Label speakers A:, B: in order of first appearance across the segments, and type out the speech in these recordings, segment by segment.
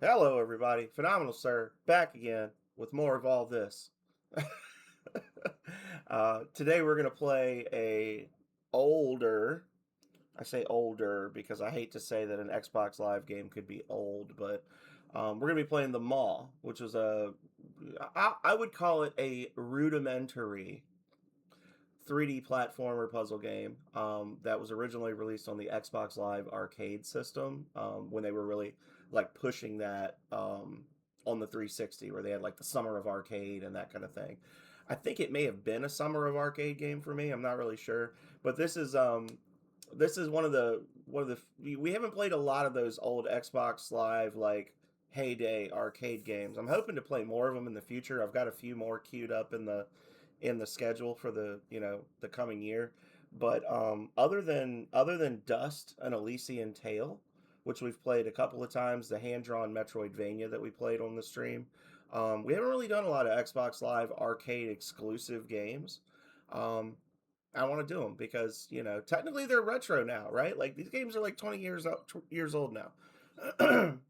A: Hello, everybody. Phenomenal, sir. Back again with more of all this. Today we're gonna play a older. I say older because I hate to say that an Xbox Live game could be old, but we're gonna be playing the MAW, which was I would call it a rudimentary 3D platformer puzzle game that was originally released on the Xbox Live Arcade system when they were really like pushing that on the 360, where they had like the Summer of Arcade and that kind of thing. I think it may have been a Summer of Arcade game for me. I'm not really sure, but this is one of the we haven't played a lot of those old Xbox Live like heyday arcade games. I'm hoping to play more of them in the future. I've got a few more queued up in the schedule for the coming year. But other than Dust and Elysian Tale, which we've played a couple of times, the hand-drawn Metroidvania that we played on the stream, we haven't really done a lot of Xbox Live Arcade exclusive games. Um, I want to do them because technically they're retro now, right? Like these games are like 20 years old now.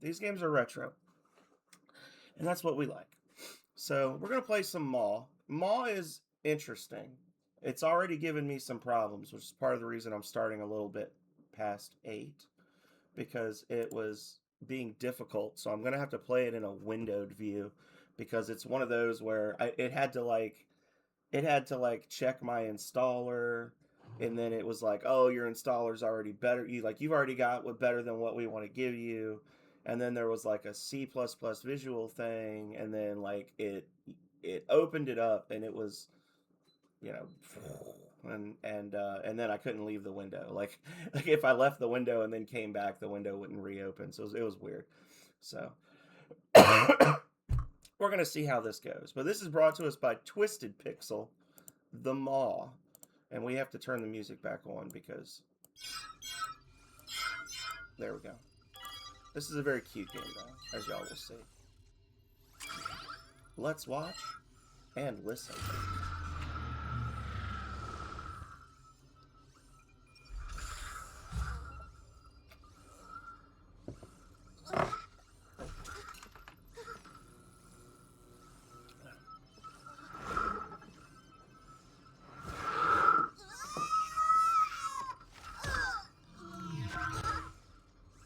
A: These games are retro, and that's what we like. So we're gonna play some Maw. Maw is interesting. It's already given me some problems, which is part of the reason I'm starting a little bit past 8, because it was being difficult. So I'm gonna have to play it in a windowed view because it's one of those where it had to check my installer, and then it was like, oh, your installer's already better. You've already got what better than what we want to give you. And then there was like a C++ visual thing, and then like it opened it up, and it was, you know, and then I couldn't leave the window. Like if I left the window and then came back, the window wouldn't reopen. So it was weird. So we're gonna see how this goes. But this is brought to us by Twisted Pixel, the Maw, and we have to turn the music back on because there we go. This is a very cute game, though, as y'all will see. Let's watch and listen.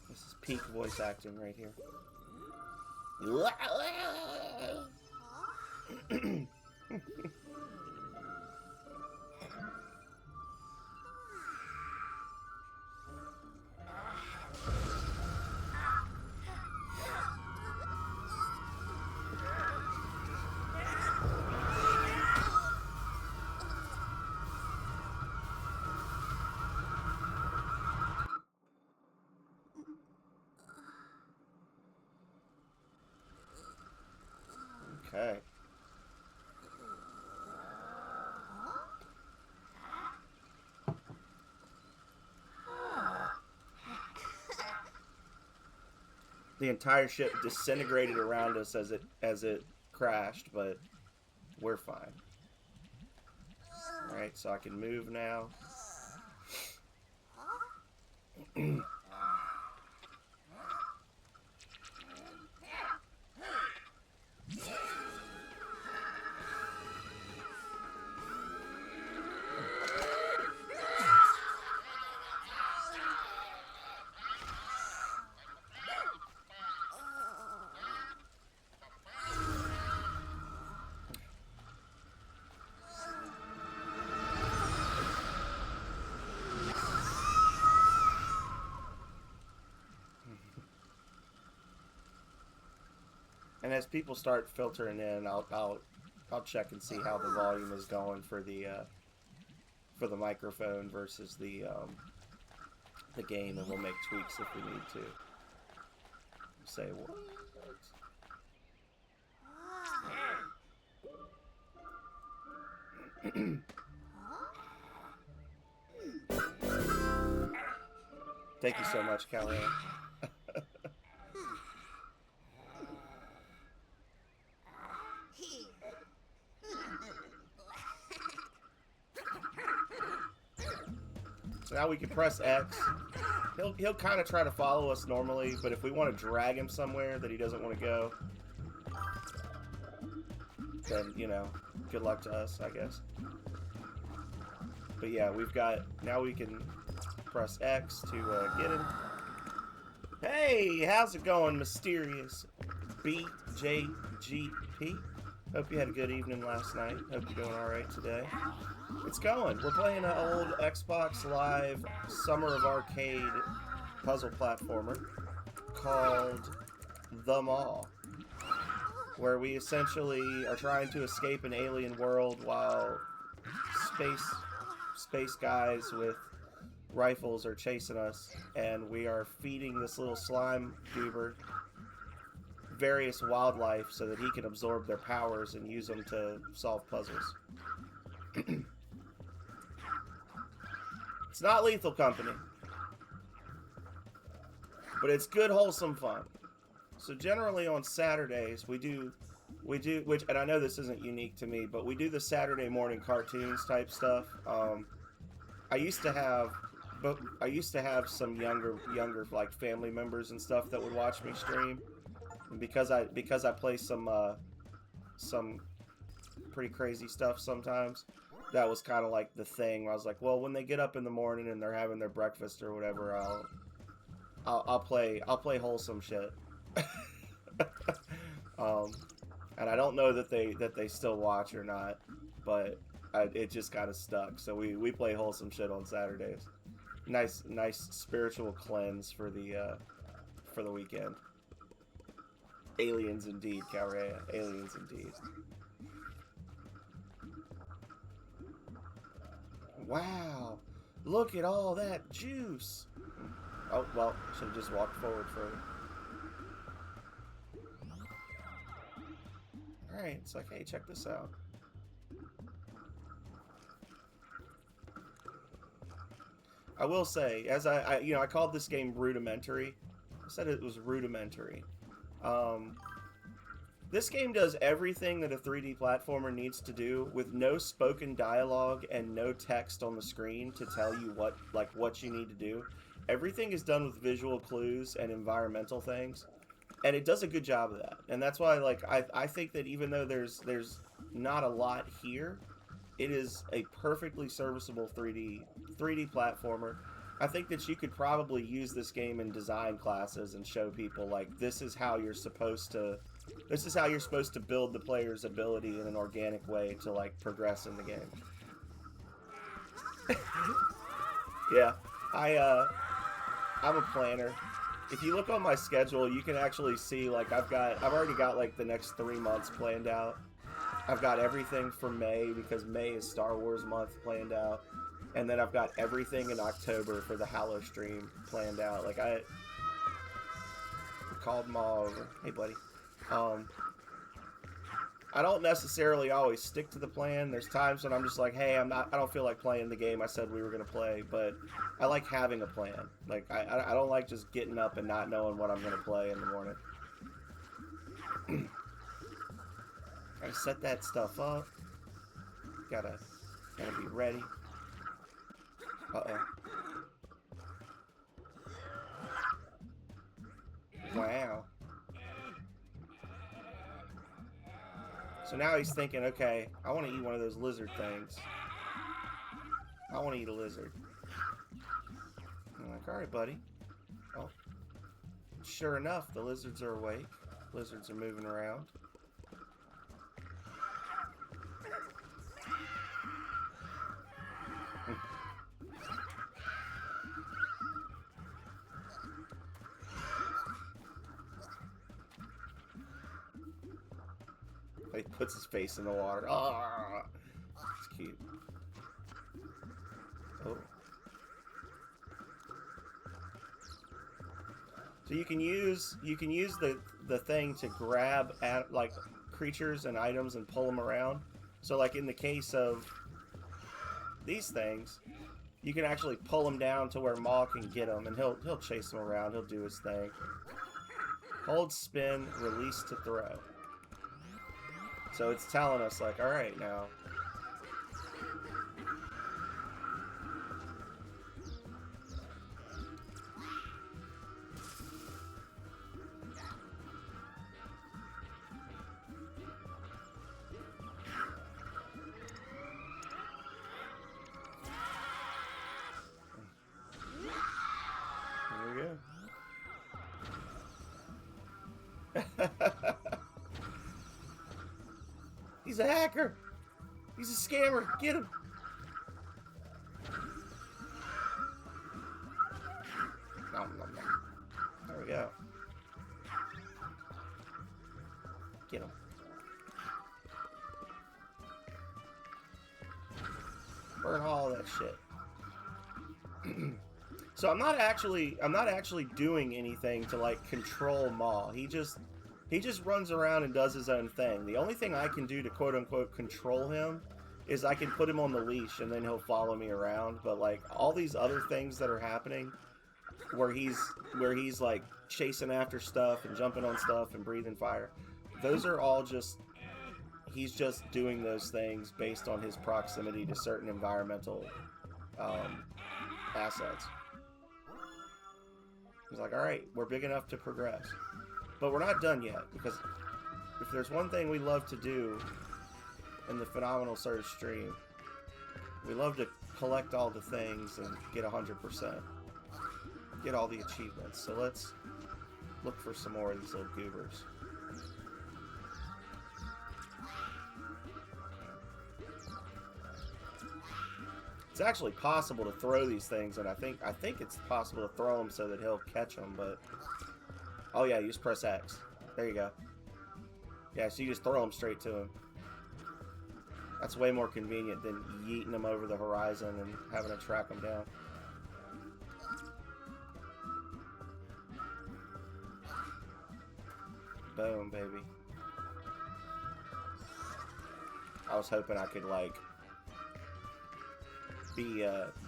A: This is peak voice acting right here. Okay. The entire ship disintegrated around us as it crashed, but we're fine. Alright, so I can move now. And as people start filtering in, I'll check and see how the volume is going for the microphone versus the game, and we'll make tweaks if we need to. Say what? Thank you so much, Callie. So now we can press X He'll kind of try to follow us normally, but if we want to drag him somewhere that he doesn't want to go, then, you know, good luck to us, I guess. But yeah, we've got, now we can press X to get him. Hey, how's it going, mysterious BJGP? Hope you had a good evening last night. Hope you're doing alright today. It's going. We're playing an old Xbox Live Summer of Arcade puzzle platformer called the MAW, where we essentially are trying to escape an alien world while space guys with rifles are chasing us, and we are feeding this little slime goober various wildlife so that he can absorb their powers and use them to solve puzzles. It's not Lethal Company, but it's good, wholesome fun. So generally on Saturdays we do which, and I know this isn't unique to me, but we do the Saturday morning cartoons type stuff. I used to have some younger like family members and stuff that would watch me stream, and because I play some pretty crazy stuff sometimes, that was kind of like the thing. I was like, well, when they get up in the morning and they're having their breakfast or whatever, I'll play wholesome shit. And I don't know that they still watch or not, but it just kind of stuck. So we play wholesome shit on Saturdays. Nice spiritual cleanse for the weekend. Aliens indeed, Calrea. Aliens indeed. Wow, look at all that juice. Oh, well, should have just walked forward further. Alright, it's like, hey, check this out. I will say, as I called this game rudimentary. I said it was rudimentary. This game does everything that a 3D platformer needs to do with no spoken dialogue and no text on the screen to tell you what you need to do. Everything is done with visual clues and environmental things, and it does a good job of that. And that's why, like, I think that even though there's not a lot here, it is a perfectly serviceable 3D platformer. I think that you could probably use this game in design classes and show people, like, this is how you're supposed to build the player's ability in an organic way to, like, progress in the game. Yeah, I'm a planner. If you look on my schedule, you can actually see, like, I've already got like the next 3 months planned out. I've got everything for May, because May is Star Wars month, planned out. And then I've got everything in October for the Halo stream planned out. Like, I called MAW over. Hey, buddy. I don't necessarily always stick to the plan. There's times when I'm just like, hey, I don't feel like playing the game I said we were going to play, but I like having a plan. Like, I don't like just getting up and not knowing what I'm going to play in the morning. Gotta set that stuff up. Gotta be ready. Uh-oh. Wow. So now he's thinking, okay, I want to eat one of those lizard things. I want to eat a lizard. I'm like, alright, buddy. Oh. Sure enough, the lizards are awake. Lizards are moving around. He puts his face in the water. Ah, it's cute. Oh. So you can use the thing to grab at, like, creatures and items and pull them around. So, like, in the case of these things, you can actually pull them down to where MAW can get them, and he'll chase them around. He'll do his thing. Hold spin, release to throw. So it's telling us, like, all right, now. He's a hacker. He's a scammer. Get him. No, no, no. There we go. Get him. Burn all that shit. So I'm not actually doing anything to like control MAW. He just runs around and does his own thing. The only thing I can do to quote unquote control him is I can put him on the leash and then he'll follow me around. But like all these other things that are happening where he's like chasing after stuff and jumping on stuff and breathing fire, those are all just, he's just doing those things based on his proximity to certain environmental assets. He's like, all right, we're big enough to progress. But we're not done yet, because if there's one thing we love to do in the Phenomenal Surge stream, we love to collect all the things and get 100%. Get all the achievements. So let's look for some more of these little goobers. It's actually possible to throw these things, and I think it's possible to throw them so that he'll catch them, but... Oh yeah, you just press X. There you go. Yeah, so you just throw them straight to him. That's way more convenient than yeeting them over the horizon and having to track them down. Boom, baby. I was hoping I could, like...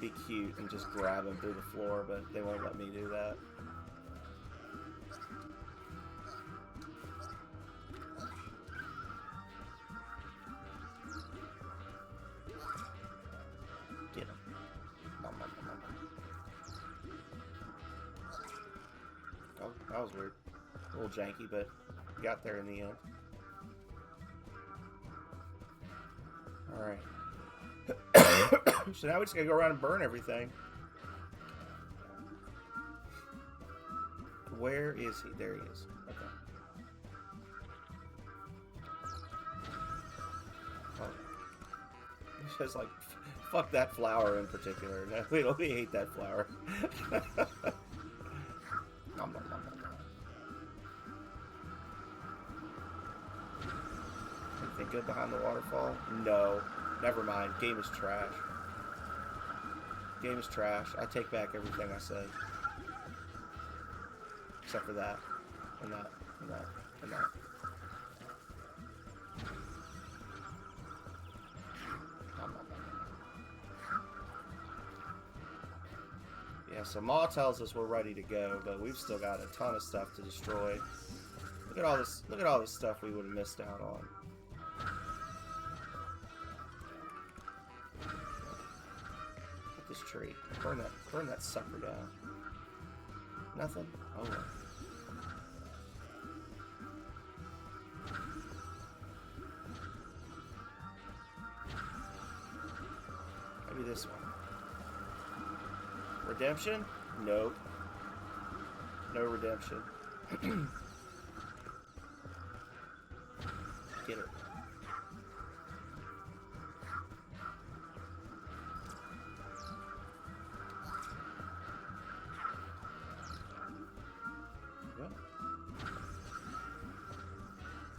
A: be cute and just grab him through the floor, but they won't let me do that. Get him. Nom, nom, nom, nom. Oh, that was weird. A little janky, but got there in the end. Alright. So now we just gotta go around and burn everything. Where is he? There he is. Okay. Oh. It's just like, fuck that flower in particular. No, we hate that flower. Nom, nom, nom, nom, nom. Anything good behind the waterfall? No. Never mind. Game is trash. Game is trash. I take back everything I said. Except for that. And that. And that. And that. Yeah, so MAW tells us we're ready to go, but we've still got a ton of stuff to destroy. Look at all this stuff we would have missed out on. This tree. Burn that sucker down. Nothing? Oh well. Maybe this one. Redemption? Nope. No redemption. Get it.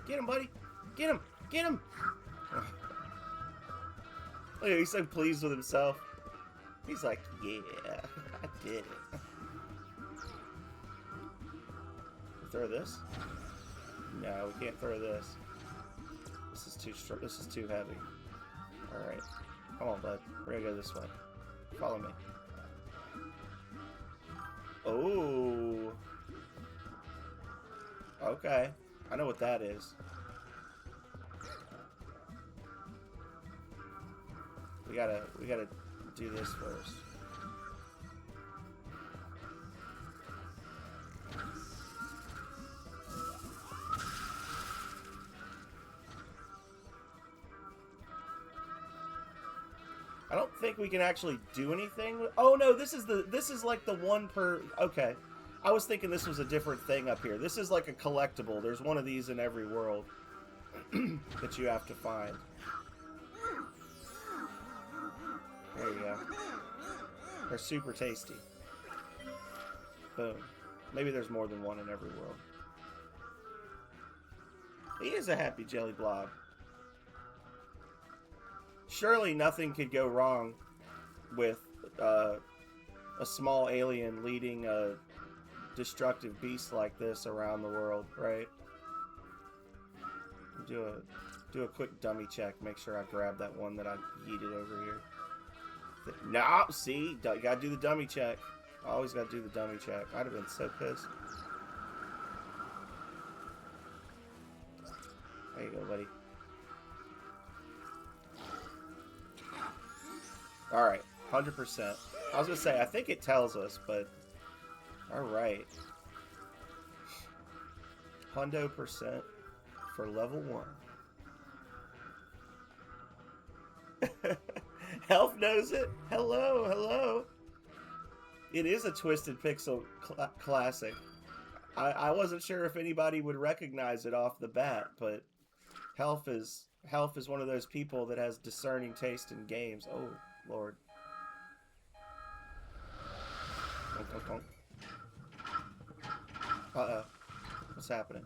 A: Get him, buddy. Get him. Get him. Look, he's so pleased with himself. He's like, yeah, I did it. Throw this? No, we can't throw this. This is too heavy. Alright. Come on, bud. We're gonna go this way. Follow me. Oh. Okay. I know what that is. We gotta do this first. I don't think we can actually do anything with, oh no, this is like the one per, okay. I was thinking this was a different thing up here. This is like a collectible. There's one of these in every world that you have to find. There you go. They're super tasty. Boom. Maybe there's more than one in every world. He is a happy jelly blob. Surely nothing could go wrong with a small alien leading a destructive beast like this around the world, right? Do a quick dummy check. Make sure I grab that one that I yeeted over here. No, see, you gotta do the dummy check. I always gotta do the dummy check. I'd have been so pissed. There you go, buddy. Alright, 100%. I was gonna say, I think it tells us, but... Alright. 100% for level 1. Health knows it. Hello, hello. It is a Twisted Pixel classic. I wasn't sure if anybody would recognize it off the bat, but Health is one of those people that has discerning taste in games. Oh, Lord. Uh-oh. What's happening?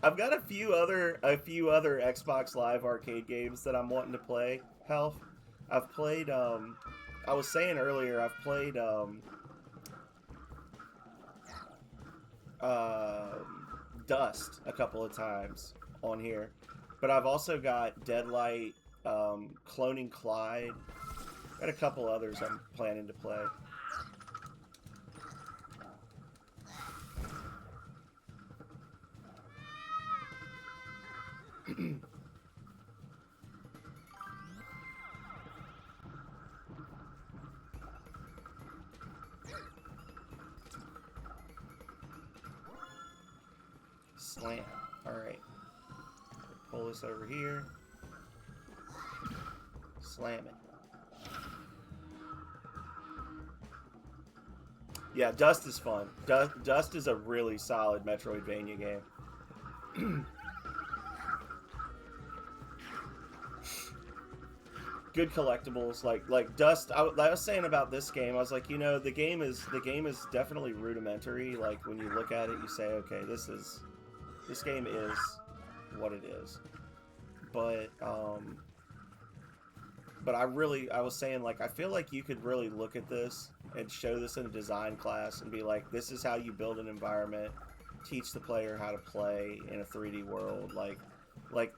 A: I've got a few other Xbox Live Arcade games that I'm wanting to play. Health. I've played. I was saying earlier, I've played. Dust a couple of times on here, but I've also got Deadlight, Cloning Clyde. Got a couple others I'm planning to play. Slam. Alright. Pull this over here. Slam it. Yeah, Dust is fun. Dust is a really solid Metroidvania game. Good collectibles, like Dust. I was saying about this game, I was like, you know, the game is definitely rudimentary. Like when you look at it, you say, okay, this game is what it is. But I was saying, like, I feel like you could really look at this and show this in a design class and be like, this is how you build an environment, teach the player how to play in a 3D world. Like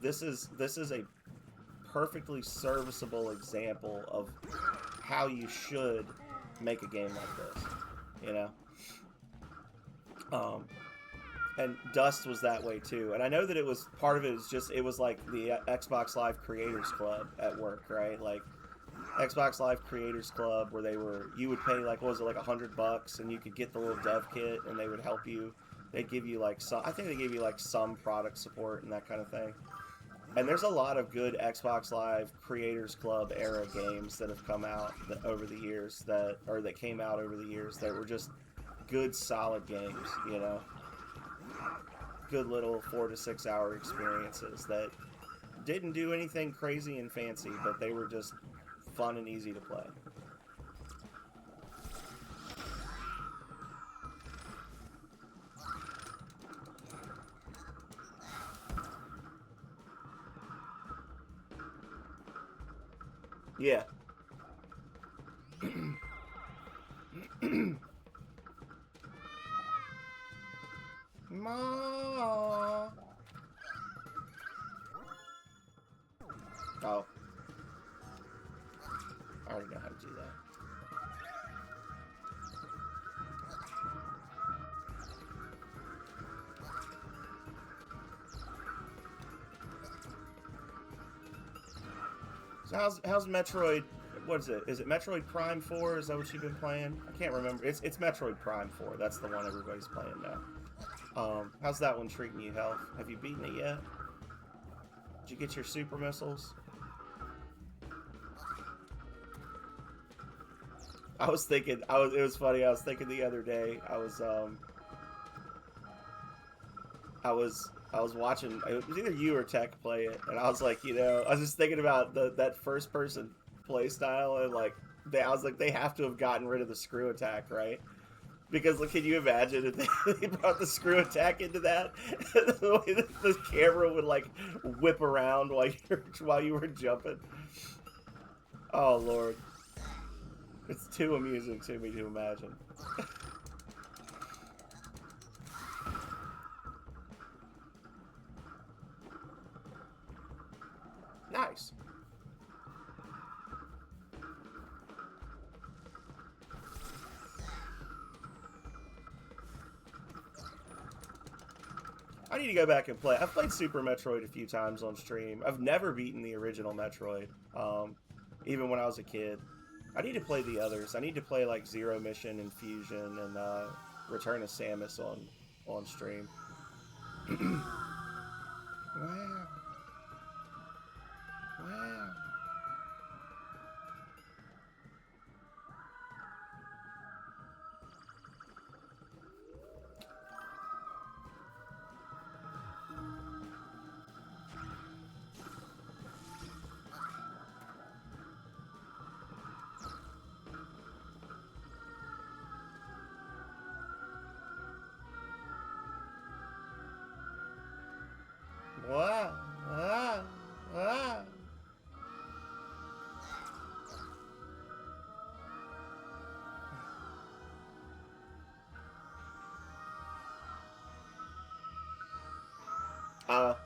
A: this is a perfectly serviceable example of how you should make a game like this, you know? And Dust was that way too. And I know that it was, part of it was just, it was like the Xbox Live Creators Club at work, right? Like Xbox Live Creators Club, where you would pay like, what was it, like $100, and you could get the little dev kit and they would help you. They'd give you like I think they gave you like some product support and that kind of thing. And there's a lot of good Xbox Live Creators Club era games that have come out over the years that came out over the years that were just good, solid games, you know? Good little 4 to 6 hour experiences that didn't do anything crazy and fancy, but they were just fun and easy to play. Yeah. MAW. Oh. I already know how to do that. So how's Metroid what is it? Is it Metroid Prime 4? Is that what you've been playing? I can't remember. It's Metroid Prime 4. That's the one everybody's playing now. How's that one treating you, Health? Have you beaten it yet? Did you get your super missiles? I was thinking, it was funny, I was thinking the other day, I was watching, it was either you or Tech play it, and I was like, you know, I was just thinking about that first person play style, and like, I was like, they have to have gotten rid of the screw attack, right? Because like, can you imagine if they brought the screw attack into that? The way that the camera would like whip around while you were jumping. Oh Lord. It's too amusing to me to imagine. Nice. I need to go back and play. I've played Super Metroid a few times on stream. I've never beaten the original Metroid, even when I was a kid. I need to play the others. I need to play like Zero Mission and Fusion and Return of Samus on stream. Wow. Wow. Wow. Wow. Wow.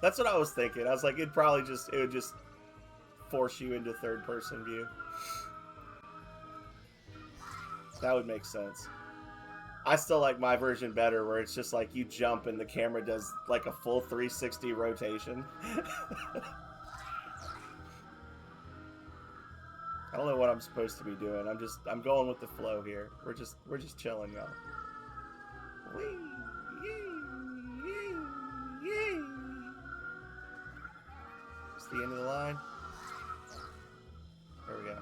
A: That's what I was thinking. I was like, it would just force you into third-person view. That would make sense. I still like my version better, where it's just like you jump and the camera does like a full 360 rotation. I don't know what I'm supposed to be doing. I'm going with the flow here. We're just chilling, y'all. Whee! Yee! Yee! Yee! It's the end of the line. There we go.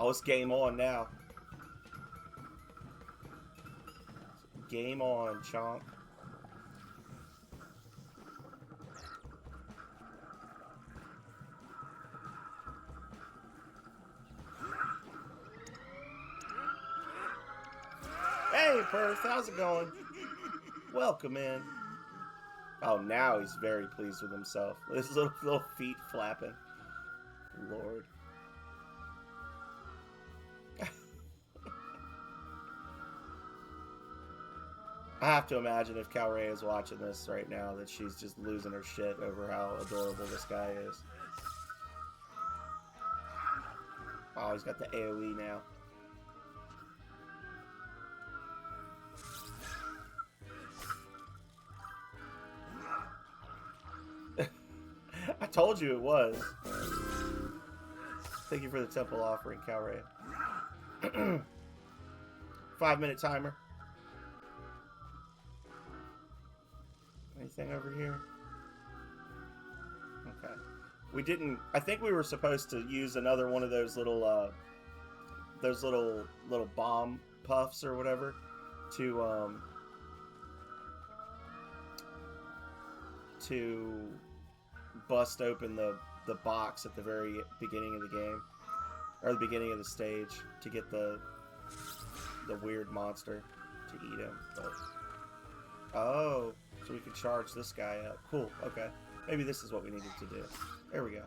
A: Oh, it's game on now. Game on, chomp. Hey, Perth, how's it going? Welcome in. Oh, now he's very pleased with himself. His little feet flapping. Lord. I have to imagine if Calray is watching this right now that she's just losing her shit over how adorable this guy is. Oh, he's got the AoE now. I told you it was. Thank you for the temple offering, Calray. 5-minute timer. Anything over here? Okay. We didn't... I think we were supposed to use another one of those little little bomb puffs or whatever to bust open the box at the very beginning of the game, or the beginning of the stage, to get the weird monster to eat him. But oh, so we can charge this guy up. Cool. Okay, maybe this is what we needed to do. There we go.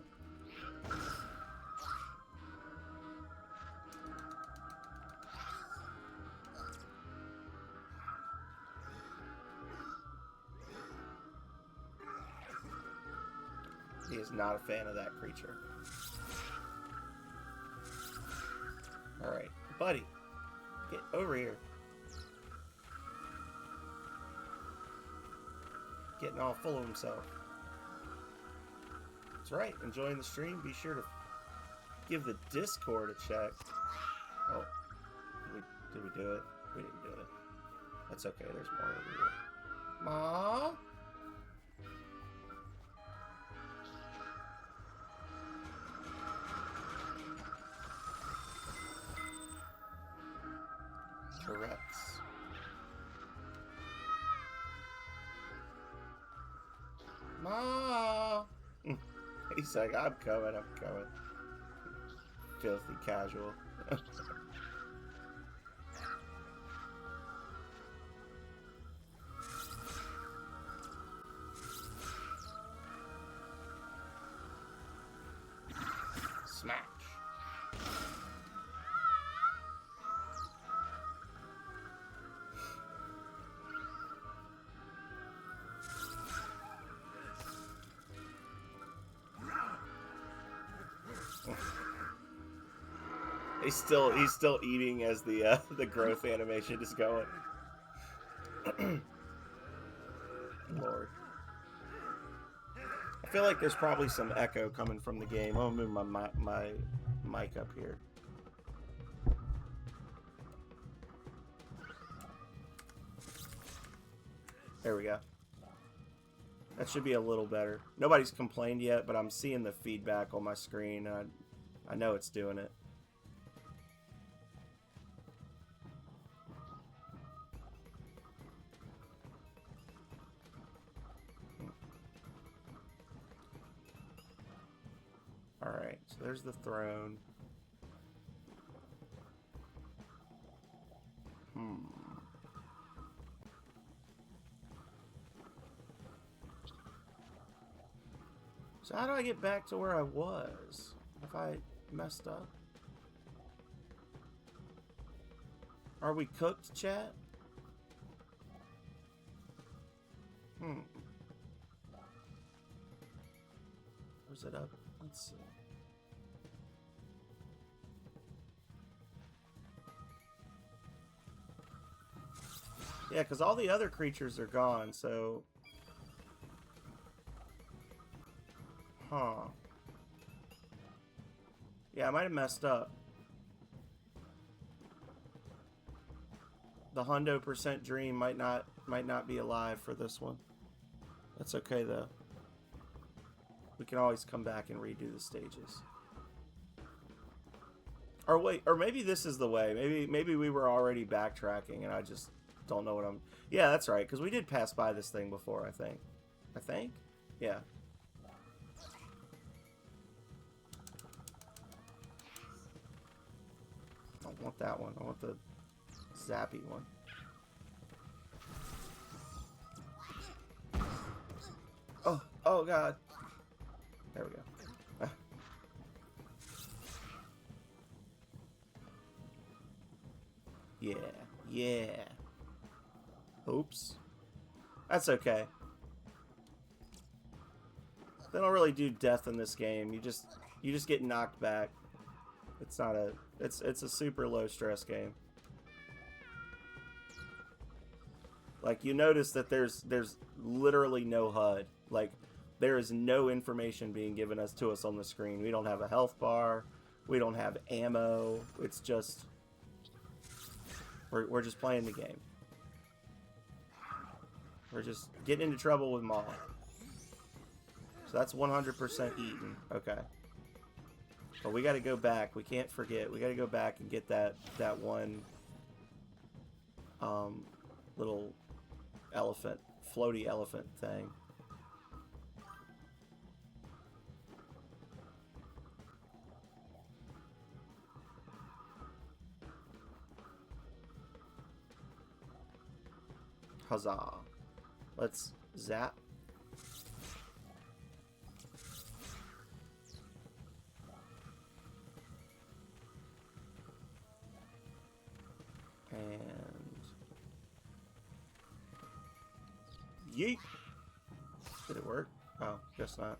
A: He is not a fan of that creature. Alright, Buddy, get over here. Getting all full of himself. That's right, enjoying the stream. Be sure to give the Discord a check. Oh, did we do it? We didn't do it. That's okay, there's more over here. MAW? Tourette's. MAW! He's like, I'm coming. Filthy casual. Smash. He's still eating as the growth animation is going. Lord. I feel like there's probably some echo coming from the game. I'm gonna move my mic up here. There we go. That should be a little better. Nobody's complained yet, but I'm seeing the feedback on my screen, and I know it's doing it. Alright, so there's the throne. So how do I get back to where I was? If I messed up? Are we cooked, chat? Where's it up? Let's see. Yeah, because all the other creatures are gone, so... Huh. Yeah, I might have messed up. The hundo% dream might not be alive for this one. That's okay though. We can always come back and redo the stages. Or wait, or maybe this is the way. Maybe we were already backtracking and I just don't know what I'm... Yeah, that's right, because we did pass by this thing before, I think. Yeah. I don't want that one. I want the zappy one. Oh god. There we go. Yeah. Oops. That's okay. They don't really do death in this game. You just get knocked back. It's not a... It's a super low stress game. Like, you notice that there's literally no HUD. Like, there is no information being given to us on the screen. We don't have a health bar. We don't have ammo. It's just... We're just playing the game. We're just getting into trouble with MAW. So that's 100% eaten. Okay. But we got to go back. We can't forget. We got to go back and get that one little elephant, floaty elephant thing. Huzzah. Let's zap. And yeet. Did it work? Oh, guess not.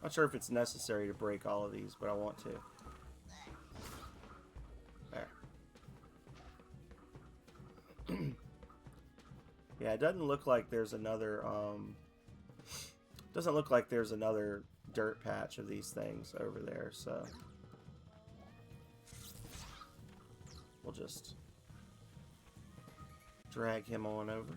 A: Not sure if it's necessary to break all of these, but I want to. There. Yeah, it doesn't look like there's another, doesn't look like there's another dirt patch of these things over there, so we'll just drag him on over.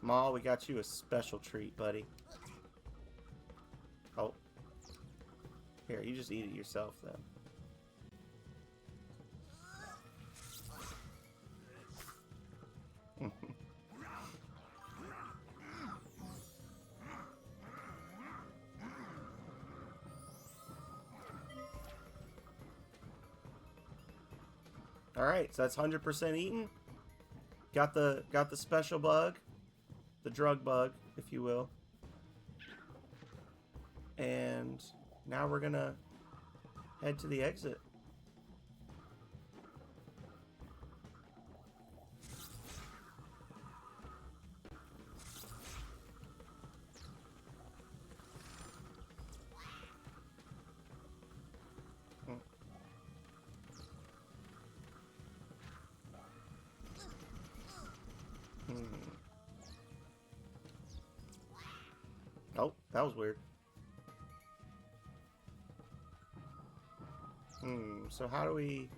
A: MAW, we got you a special treat, buddy. Oh. Here, you just eat it yourself, then. Alright, so that's 100% eaten. Got the special bug. The drug bug, if you will. And now we're gonna head to the exit. Oh, that was weird. So how do we...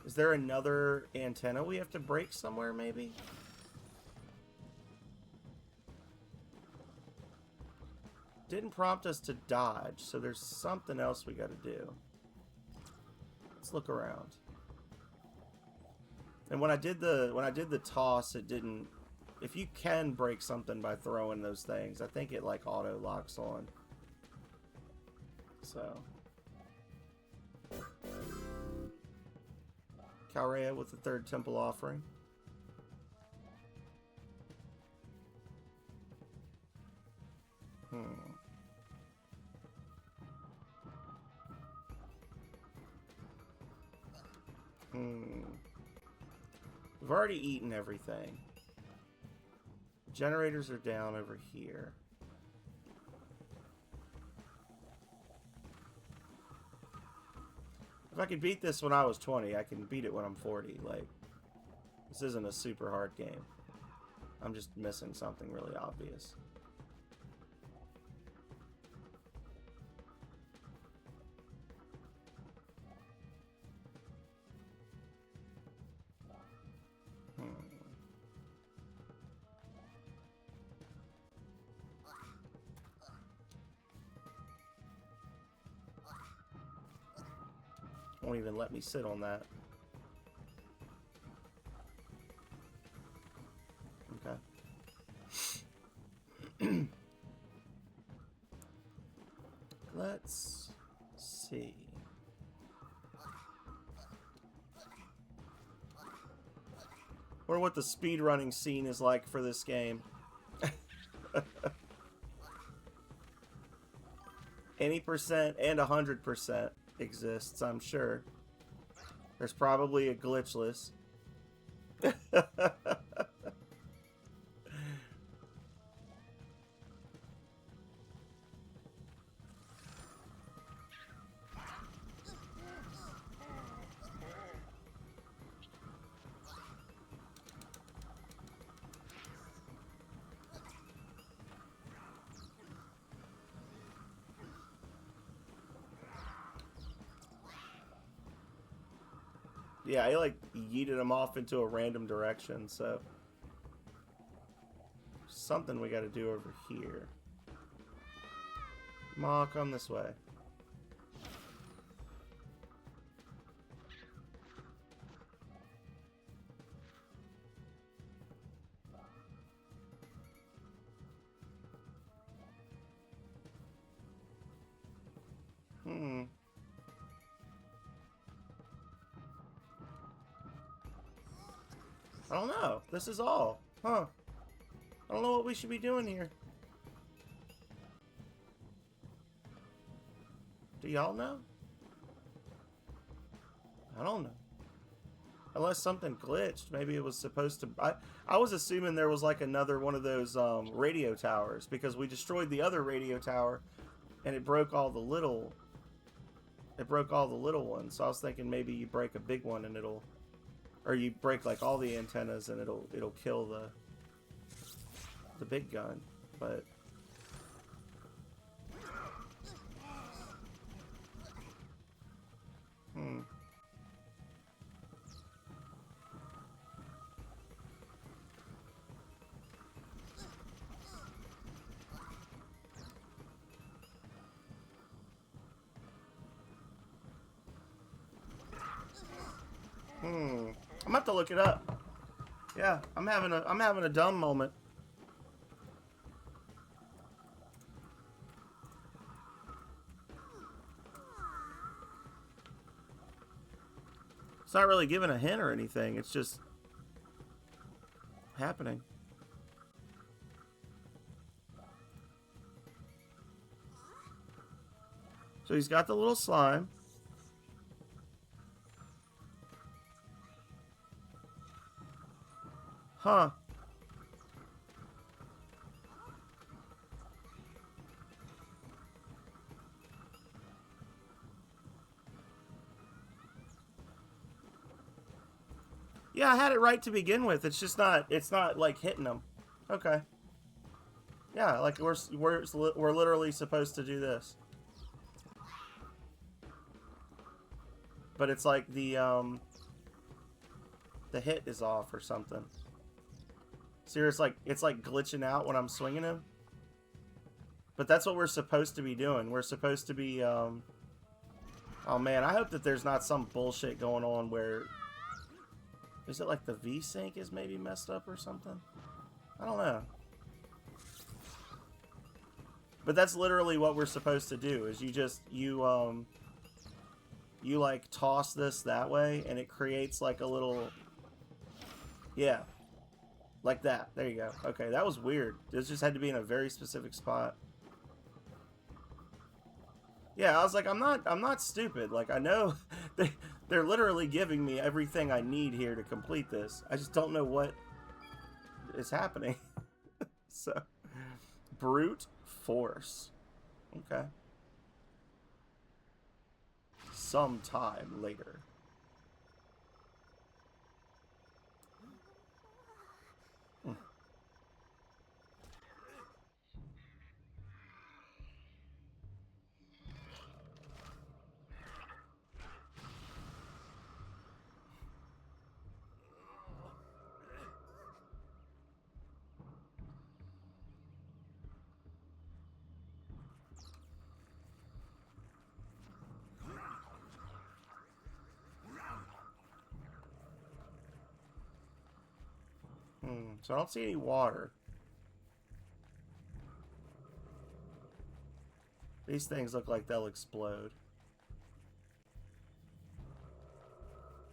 A: Is there another antenna we have to break somewhere, maybe? Didn't prompt us to dodge, so there's something else we gotta do. Let's look around. And when I did the toss, it didn't... If you can break something by throwing those things, I think it like auto locks on. So. Calrea with the third temple offering. We've already eaten everything. Generators are down over here. If I could beat this when I was 20, I can beat it when I'm 40. Like, this isn't a super hard game. I'm just missing something really obvious. Won't even let me sit on that. Okay. Let's see. Wonder what the speedrunning scene is like for this game. Any percent and 100% exists, I'm sure. There's probably a glitchless. Yeah, I like yeeted them off into a random direction, so something we got to do over here. MAW, come this way. I don't know. This is all. Huh. I don't know what we should be doing here. Do y'all know? I don't know. Unless something glitched. Maybe it was supposed to... I was assuming there was like another one of those radio towers, because we destroyed the other radio tower and it broke all the little... It broke all the little ones. So I was thinking maybe you break a big one and it'll... Or you break like all the antennas and it'll kill the big gun. But... I'm gonna have to look it up. Yeah, I'm having a dumb moment. It's not really giving a hint or anything. It's just happening. So he's got the little slime. Huh. Yeah, I had it right to begin with. It's just not, it's not like hitting them. Okay. Yeah, like we're literally supposed to do this. But it's like the hit is off or something. See, it's like glitching out when I'm swinging him. But that's what we're supposed to be doing. We're supposed to be, oh man, I hope that there's not some bullshit going on where... Is it like the V-Sync is maybe messed up or something? I don't know. But that's literally what we're supposed to do, is you like toss this that way and it creates like a little... Yeah. Like that. There you go. Okay, that was weird. This just had to be in a very specific spot. Yeah, I was like, I'm not stupid. Like, I know they're literally giving me everything I need here to complete this. I just don't know what is happening. So, brute force. Okay. Sometime later. So I don't see any water. These things look like they'll explode.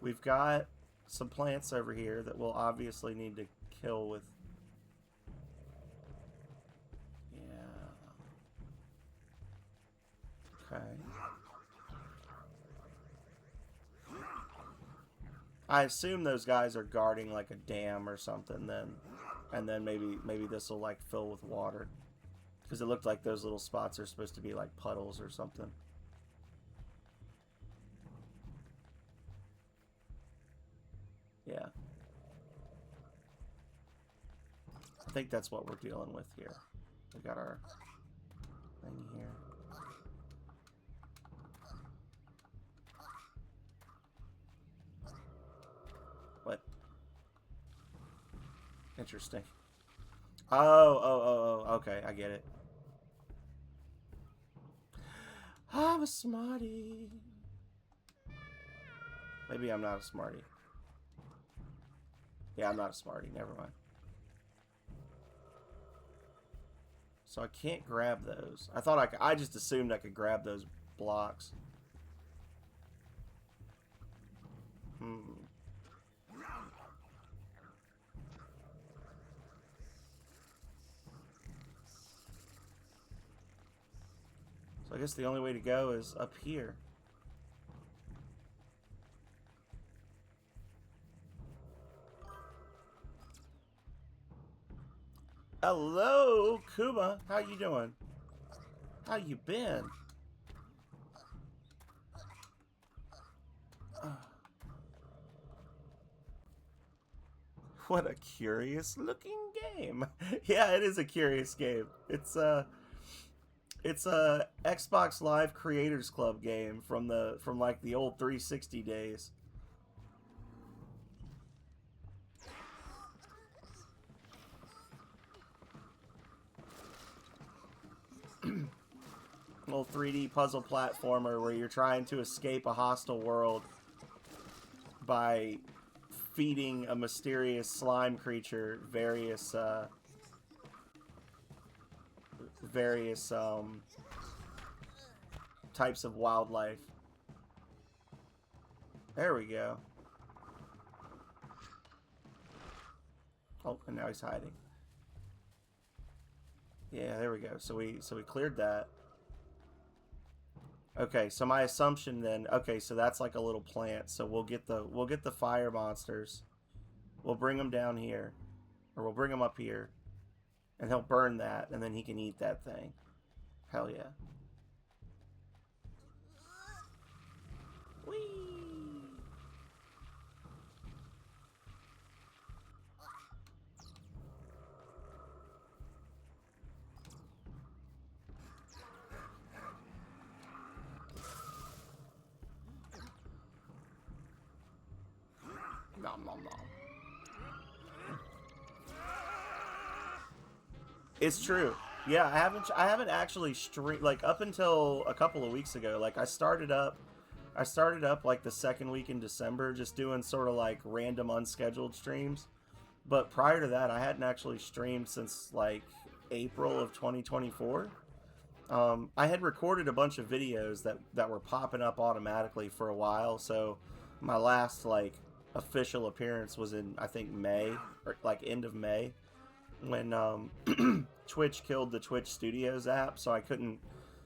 A: We've got some plants over here that we'll obviously need to kill with... Yeah. Okay. I assume those guys are guarding like a dam or something then. And then maybe this will like fill with water. Because it looked like those little spots are supposed to be like puddles or something. Yeah. I think that's what we're dealing with here. We got our thing here. What? Interesting. Oh, okay, I get it. I'm a smarty. Maybe I'm not a smarty. Yeah, I'm not a smarty, never mind. So I can't grab those. I thought I just assumed I could grab those blocks. So I guess the only way to go is up here. Hello, Kuma. How you doing? How you been? What a curious looking game. Yeah, it is a curious game. It's a Xbox Live Creators Club game from like the old 360 days. Little 3D puzzle platformer where you're trying to escape a hostile world by feeding a mysterious slime creature various types of wildlife. There we go. Oh, and now he's hiding. Yeah, there we go. So we cleared that. Okay, so my assumption then, okay, so that's like a little plant. So we'll get the fire monsters. We'll bring them down here, or we'll bring them up here, and he'll burn that, and then he can eat that thing. Hell yeah. Whee! Nom nom nom. It's true. Yeah, I haven't actually streamed like up until a couple of weeks ago. Like I started up like the second week in December, just doing sort of like random unscheduled streams. But prior to that, I hadn't actually streamed since like April of 2024. I had recorded a bunch of videos that were popping up automatically for a while. So my last like official appearance was in I think May, or like end of May, when Twitch killed the Twitch Studios app, so I couldn't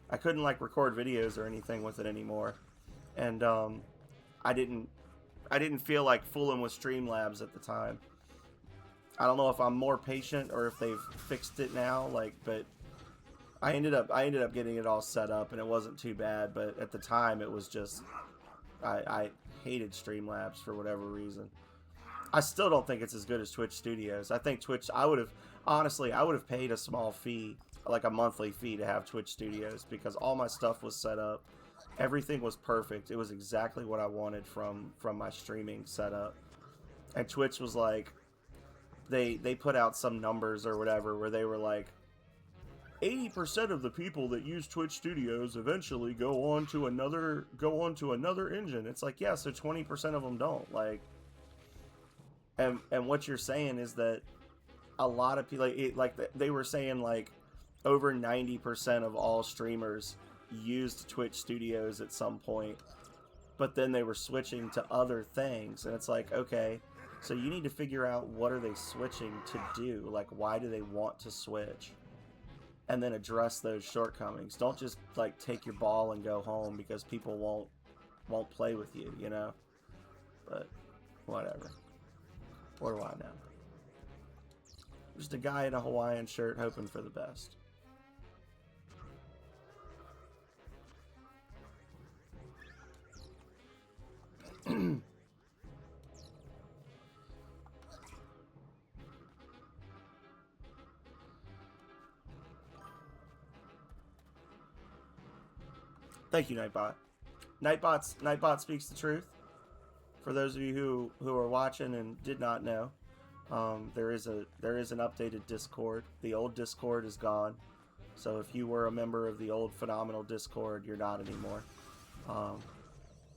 A: like record videos or anything with it anymore. And I didn't feel like fooling with Streamlabs at the time. I don't know if I'm more patient or if they've fixed it now, like, but I ended up getting it all set up and it wasn't too bad, but at the time it was just I hated Streamlabs for whatever reason. I still don't think it's as good as Twitch Studios. I think Twitch, I would have paid a small fee, like a monthly fee, to have Twitch Studios, because all my stuff was set up. Everything was perfect. It was exactly what I wanted from my streaming setup. And Twitch was like, they put out some numbers or whatever where they were like, 80% of the people that use Twitch Studios eventually go on to another engine. It's like, yeah, so 20% of them don't. Like, and what you're saying is that a lot of people, like they were saying, like over 90% of all streamers used Twitch Studios at some point, but then they were switching to other things, and it's like, okay, so you need to figure out what are they switching to do, like why do they want to switch, and then address those shortcomings. Don't just like take your ball and go home because people won't play with you, you know. But whatever. What do I know? Just a guy in a Hawaiian shirt hoping for the best. Thank you, Nightbot. Nightbot speaks the truth. For those of you who are watching and did not know, there is an updated Discord. The old Discord is gone, so if you were a member of the old phenomenal Discord, you're not anymore.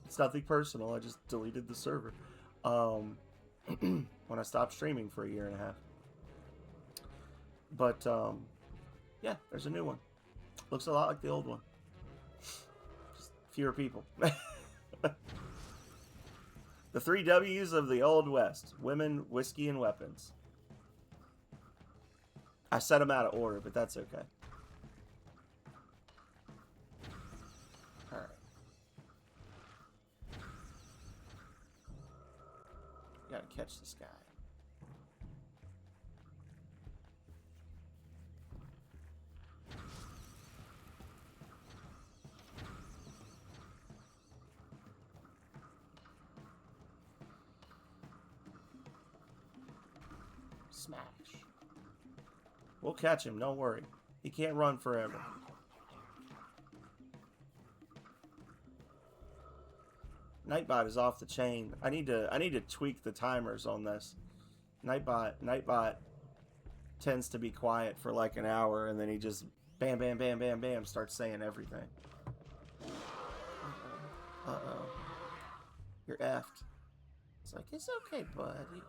A: It's nothing personal. I just deleted the server when I stopped streaming for a year and a half. But yeah, there's a new one. Looks a lot like the old one. Just fewer people. The 3 W's of the Old West: women, whiskey, and weapons. I set them out of order, but that's okay. catch this guy. Smash. We'll catch him, don't worry. He can't run forever. Nightbot is off the chain. I need to tweak the timers on this. Nightbot tends to be quiet for like an hour, and then he just bam bam bam bam bam starts saying everything. Uh-oh. You're effed. It's like, it's okay, buddy.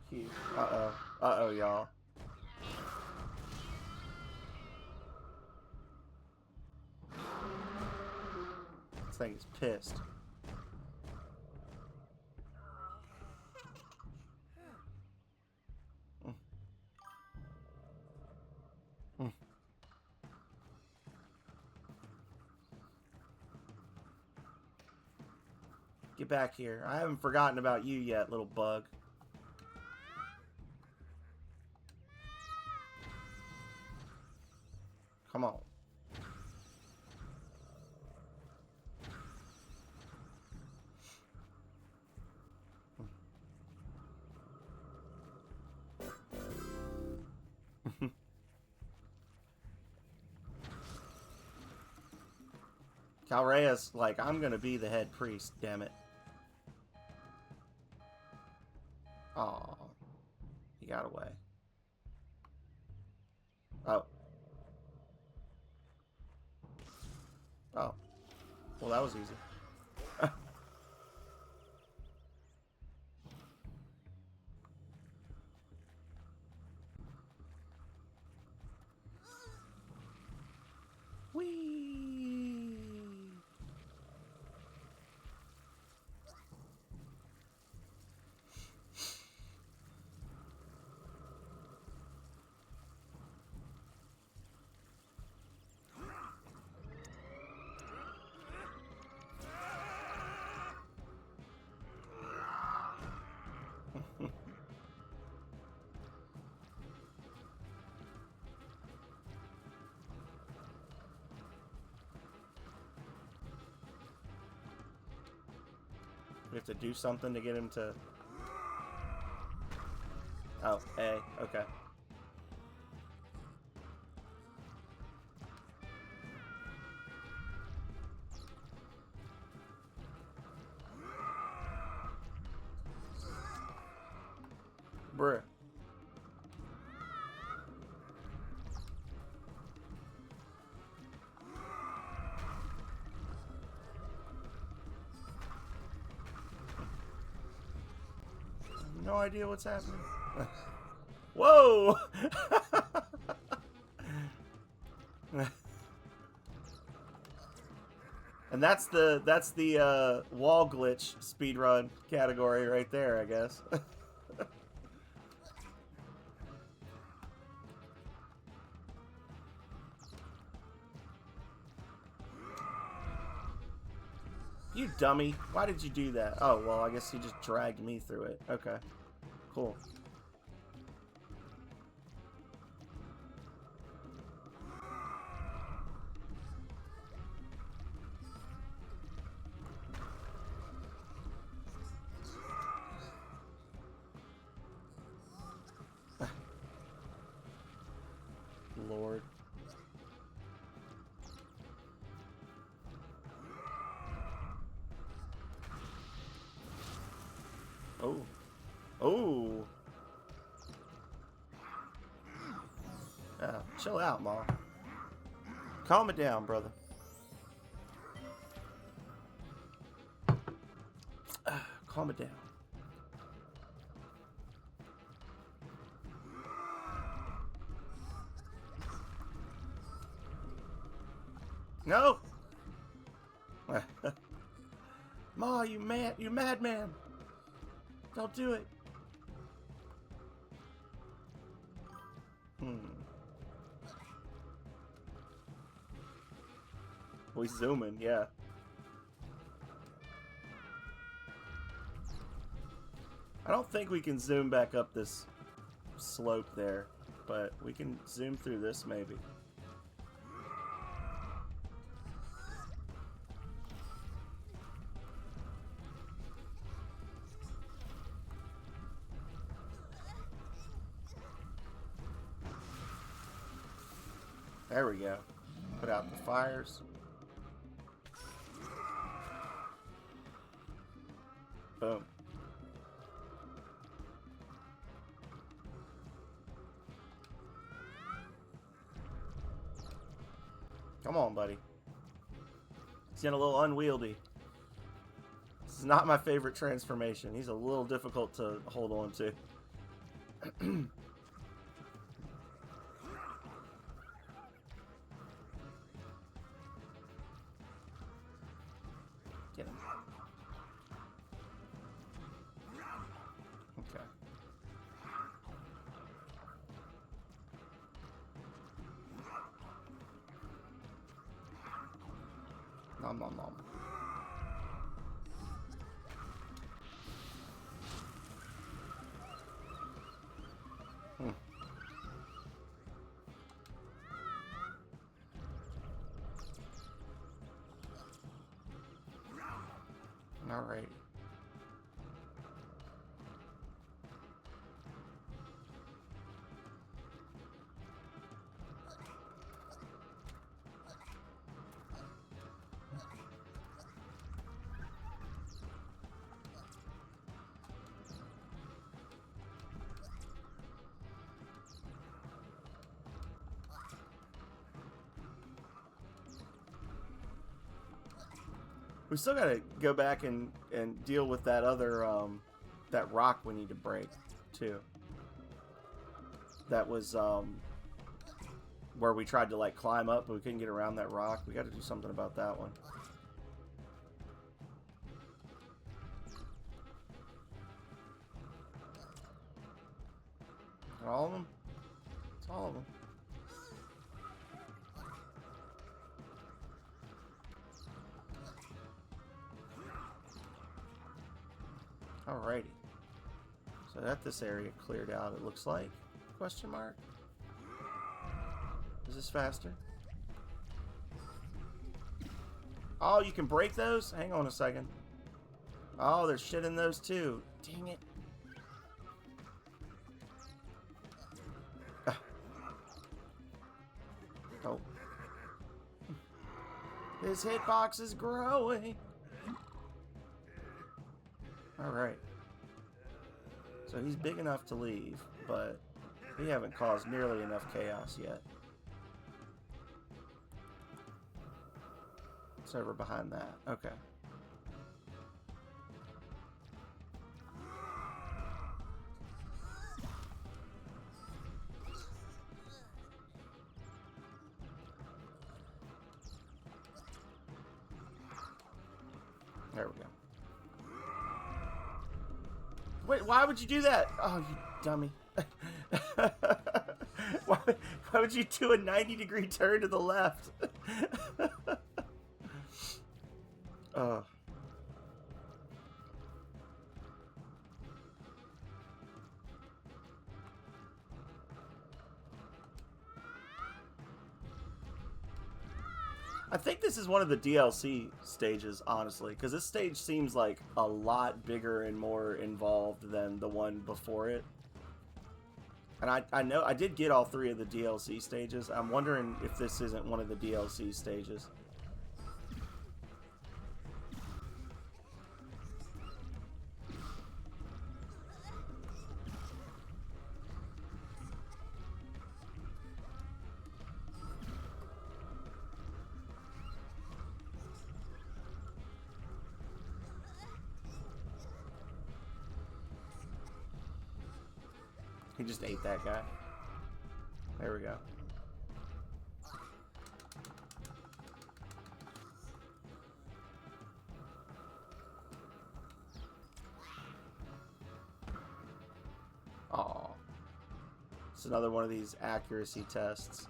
A: Cute. Uh-oh. Uh-oh, y'all. This thing is pissed. Get back here. I haven't forgotten about you yet, little bug. Come on. Calrea's like, I'm gonna be the head priest, damn it. Aw. He got away. Oh. Oh. Well, that was easy. Whee! We have to do something to get him to... Oh, A. Okay. Bruh. No idea what's happening. Whoa! And that's the wall glitch speedrun category right there, I guess. You dummy. Why did you do that? Oh, well, I guess he just dragged me through it. Okay. Cool. Lord. Oh. Oh. Chill out, MAW. Calm it down, brother. Calm it down. No! Ma, you madman! Don't do it. We zooming, yeah. I don't think we can zoom back up this slope there, but we can zoom through this maybe. There we go. Put out the fires. Boom. Come on, buddy. He's getting a little unwieldy. This is not my favorite transformation. He's a little difficult to hold on to. Get him. Okay. Nom nom nom. All right. We still gotta go back and deal with that other, that rock we need to break, too. That was, where we tried to, like, climb up, but we couldn't get around that rock. We gotta do something about that one. All of them? It's all of them. Alrighty. So that this area cleared out, it looks like. Question mark? Is this faster? Oh, you can break those? Hang on a second. Oh, there's shit in those too. Dang it. Oh. His hitbox is growing. Alright. So he's big enough to leave, but we haven't caused nearly enough chaos yet. It's over behind that. Okay. There we go. Wait, why would you do that? Oh, you dummy. why would you do a 90-degree turn to the left? I think this is one of the DLC stages, honestly, because this stage seems like a lot bigger and more involved than the one before it. And I know I did get all 3 of the DLC stages. I'm wondering if this isn't one of the DLC stages. He just ate that guy. There we go. It's another one of these accuracy tests.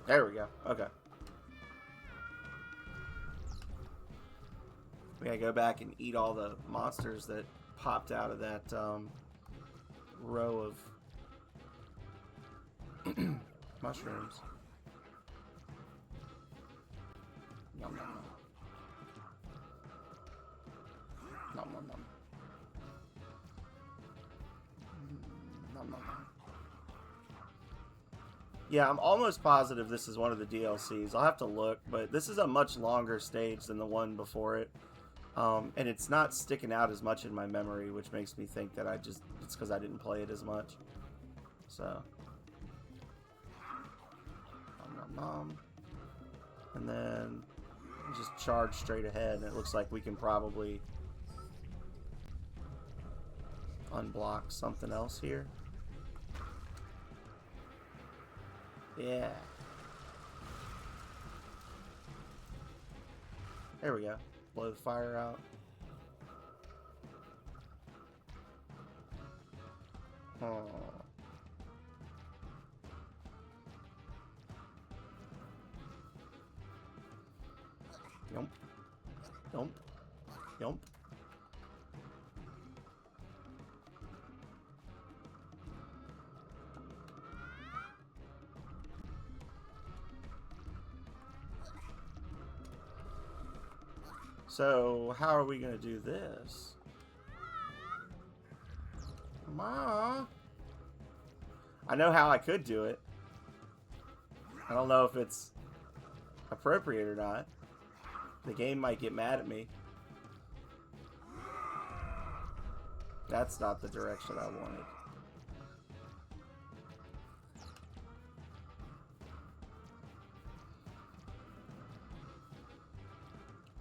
A: There we go. Okay. We gotta go back and eat all the monsters that popped out of that row of mushrooms. Yum, yum, yum. Nom, nom, nom. Nom, nom, nom. Yeah, I'm almost positive this is one of the DLCs. I'll have to look, but this is a much longer stage than the one before it. And it's not sticking out as much in my memory, which makes me think that it's because I didn't play it as much. So. Nom, nom, nom. And then just charge straight ahead, and it looks like we can probably unblock something else here. Yeah. There we go. Blow the fire out. Oh. Yump. Yump. Yump. So, how are we going to do this? Ma? I know how I could do it. I don't know if it's appropriate or not. The game might get mad at me. That's not the direction I wanted.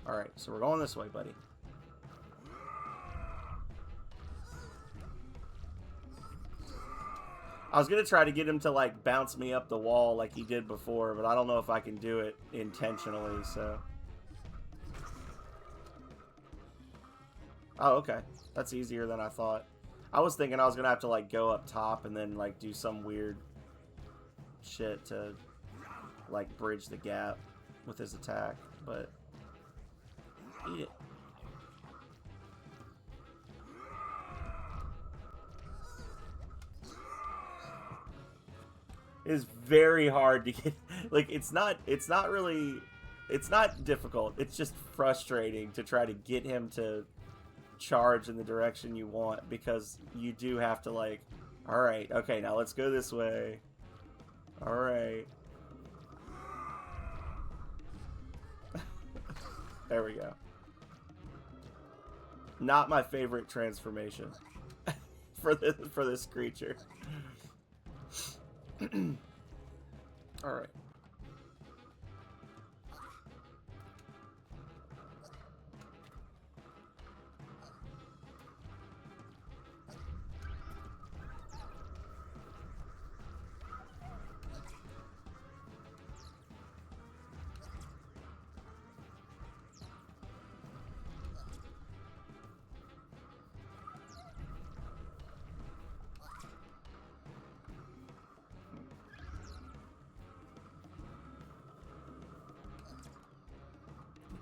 A: Alright, so we're going this way, buddy. I was going to try to get him to, like, bounce me up the wall like he did before, but I don't know if I can do it intentionally, so... Oh, okay. That's easier than I thought. I was thinking I was going to have to, like, go up top and then, like, do some weird shit to, like, bridge the gap with his attack, but... Eat it. It is very hard to get, like, it's not difficult. It's just frustrating to try to get him to charge in the direction you want, because you do have to, like, all right, okay, now let's go this way. All right. There we go. Not my favorite transformation for this creature. All right.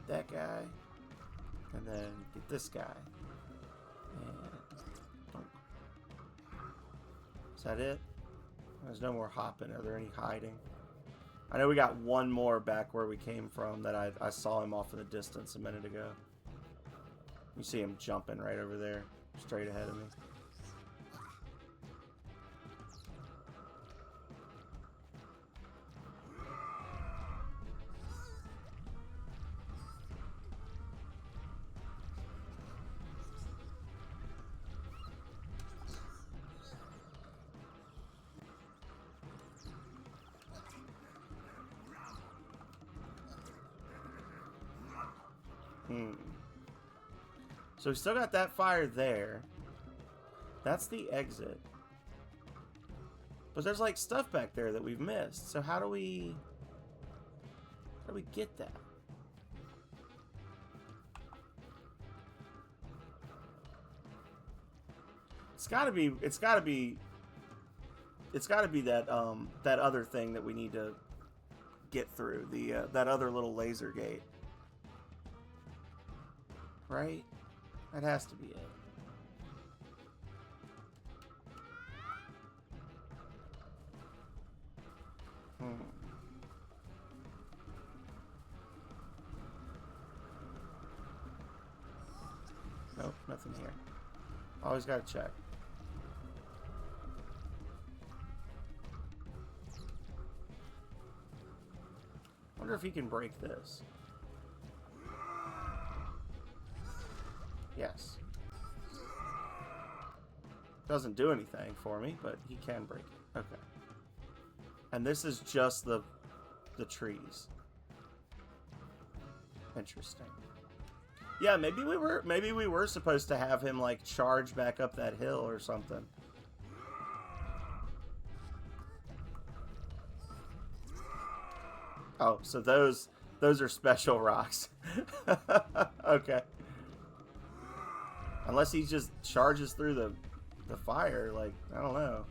A: That guy, and then get this guy, and donk. Is that it? There's no more hopping. Are there any hiding? I know we got one more back where we came from that I saw him off in the distance a minute ago. You see him jumping right over there, straight ahead of me. So we still got that fire there. That's the exit. But there's like stuff back there that we've missed. So how do we get that? It's gotta be that that other thing that we need to get through, the that other little laser gate. Right? That has to be it. Nope, nothing here. Always gotta check. Wonder if he can break this. Yes. Doesn't do anything for me, but he can break it. Okay. And this is just the trees. Interesting. Yeah, maybe we were supposed to have him like charge back up that hill or something. Oh, so those are special rocks. Okay. Unless he just charges through the fire, like, I don't know.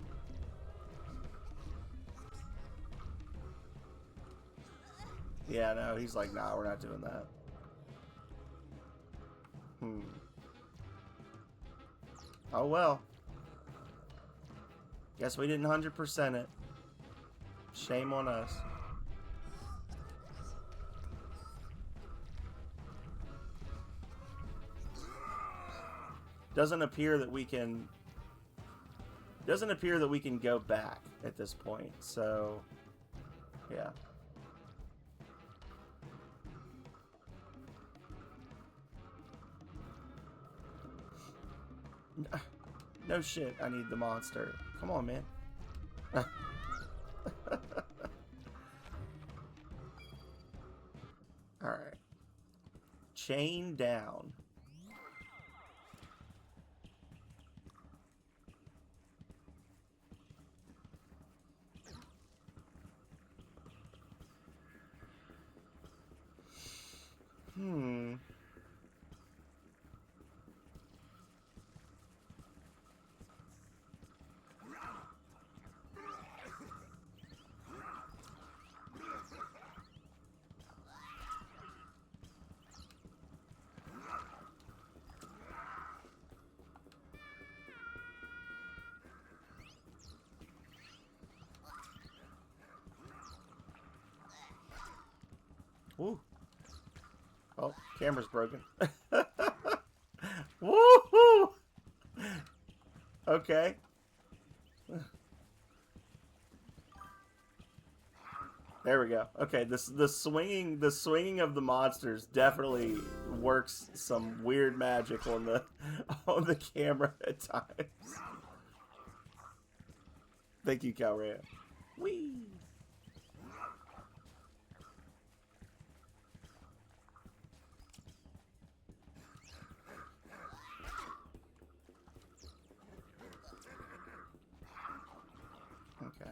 A: Yeah, no, he's like, nah, we're not doing that. Oh well. Guess we didn't 100% it. Shame on us. Doesn't appear that we can go back at this point, so yeah. No shit, I need the monster. Come on, man. Alright. Chain down. Woo. Oh, camera's broken. Woohoo! Okay. There we go. Okay, the swinging of the monsters definitely works some weird magic on the camera at times. Thank you, Calrea. Whee! Okay.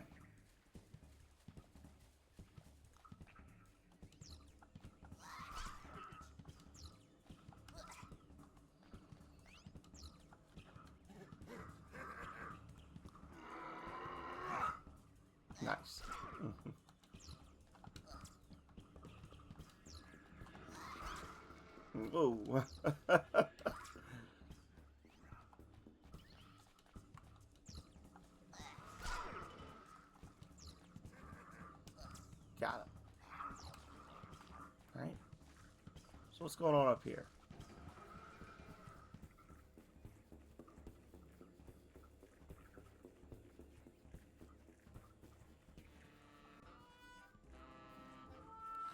A: Nice. Whoa. Got it. All right. So what's going on up here?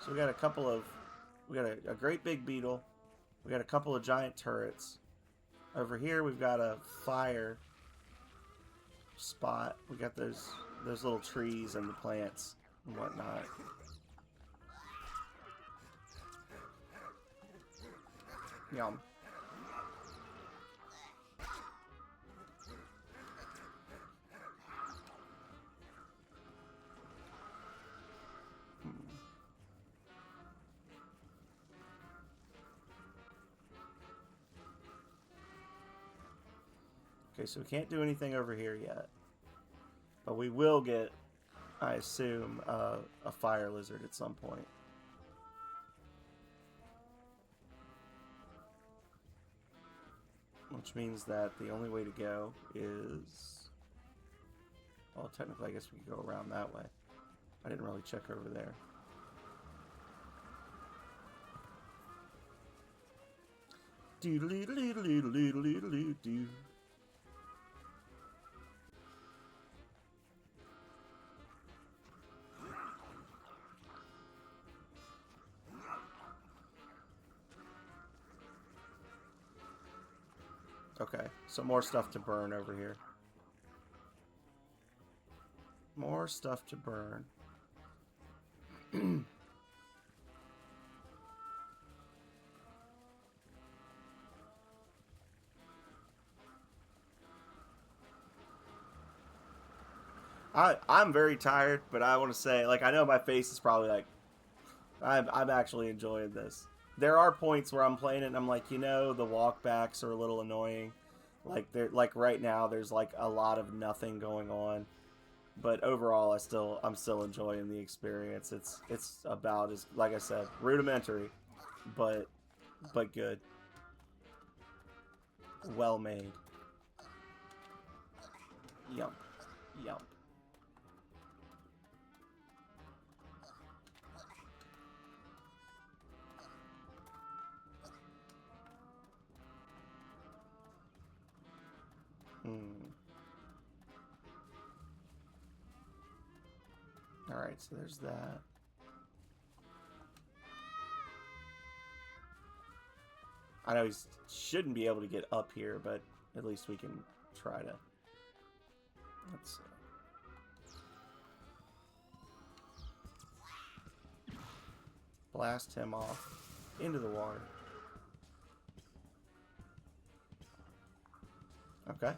A: So we got a great big beetle. We got a couple of giant turrets. Over here we've got a fire spot. We got those little trees and the plants and whatnot. Yum. Okay, so we can't do anything over here yet. But we will get, I assume, a fire lizard at some point. Which means that the only way to go is... Well, technically, I guess we could go around that way. I didn't really check over there. Doodle-doodle-doodle-doodle-doodle-doodle-doo. Okay, so more stuff to burn over here. More stuff to burn. I'm very tired, but I want to say, like, I know my face is probably like, I'm actually enjoying this. There are points where I'm playing it and I'm like, you know, the walkbacks are a little annoying. Like right now, there's like a lot of nothing going on. But overall, I'm still enjoying the experience. It's about as, like I said, rudimentary, but good, well made. Yum, yum. Alright, so there's that. I know he shouldn't be able to get up here, but at least we can try to. Let's see. Blast him off into the water. Okay.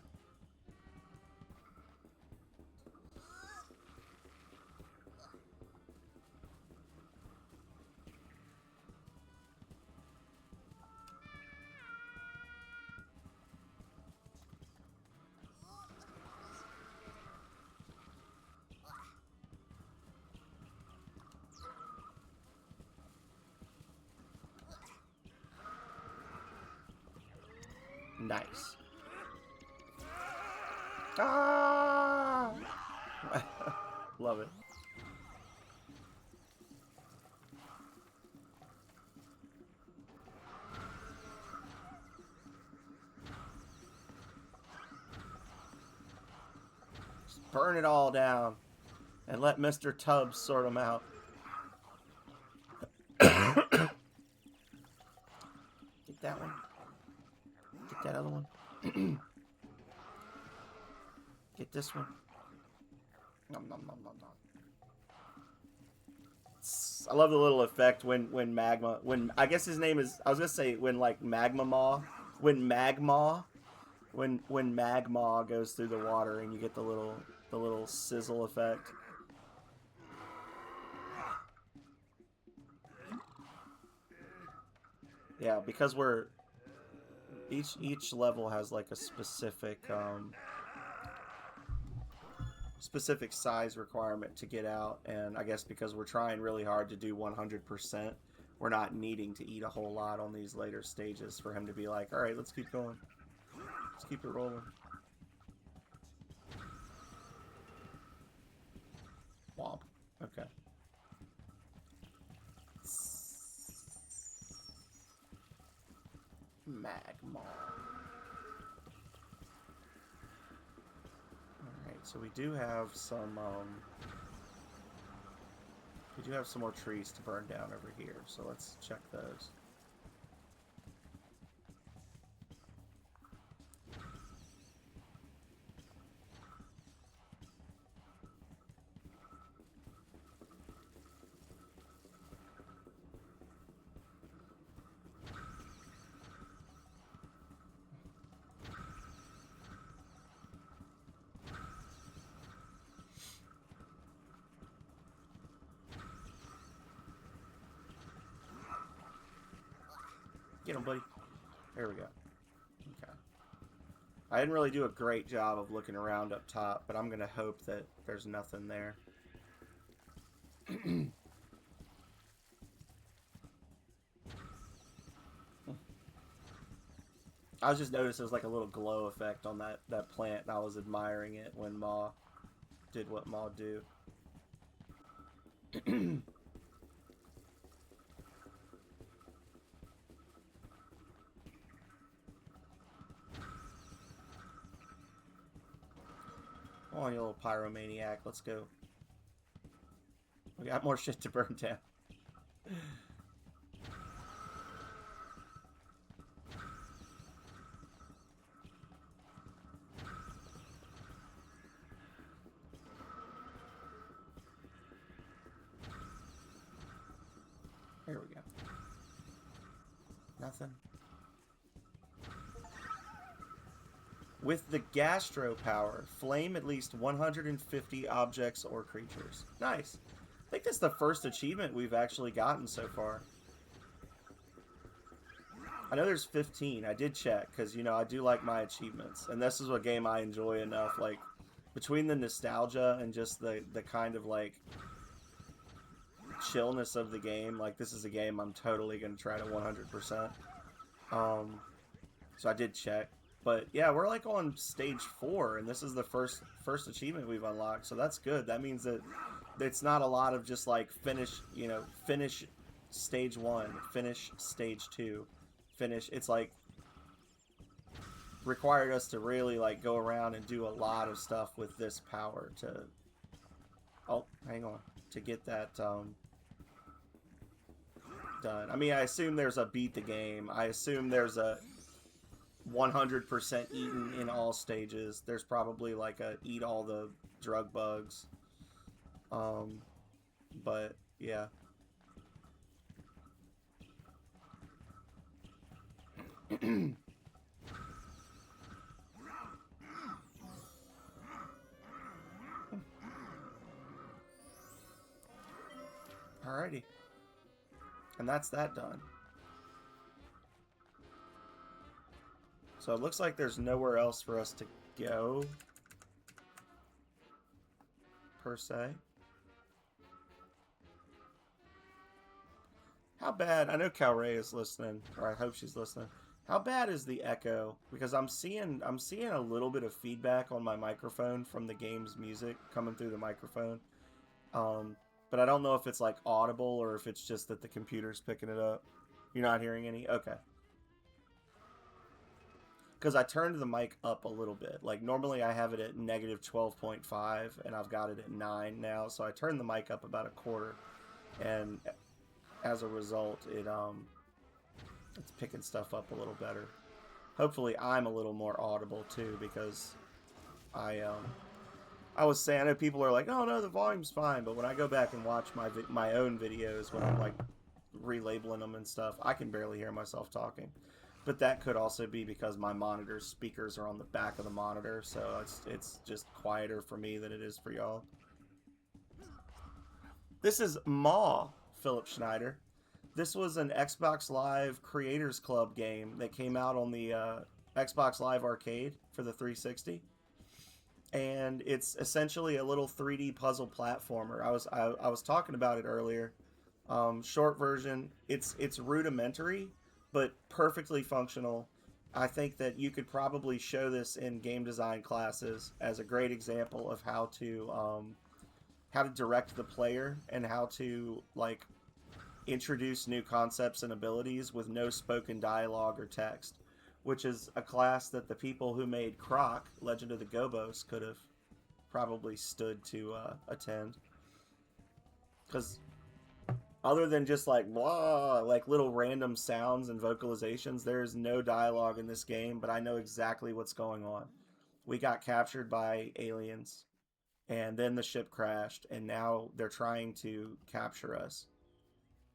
A: Nice. Ah! Love it. Just burn it all down and let Mr. Tubbs sort them out. Get that one. Get that other one. Get this one. Nom, nom, nom, nom, nom. I love the little effect when I guess his name is, I was gonna say when like MAW goes through the water and you get the little sizzle effect. Yeah, because we're each level has like a specific specific size requirement to get out, and I guess because we're trying really hard to do 100%, we're not needing to eat a whole lot on these later stages for him to be like, all right, let's keep going, let's keep it rolling. Womp. Okay. MAW. So we do have some more trees to burn down over here, so let's check those. Get him, buddy. There we go. Okay. I didn't really do a great job of looking around up top, but I'm going to hope that there's nothing there. I was just noticing there was like a little glow effect on that plant, and I was admiring it when MAW did what MAW do. Come on, you little pyromaniac. Let's go. We got more shit to burn down. Here we go. Nothing. With the gastro power, flame at least 150 objects or creatures. Nice. I think that's the first achievement we've actually gotten so far. I know there's 15. I did check because, you know, I do like my achievements. And this is a game I enjoy enough. Like, between the nostalgia and just the kind of, like, chillness of the game, like, this is a game I'm totally going to try to 100%. So I did check. But yeah, we're like on stage 4, and this is the first achievement we've unlocked, so that's good. That means that it's not a lot of just like finish stage 1, finish stage 2, finish. It's like required us to really like go around and do a lot of stuff with this power to. Oh, hang on, to get that done. I mean, I assume there's a beat the game. I assume there's a 100% eaten in all stages. There's probably like a eat all the drug bugs. But yeah. Alrighty. And that's that done. So it looks like there's nowhere else for us to go, per se. How bad, I know Calray is listening, or I hope she's listening. How bad is the echo? Because I'm seeing a little bit of feedback on my microphone from the game's music coming through the microphone. But I don't know if it's like audible or if it's just that the computer's picking it up. You're not hearing any? Okay. Because I turned the mic up a little bit. Like, normally I have it at negative 12.5, and I've got it at 9 now, so I turned the mic up about a quarter, and as a result, it's picking stuff up a little better. Hopefully I'm a little more audible, too, because I was saying, I know people are like, oh, no, the volume's fine, but when I go back and watch my own videos, when I'm, like, relabeling them and stuff, I can barely hear myself talking. But that could also be because my monitor's speakers are on the back of the monitor, so it's just quieter for me than it is for y'all. This is MAW, Philip Schneider. This was an Xbox Live Creators Club game that came out on the Xbox Live Arcade for the 360. And it's essentially a little 3D puzzle platformer. I was talking about it earlier. Short version, it's rudimentary, but perfectly functional. I think that you could probably show this in game design classes as a great example of how to direct the player and how to like introduce new concepts and abilities with no spoken dialogue or text, which is a class that the people who made Croc, Legend of the Gobos, could have probably stood to attend. Because other than just like blah, like little random sounds and vocalizations, there's no dialogue in this game, but I know exactly what's going on. We got captured by aliens, and then the ship crashed, and now they're trying to capture us.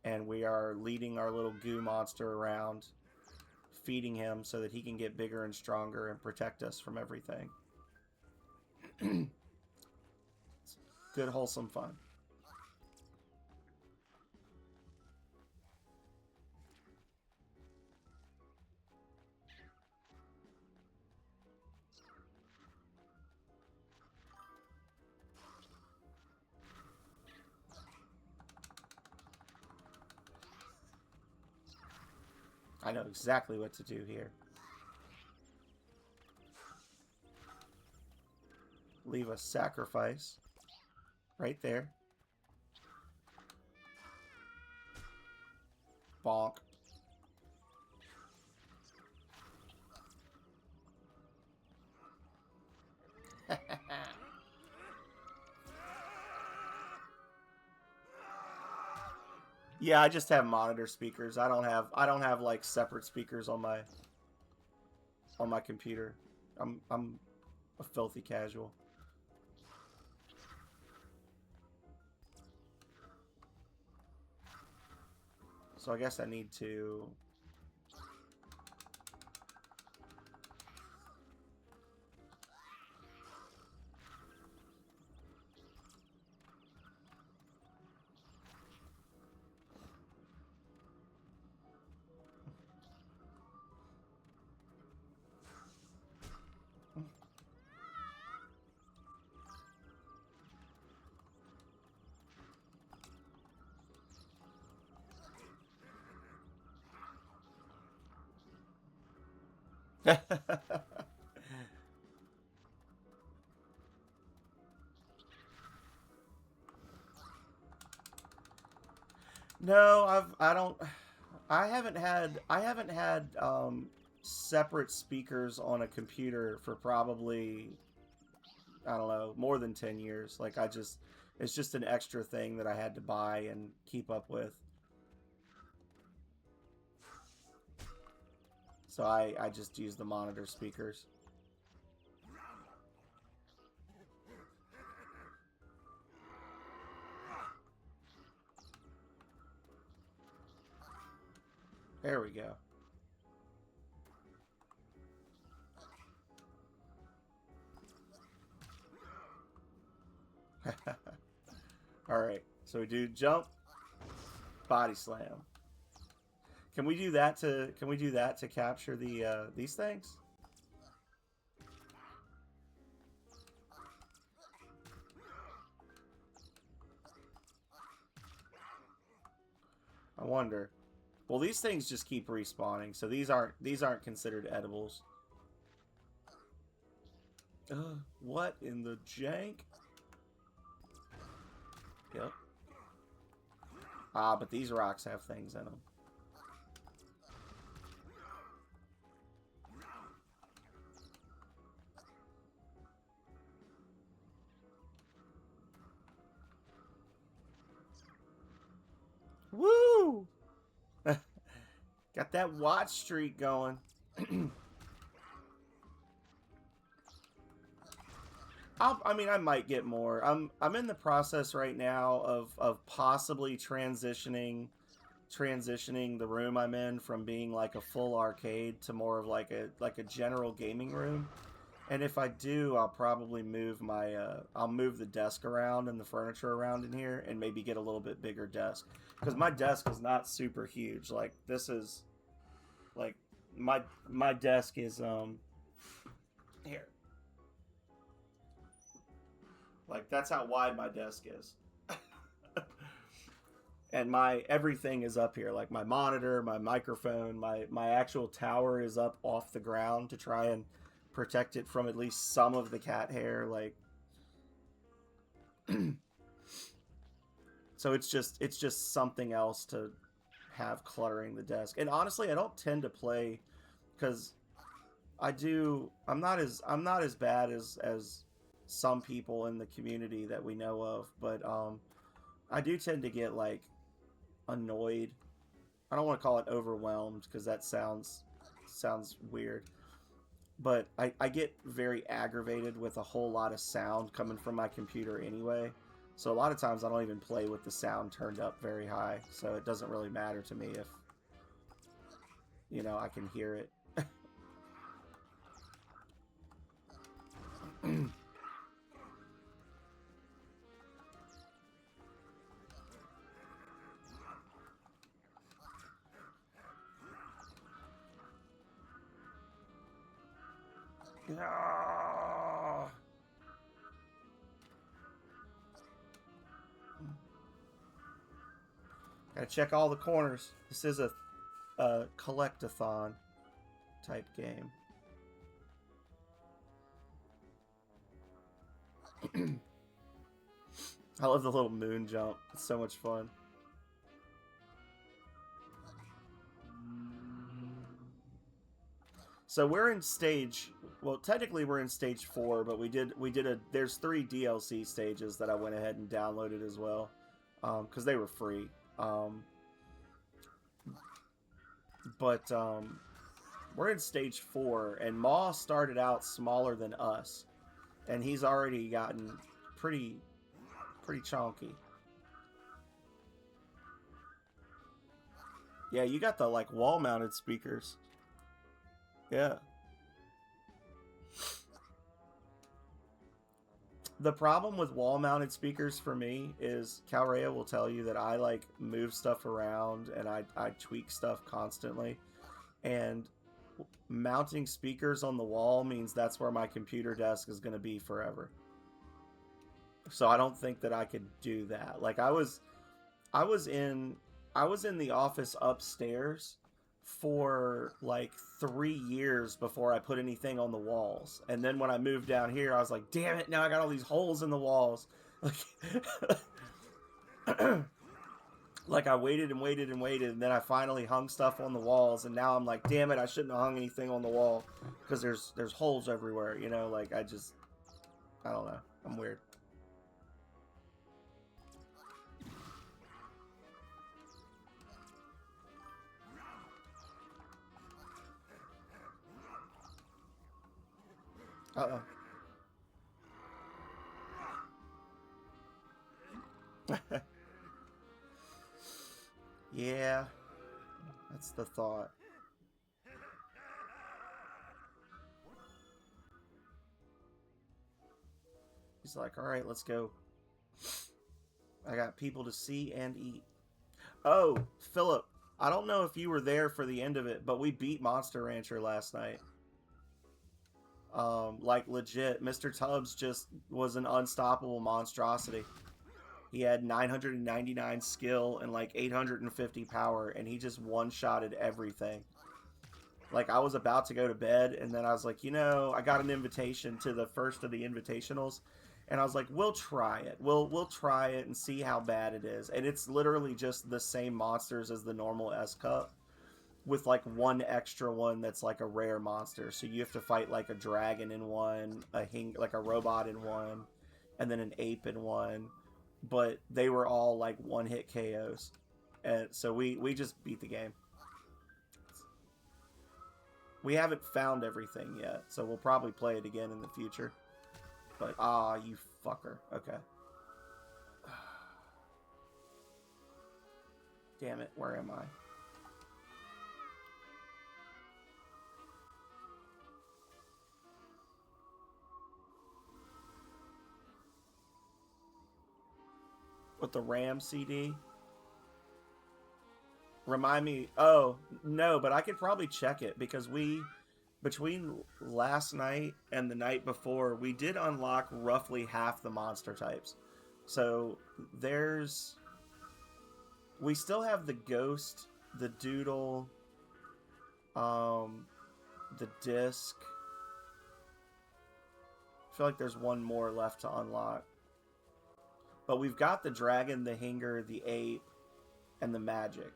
A: And we are leading our little goo monster around, feeding him so that he can get bigger and stronger and protect us from everything. It's good, wholesome fun. I know exactly what to do here. Leave a sacrifice right there. Bonk. Yeah, I just have monitor speakers. I don't have like separate speakers on my computer. I'm a filthy casual. So I guess I need to... No, I haven't had separate speakers on a computer for probably, I don't know, more than 10 years. Like it's just an extra thing that I had to buy and keep up with. So I just use the monitor speakers. There we go. Alright, so we do jump, body slam. Can we do that to capture the these things? I wonder. Well, these things just keep respawning, so these aren't considered edibles. What in the jank? Yep. Ah, but these rocks have things in them. Woo! Got that watch streak going. I mean, I might get more. I'm in the process right now of possibly transitioning the room I'm in from being like a full arcade to more of like a general gaming room. And if I do, I'll probably move my I'll move the desk around and the furniture around in here and maybe get a little bit bigger desk, because my desk is not super huge. Like this is like my desk is here. Like that's how wide my desk is. And my everything is up here, like my monitor, my microphone, my actual tower is up off the ground to try and protect it from at least some of the cat hair, like. So it's just something else to have cluttering the desk. And honestly, I don't tend to play, because I'm not as bad as some people in the community that we know of, but I do tend to get like annoyed. I don't want to call it overwhelmed, because that sounds weird, but I get very aggravated with a whole lot of sound coming from my computer anyway. So a lot of times I don't even play with the sound turned up very high, so it doesn't really matter to me if, you know, I can hear it. Ah. Gotta check all the corners. This is a a collectathon type game. I love the little moon jump. It's so much fun. So we're in stage, well, technically we're in stage 4, but there's 3 DLC stages that I went ahead and downloaded as well, because they were free. But we're in stage 4, and MAW started out smaller than us, and he's already gotten pretty chonky. Yeah, you got the like wall-mounted speakers. Yeah. The problem with wall-mounted speakers for me is Calrea will tell you that I like move stuff around and I tweak stuff constantly, and mounting speakers on the wall means that's where my computer desk is going to be forever. So I don't think that I could do that. Like I was in the office upstairs for like 3 years before I put anything on the walls. And then when I moved down here, I was like, damn it, now I got all these holes in the walls. Like I waited and waited and waited, and then I finally hung stuff on the walls, and now I'm like, damn it, I shouldn't have hung anything on the wall because there's holes everywhere, you know? Like I don't know. I'm weird. Uh-oh. Yeah, that's the thought. He's like, all right, let's go. I got people to see and eat. Oh, Philip, I don't know if you were there for the end of it, but we beat Monster Rancher last night. Like legit, Mr. Tubbs just was an unstoppable monstrosity. He had 999 skill and like 850 power, and he just one-shotted everything. Like, I was about to go to bed, and then I was like, you know, I got an invitation to the first of the invitationals, and I was like, we'll try it. We'll try it and see how bad it is. And it's literally just the same monsters as the normal S-Cup, with like one extra one that's like a rare monster. So you have to fight like a dragon in one, like a robot in one, and then an ape in one. But they were all like one-hit KOs. And so we just beat the game. We haven't found everything yet, so we'll probably play it again in the future. But, you fucker. Okay. Damn it, where am I? With the RAM CD? Remind me. Oh, no, but I could probably check it because between last night and the night before, we did unlock roughly half the monster types. So we still have the ghost, the doodle, the disc. I feel like there's one more left to unlock. But we've got the dragon, the hinger, the ape, and the magic.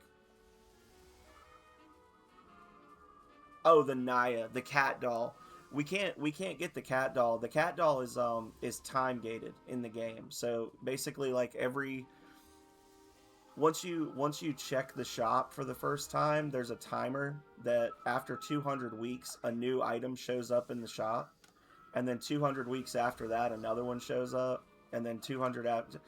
A: Oh, the Naya, the cat doll. We can't get the cat doll. The cat doll is time gated in the game. So basically, like once you check the shop for the first time, there's a timer that after 200 weeks a new item shows up in the shop, and then 200 weeks after that another one shows up, and then 200 after.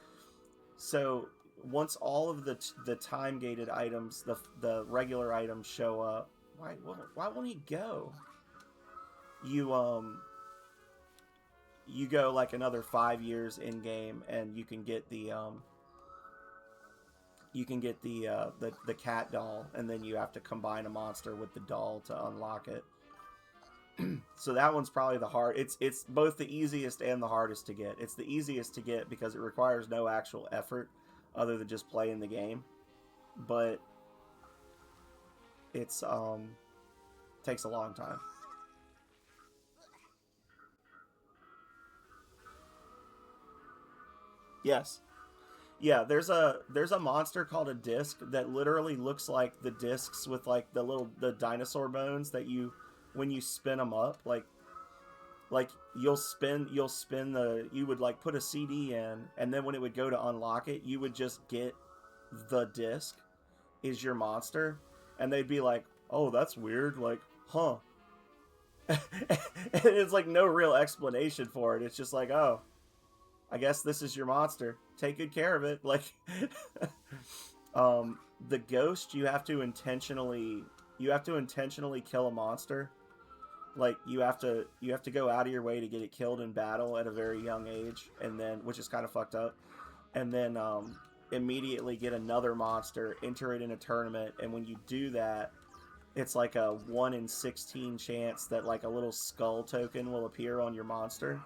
A: So once all of the time gated items, the regular items show up. Why won't he go? You go like another 5 years in game, and you can get the cat doll, and then you have to combine a monster with the doll to unlock it. So that one's probably the hard. It's both the easiest and the hardest to get. It's the easiest to get because it requires no actual effort other than just playing the game. But It's takes a long time. Yes. Yeah, there's a monster called a disc that literally looks like the discs with like the dinosaur bones that you when you spin them up like you'll spin the you would like put a CD in, and then when it would go to unlock it, you would just get the disc is your monster, and they'd be like, "Oh, that's weird." Like, huh? And it's like no real explanation for it. It's just like, "Oh, I guess this is your monster. Take good care of it." Like, the ghost, you have to intentionally kill a monster. Like you have to go out of your way to get it killed in battle at a very young age, and then which is kind of fucked up. And then immediately get another monster, enter it in a tournament, and when you do that, it's like a 1 in 16 chance that like a little skull token will appear on your monster.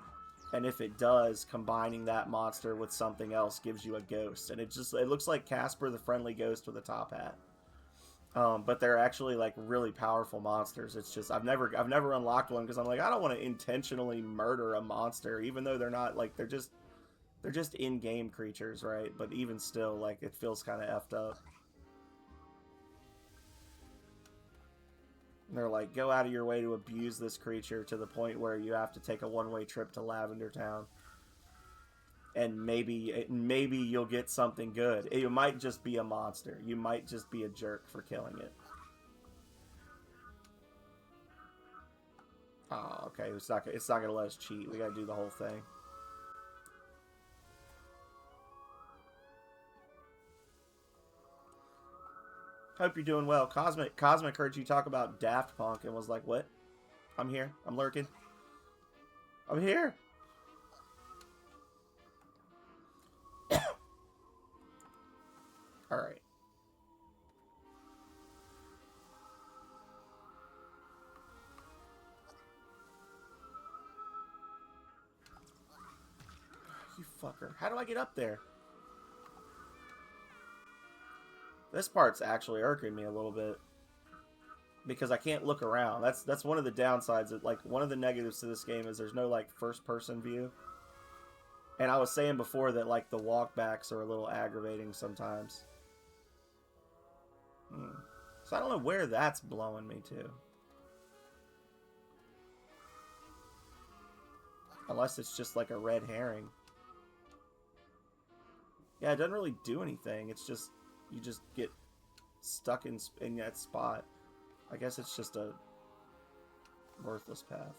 A: And if it does, combining that monster with something else gives you a ghost, and it looks like Casper the Friendly Ghost with a top hat. But they're actually like really powerful monsters. It's just I've never unlocked one because I'm like, I don't want to intentionally murder a monster, even though they're not like they're just in-game creatures, right? But even still, like it feels kind of effed up. And they're like, go out of your way to abuse this creature to the point where you have to take a one-way trip to Lavender Town, and maybe you'll get something good. It might just be a monster. You might just be a jerk for killing it. Oh, okay. It's not gonna let us cheat. We gotta do the whole thing. Hope you're doing well. Cosmic heard you talk about Daft Punk and was like, "What? I'm here. I'm lurking. I'm here." All right. You fucker. How do I get up there? This part's actually irking me a little bit because I can't look around. That's one of the downsides. Like one of the negatives to this game is there's no like first person view. And I was saying before that like the walkbacks are a little aggravating sometimes. So I don't know where that's blowing me to. Unless it's just like a red herring. Yeah, it doesn't really do anything. It's just you just get stuck in that spot. I guess it's just a worthless path.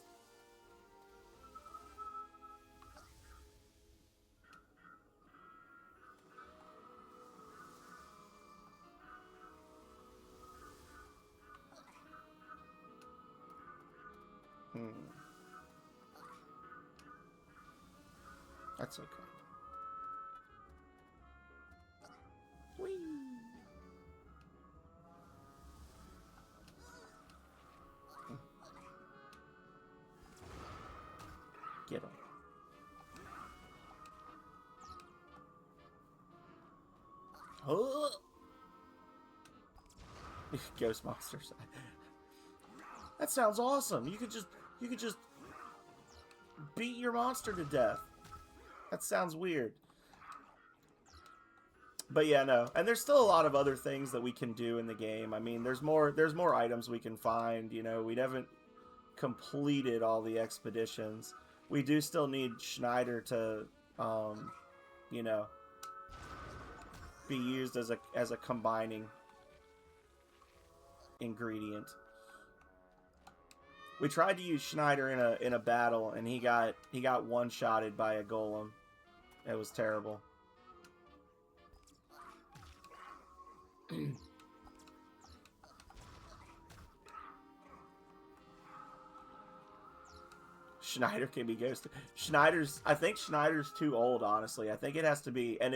A: That's okay. Whee! Get him. Oh! Ghost monsters. That sounds awesome. You could just beat your monster to death. That sounds weird. But yeah, no. And there's still a lot of other things that we can do in the game. I mean, there's more items we can find, you know. We haven't completed all the expeditions. We do still need Schneider to you know, be used as a combining ingredient. We tried to use Schneider in a battle, and he got one-shotted by a golem. It was terrible. Schneider can be ghosted. I think Schneider's too old, honestly. I think it has to be, and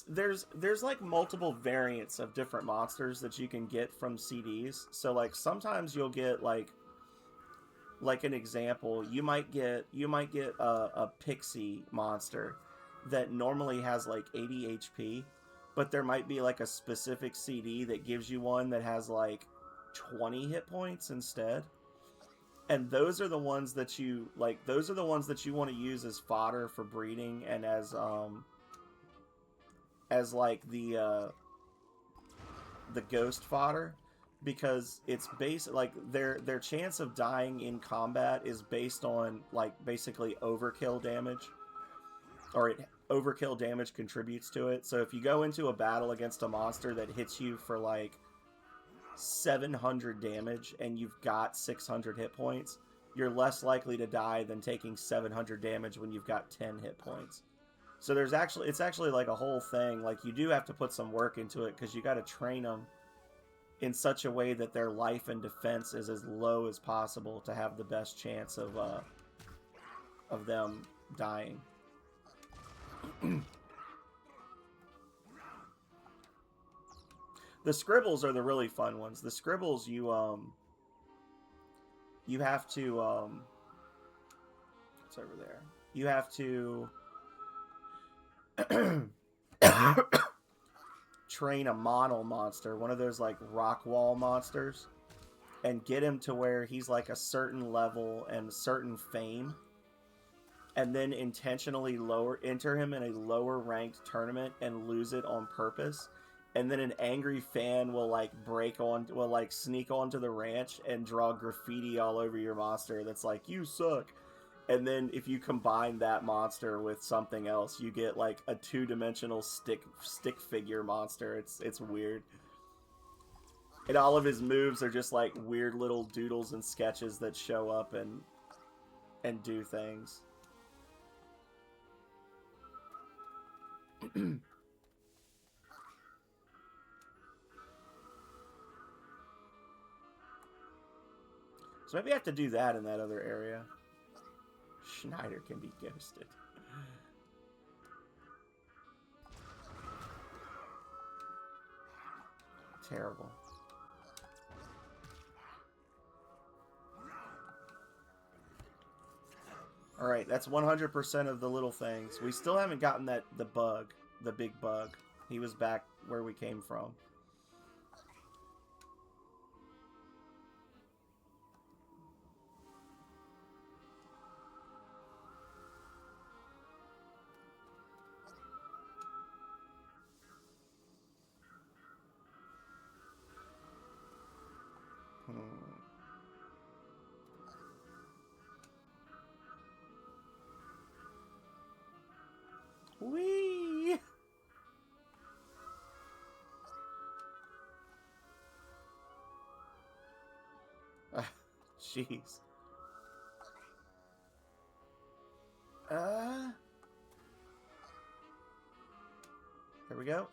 A: there's like multiple variants of different monsters that you can get from CDs. So like sometimes you'll get like an example, you might get a pixie monster that normally has like 80 HP, but there might be like a specific CD that gives you one that has like 20 hit points instead. And those are the ones that you like. Those are the ones that you want to use as fodder for breeding and as like the ghost fodder, because it's based like their chance of dying in combat is based on like basically overkill damage, or overkill damage contributes to it. So if you go into a battle against a monster that hits you for like 700 damage and you've got 600 hit points, you're less likely to die than taking 700 damage when you've got 10 hit points. So it's actually like a whole thing. Like, you do have to put some work into it, because you got to train them in such a way that their life and defense is as low as possible to have the best chance of them dying. The scribbles are the really fun ones. The scribbles, you have to it's over there. You have to train a mono monster, one of those like rock wall monsters, and get him to where he's like a certain level and certain fame, and then intentionally enter him in a lower ranked tournament and lose it on purpose. And then an angry fan will like sneak onto the ranch and draw graffiti all over your monster that's like, "You suck." And then if you combine that monster with something else, you get like a 2-dimensional stick figure monster. It's weird. And all of his moves are just like weird little doodles and sketches that show up and do things. So maybe I have to do that in that other area. Schneider can be ghosted. Terrible. Alright, that's 100% of the little things. We still haven't gotten the big bug. He was back where we came from. Whee! Jeez. There we go.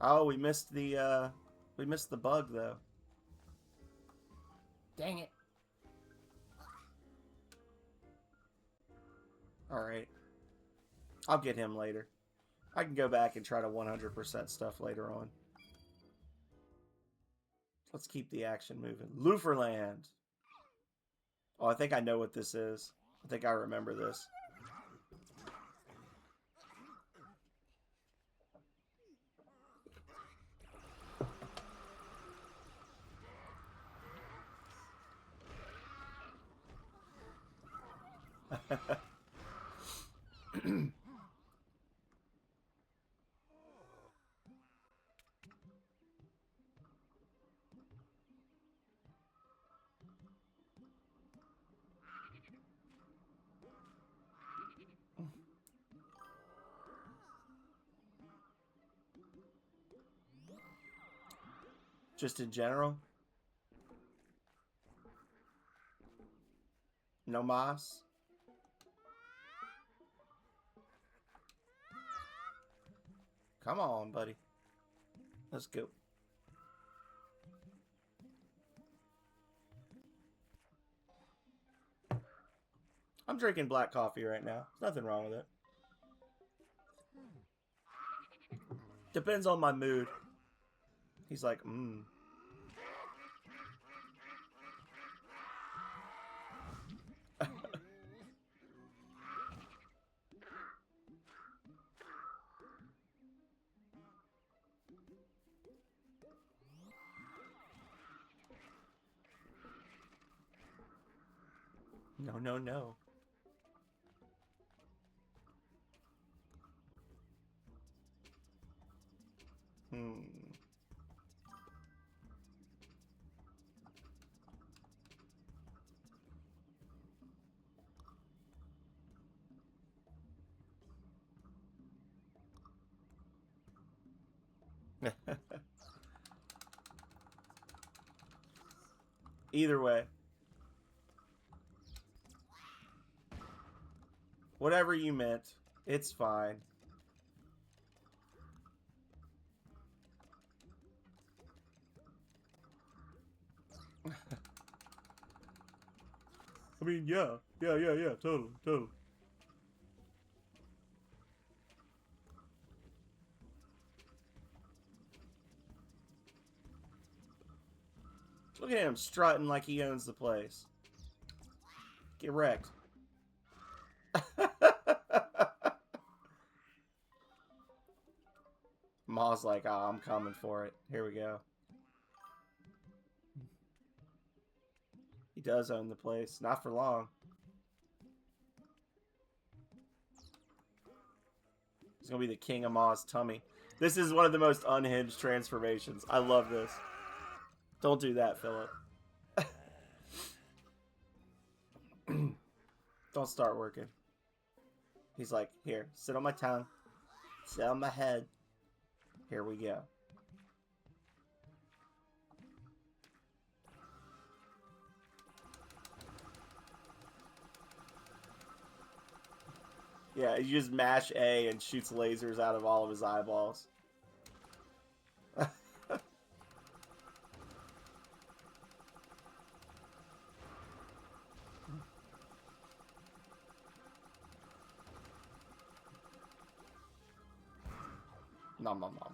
A: Oh, we missed the bug though. Dang it. Alright. I'll get him later. I can go back and try to 100% stuff later on. Let's keep the action moving. Luferland. Oh, I think I know what this is. I think I remember this. Just in general? No mas? Come on, buddy. Let's go. I'm drinking black coffee right now. There's nothing wrong with it. Depends on my mood. He's like, No, no, no. Either way. Whatever you meant, it's fine. I mean, yeah, totally. Look at him strutting like he owns the place. Get wrecked. Maw's like, oh, I'm coming for it. Here we go. He does own the place. Not for long. He's going to be the king of Maw's tummy. This is one of the most unhinged transformations. I love this. Don't do that, Philip. Don't start working. He's like, here, sit on my tongue. Sit on my head. Here we go. Yeah, you just mash A and shoots lasers out of all of his eyeballs. Nom nom nom.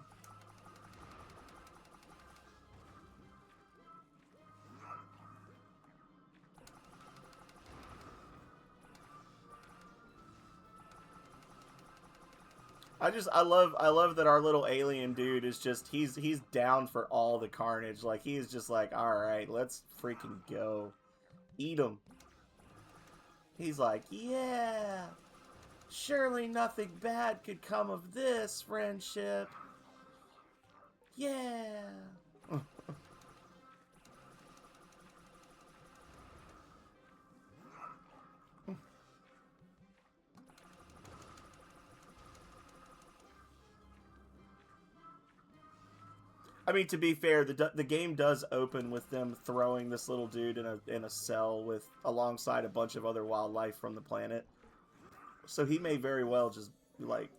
A: I love that our little alien dude is just he's down for all the carnage. Like he's just like, all right, let's freaking go, eat him. He's like, yeah, surely nothing bad could come of this friendship. Yeah. I mean, to be fair, the game does open with them throwing this little dude in a cell with alongside a bunch of other wildlife from the planet. So he may very well just like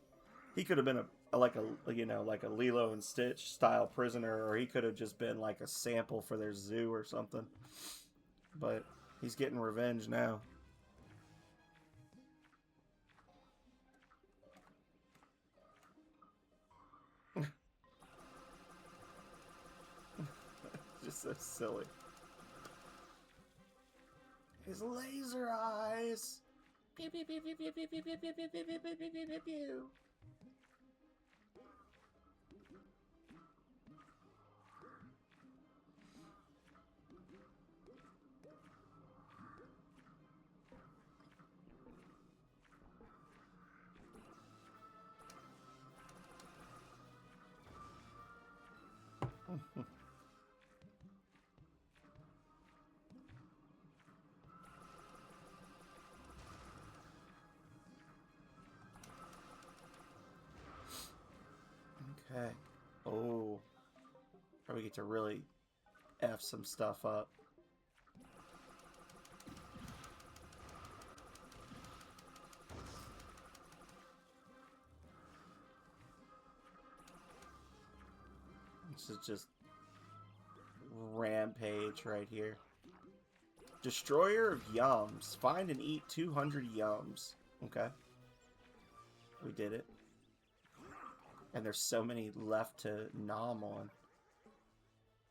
A: he could have been like a Lilo and Stitch style prisoner, or he could have just been like a sample for their zoo or something. But he's getting revenge now. Just so silly. His laser eyes. Pew pew pew pew pew pew pew pew pew pew pew pew pew pew pew pew. Okay. Oh. Probably get to really F some stuff up. This is just rampage right here. Destroyer of yums. Find and eat 200 yums. Okay. We did it. And there's so many left to nom on.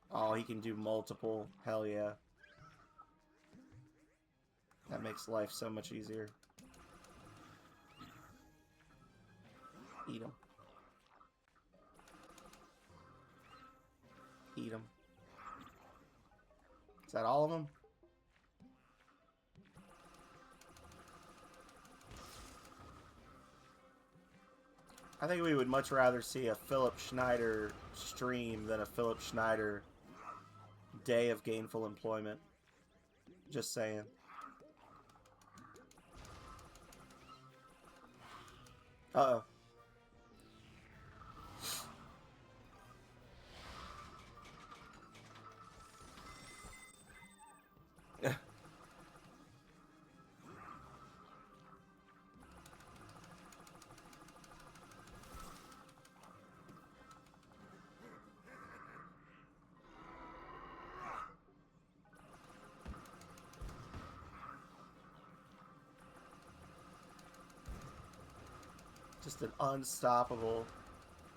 A: Oh, he can do multiple. Hell yeah. That makes life so much easier. Eat them. Eat them. Is that all of them? I think we would much rather see a Philip Schneider stream than a Philip Schneider day of gainful employment. Just saying. Uh-oh. Just an unstoppable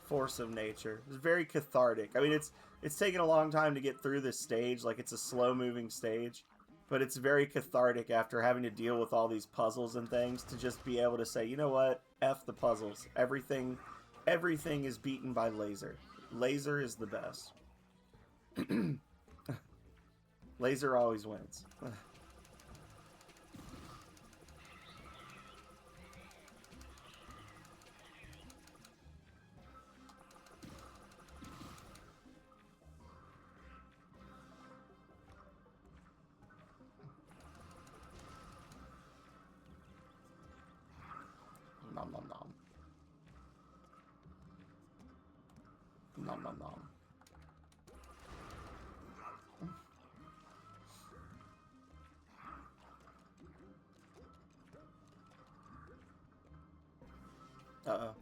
A: force of nature. It's very cathartic. I mean, it's taken a long time to get through this stage. Like, it's a slow-moving stage. But it's very cathartic after having to deal with all these puzzles and things to just be able to say, you know what? F the puzzles. Everything is beaten by laser. Laser is the best. Laser always wins. Nom nom nom. Nom nom nom. Uh-oh.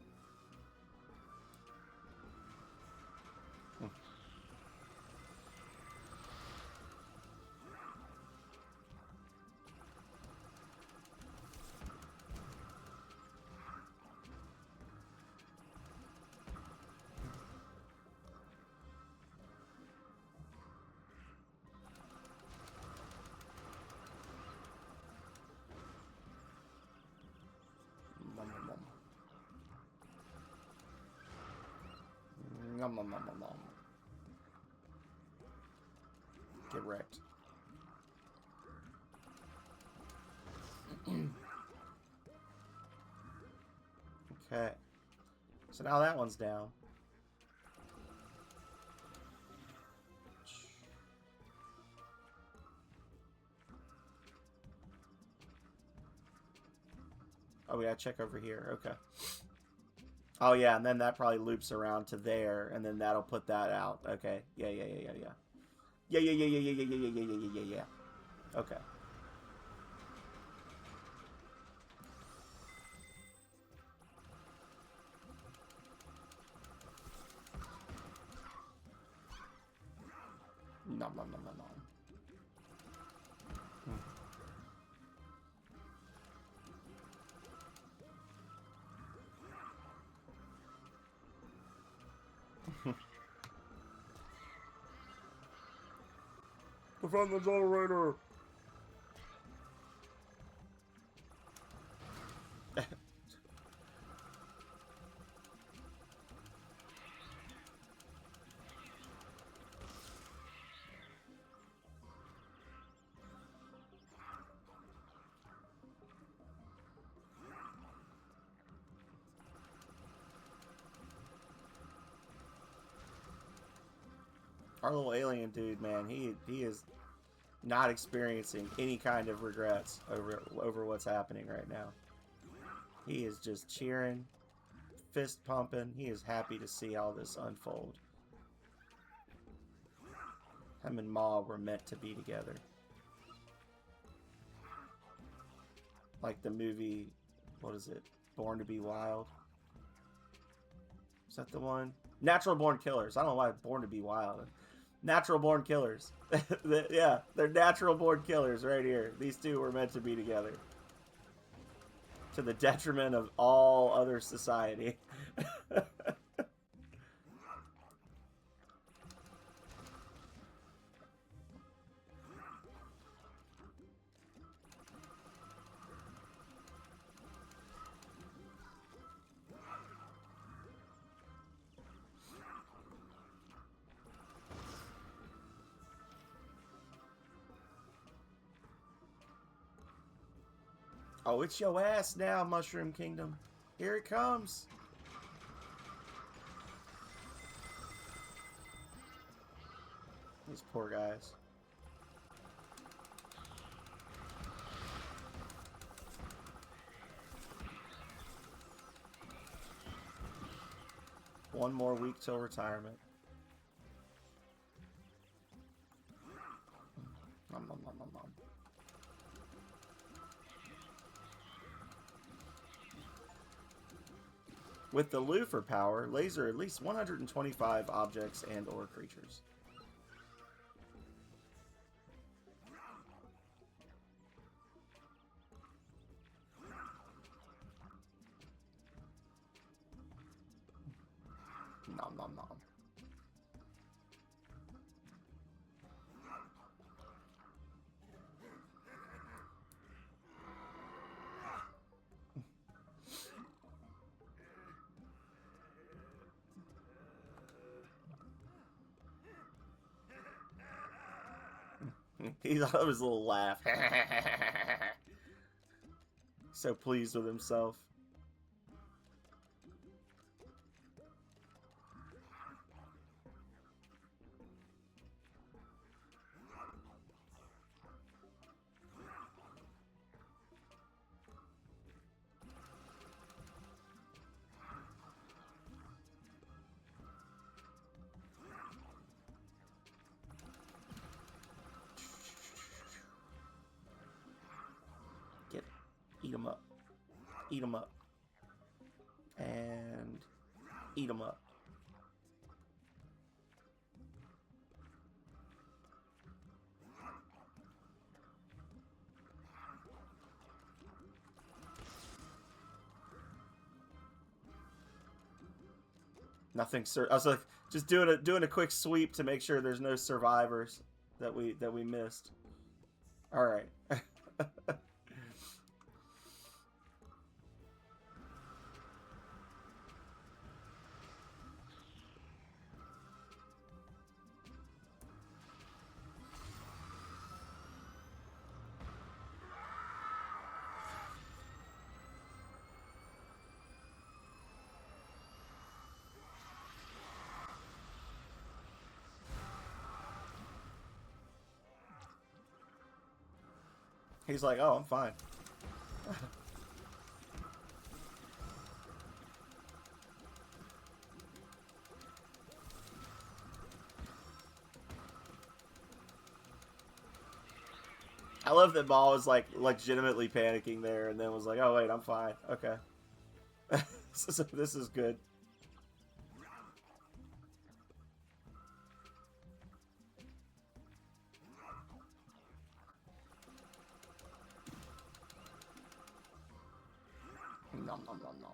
A: Nom nom nom nom nom. Get wrecked. Okay. So now that one's down. Oh, we gotta check over here. Okay. Oh, yeah, and then that probably loops around to there, and then that'll put that out. Okay. Yeah. Yeah. Okay. Nom nom nom nom nom. Defend the generator! Our little alien dude, man, he is not experiencing any kind of regrets over what's happening right now. He is just cheering, fist pumping. He is happy to see all this unfold. Him and MAW were meant to be together. Like the movie, what is it? Born to be Wild? Is that the one? Natural Born Killers. I don't know why Born to be Wild. Natural Born Killers. Yeah, they're natural born killers right here. These two were meant to be together. To the detriment of all other society. Oh, it's your ass now, Mushroom Kingdom. Here it comes. These poor guys. One more week till retirement. Nom, nom, nom, nom, nom. With the Lufer power, laser at least 125 objects and or creatures. Nom nom nom. He thought it was a little laugh. So pleased with himself. Eat them up. Eat them up. And eat them up. Nothing, sir. I was like, just doing a quick sweep to make sure there's no survivors that we missed. All right. He's like, oh, I'm fine. I love that MAW was like legitimately panicking there and then was like, oh wait, I'm fine. Okay. So this is good. Nom, nom, nom, nom.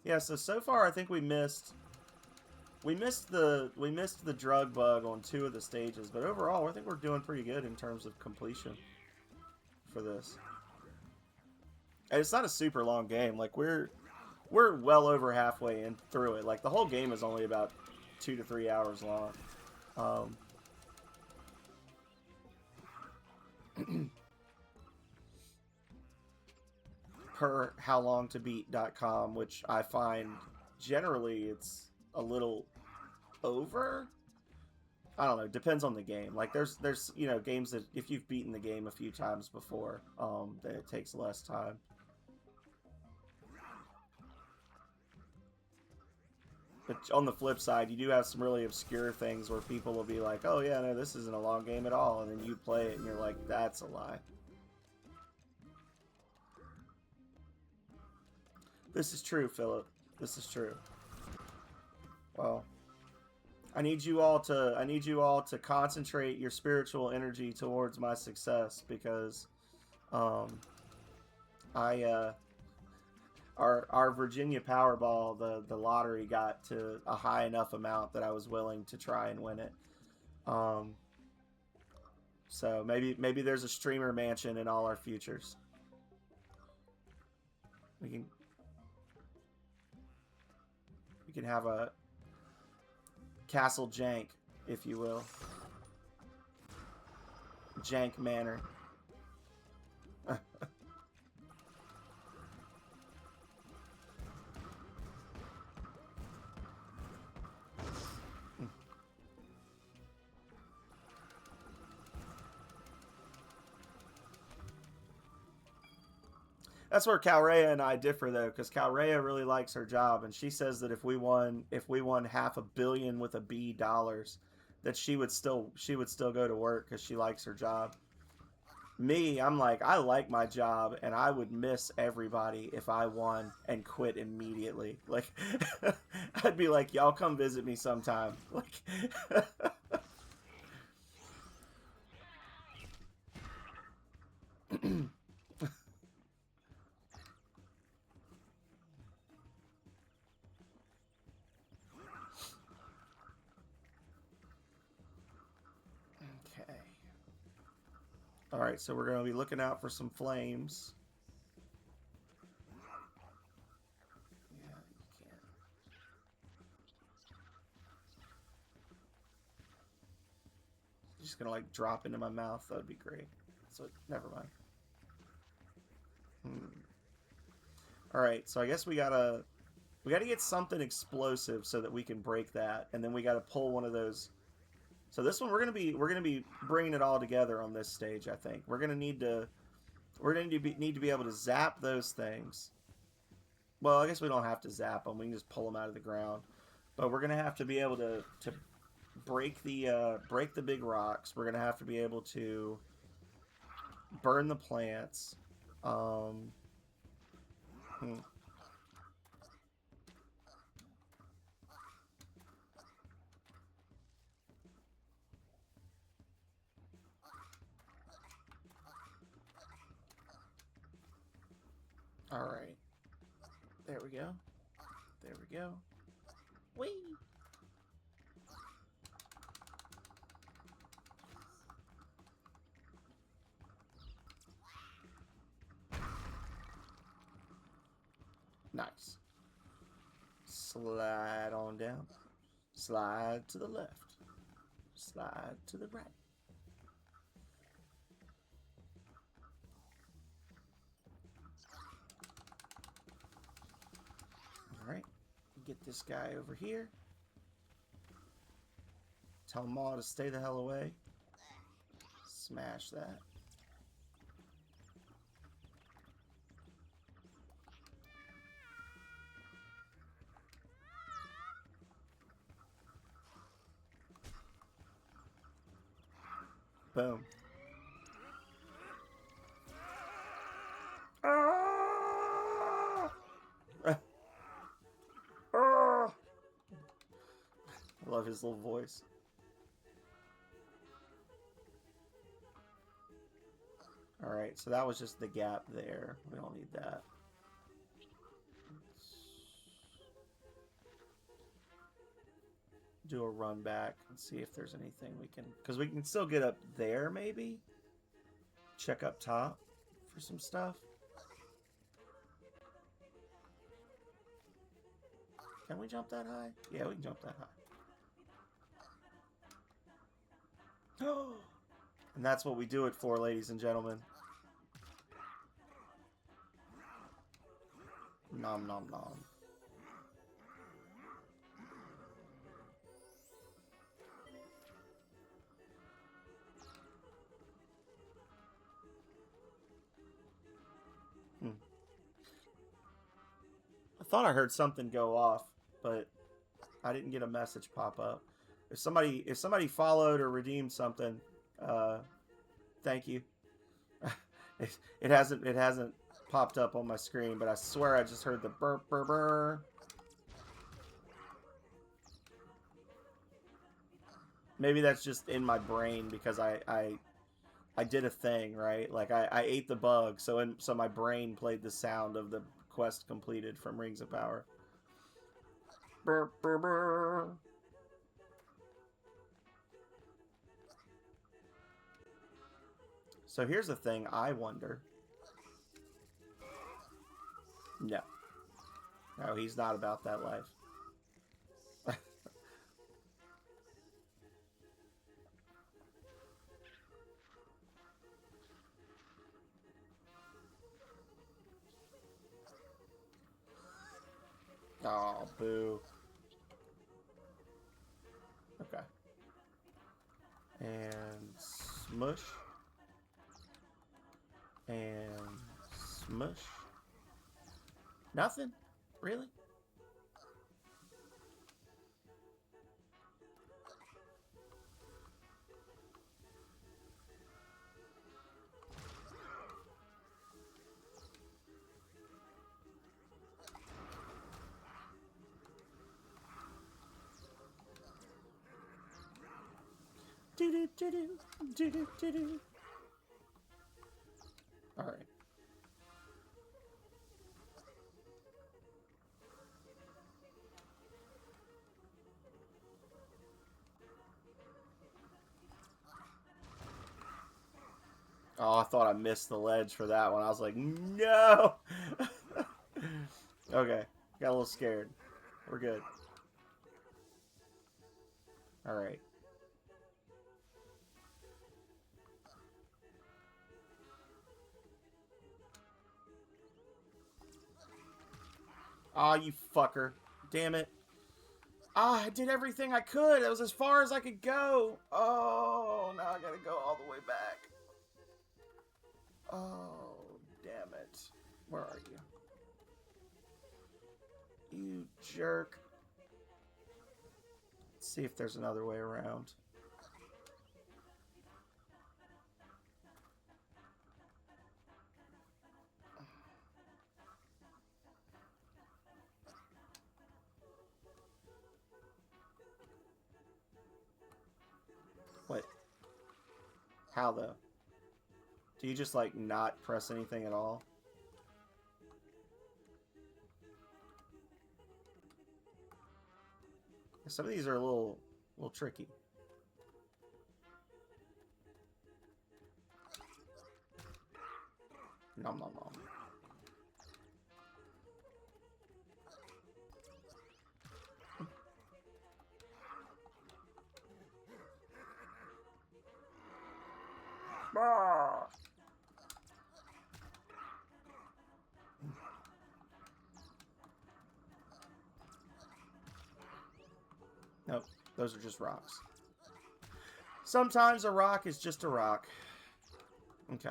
A: Yeah, so far I think we missed the drug bug on 2 of the stages, but overall I think we're doing pretty good in terms of completion for this. And it's not a super long game. Like we're well over halfway in through it. Like the whole game is only about 2 to 3 hours long. Per howlongtobeat.com, which I find generally it's a little over. I don't know, depends on the game. Like there's you know, games that if you've beaten the game a few times before, then it takes less time. But on the flip side, you do have some really obscure things where people will be like, oh yeah, no, this isn't a long game at all, and then you play it and you're like, that's a lie. This is true, Philip. This is true. Well, I need you all to concentrate your spiritual energy towards my success, because our Virginia Powerball, the lottery, got to a high enough amount that I was willing to try and win it. So maybe there's a streamer mansion in all our futures. We can have a Castle Jank, if you will. Jank Manor. That's where Calrea and I differ, though, because Calrea really likes her job, and she says that if we won $500 million with a B dollars, that she would still go to work because she likes her job. Me, I'm like, I like my job, and I would miss everybody if I won and quit immediately. Like, I'd be like, y'all come visit me sometime. Like, okay. All right, so we're gonna be looking out for some flames. Yeah, you can't. Just gonna like drop into my mouth. That'd be great. So never mind. All right, so I guess we gotta get something explosive so that we can break that, and then we gotta pull one of those. So this one we're gonna be bringing it all together on this stage. I think we're gonna need to be able to zap those things. Well, I guess we don't have to zap them. We can just pull them out of the ground. But we're gonna have to be able to break the big rocks. We're gonna have to be able to burn the plants. Um, hmm. All right, there we go. There we go. Whee! Nice. Slide on down. Slide to the left. Slide to the right. Alright. Get this guy over here. Tell MAW to stay the hell away. Smash that. Boom. Ah! Ah! I love his little voice. Alright, so that was just the gap there. We don't need that. Do a run back and see if there's anything we can... Because we can still get up there, maybe? Check up top for some stuff. Can we jump that high? Yeah, we can jump that high. And that's what we do it for, ladies and gentlemen. Nom nom nom. I thought I heard something go off, but I didn't get a message pop up. If somebody followed or redeemed something, thank you. it hasn't popped up on my screen, but I swear I just heard the burp burp burp. Maybe that's just in my brain because I did a thing, right? Like I ate the bug, so my brain played the sound of the quest completed from Rings of Power. Burp, burp, burp. So here's the thing I wonder. No. No, he's not about that life. Oh, boo. Okay. And smush. And smush. Nothing? Really? All right. Oh, I thought I missed the ledge for that one. I was like, no! Okay, got a little scared. We're good. Alright. Aw, you fucker. Damn it. Ah, I did everything I could. It was as far as I could go. Oh, now I gotta go all the way back. Oh, damn it. Where are you? You jerk. Let's see if there's another way around. Wait. How though? Do you just like not press anything at all? Some of these are a little tricky. Nom nom nom. Ah. Nope, those are just rocks. Sometimes a rock is just a rock. Okay.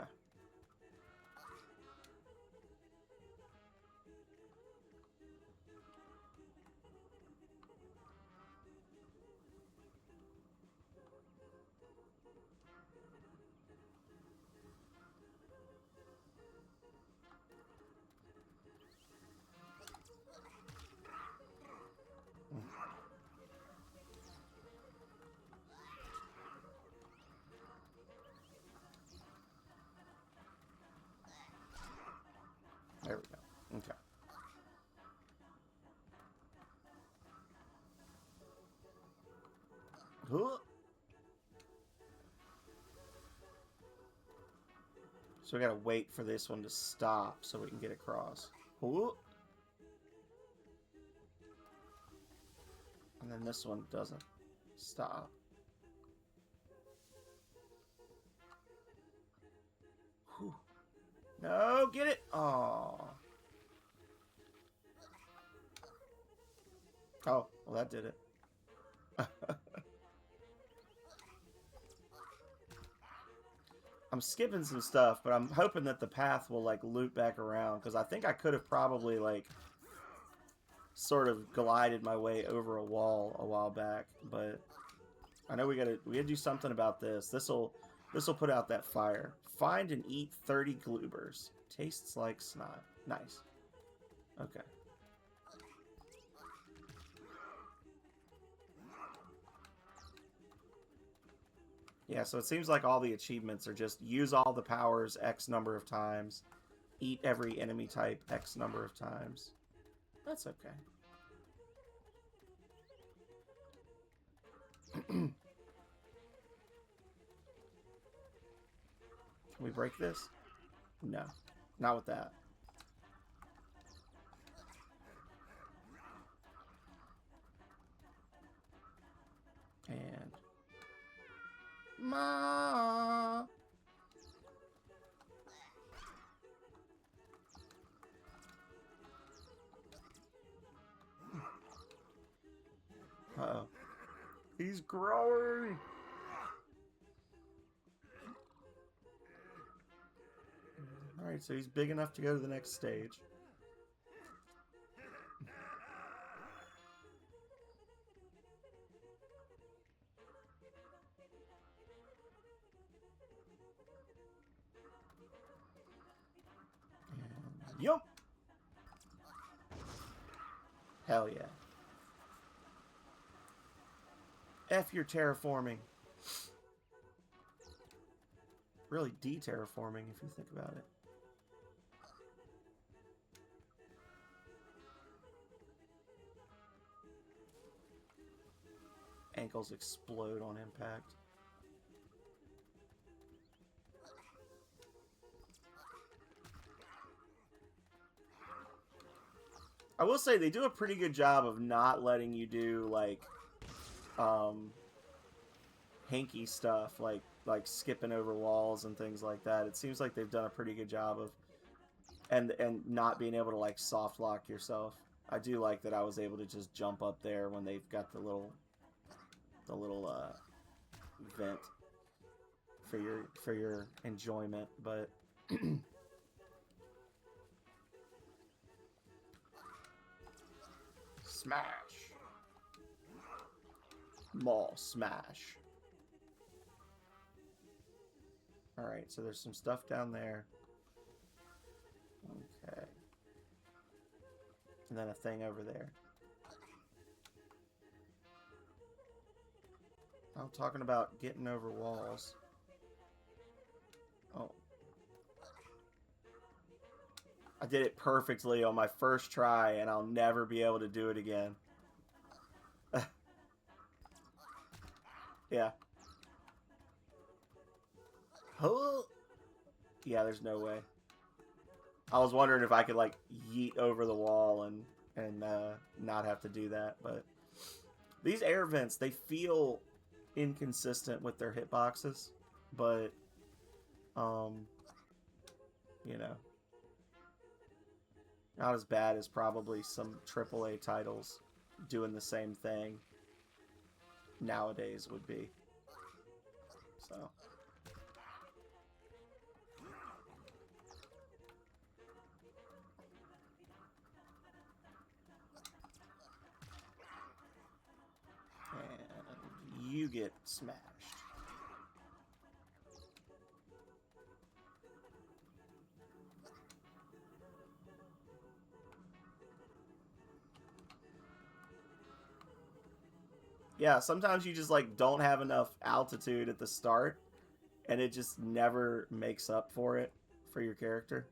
A: There we go. Okay. Huh. So we gotta wait for this one to stop so we can get across. Huh. And then this one doesn't stop. Whew. No, get it! Oh. Oh, well that did it. I'm skipping some stuff, but I'm hoping that the path will like loop back around, because I think I could have probably like sort of glided my way over a wall a while back, but I know we gotta do something about this. This'll put out that fire. Find and eat 30 gloobers. Tastes like snot. Nice. Okay. Yeah, so it seems like all the achievements are just use all the powers X number of times, eat every enemy type X number of times. That's okay. Can we break this? No, not with that. And MAW. Uh-oh. He's growing! Alright, so he's big enough to go to the next stage. Yup. Hell yeah. F your terraforming. Really de-terraforming if you think about it. Ankles explode on impact. I will say they do a pretty good job of not letting you do like hanky stuff like skipping over walls and things like that. It seems like they've done a pretty good job of and not being able to like soft lock yourself. I do like that I was able to just jump up there when they've got the little vent for your enjoyment, but smash. MAW smash. Alright, so there's some stuff down there. Okay. And then a thing over there. I'm talking about getting over walls. Oh. I did it perfectly on my first try, and I'll never be able to do it again. Yeah. Oh. Yeah, there's no way. I was wondering if I could, like, yeet over the wall and not have to do that, but... These air vents, they feel inconsistent with their hitboxes, but, you know, not as bad as probably some AAA titles doing the same thing nowadays would be. So... And you get smashed. Yeah, sometimes you just like don't have enough altitude at the start and it just never makes up for it for your character.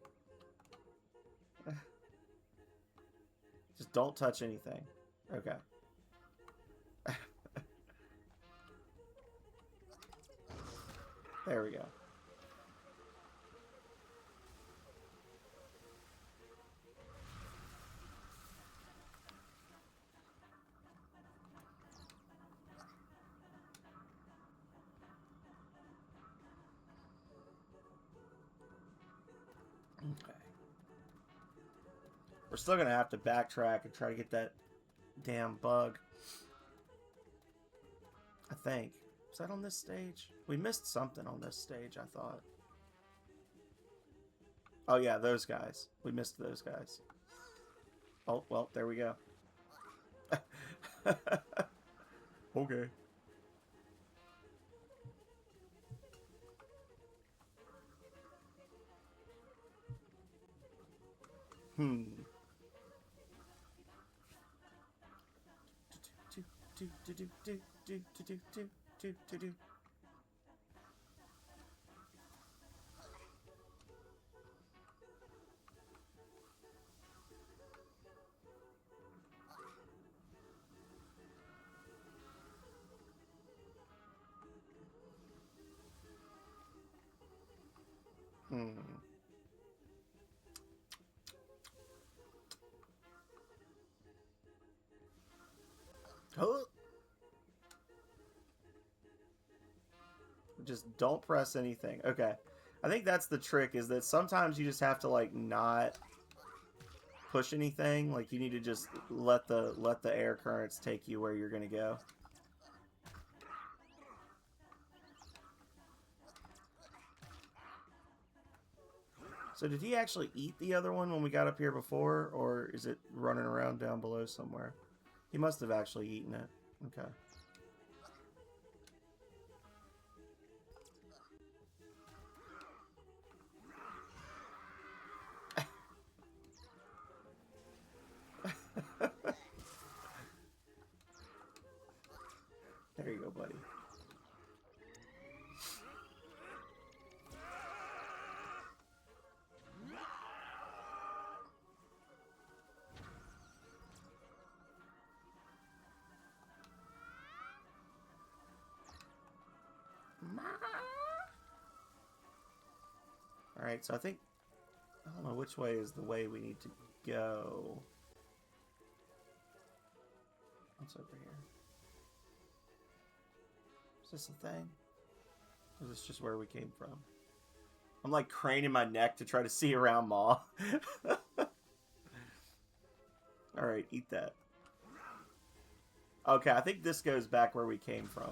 A: Just don't touch anything. Okay. There we go. Okay. We're still gonna have to backtrack and try to get that damn bug. I think. Was that on this stage? We missed something on this stage, I thought. Oh yeah, those guys. We missed those guys. Oh, well, there we go. Okay. Hmm. Hmm. Oh. Just don't press anything. Okay. I think that's the trick, is that sometimes you just have to like not push anything. Like you need to just let the air currents take you where you're gonna go. So did he actually eat the other one when we got up here before, or is it running around down below somewhere? He must have actually eaten it. Okay. buddy. Alright, so I think... I don't know which way is the way we need to go. What's over here? Is this a thing? Or is this just where we came from? I'm like craning my neck to try to see around MAW. Alright, eat that. Okay, I think this goes back where we came from.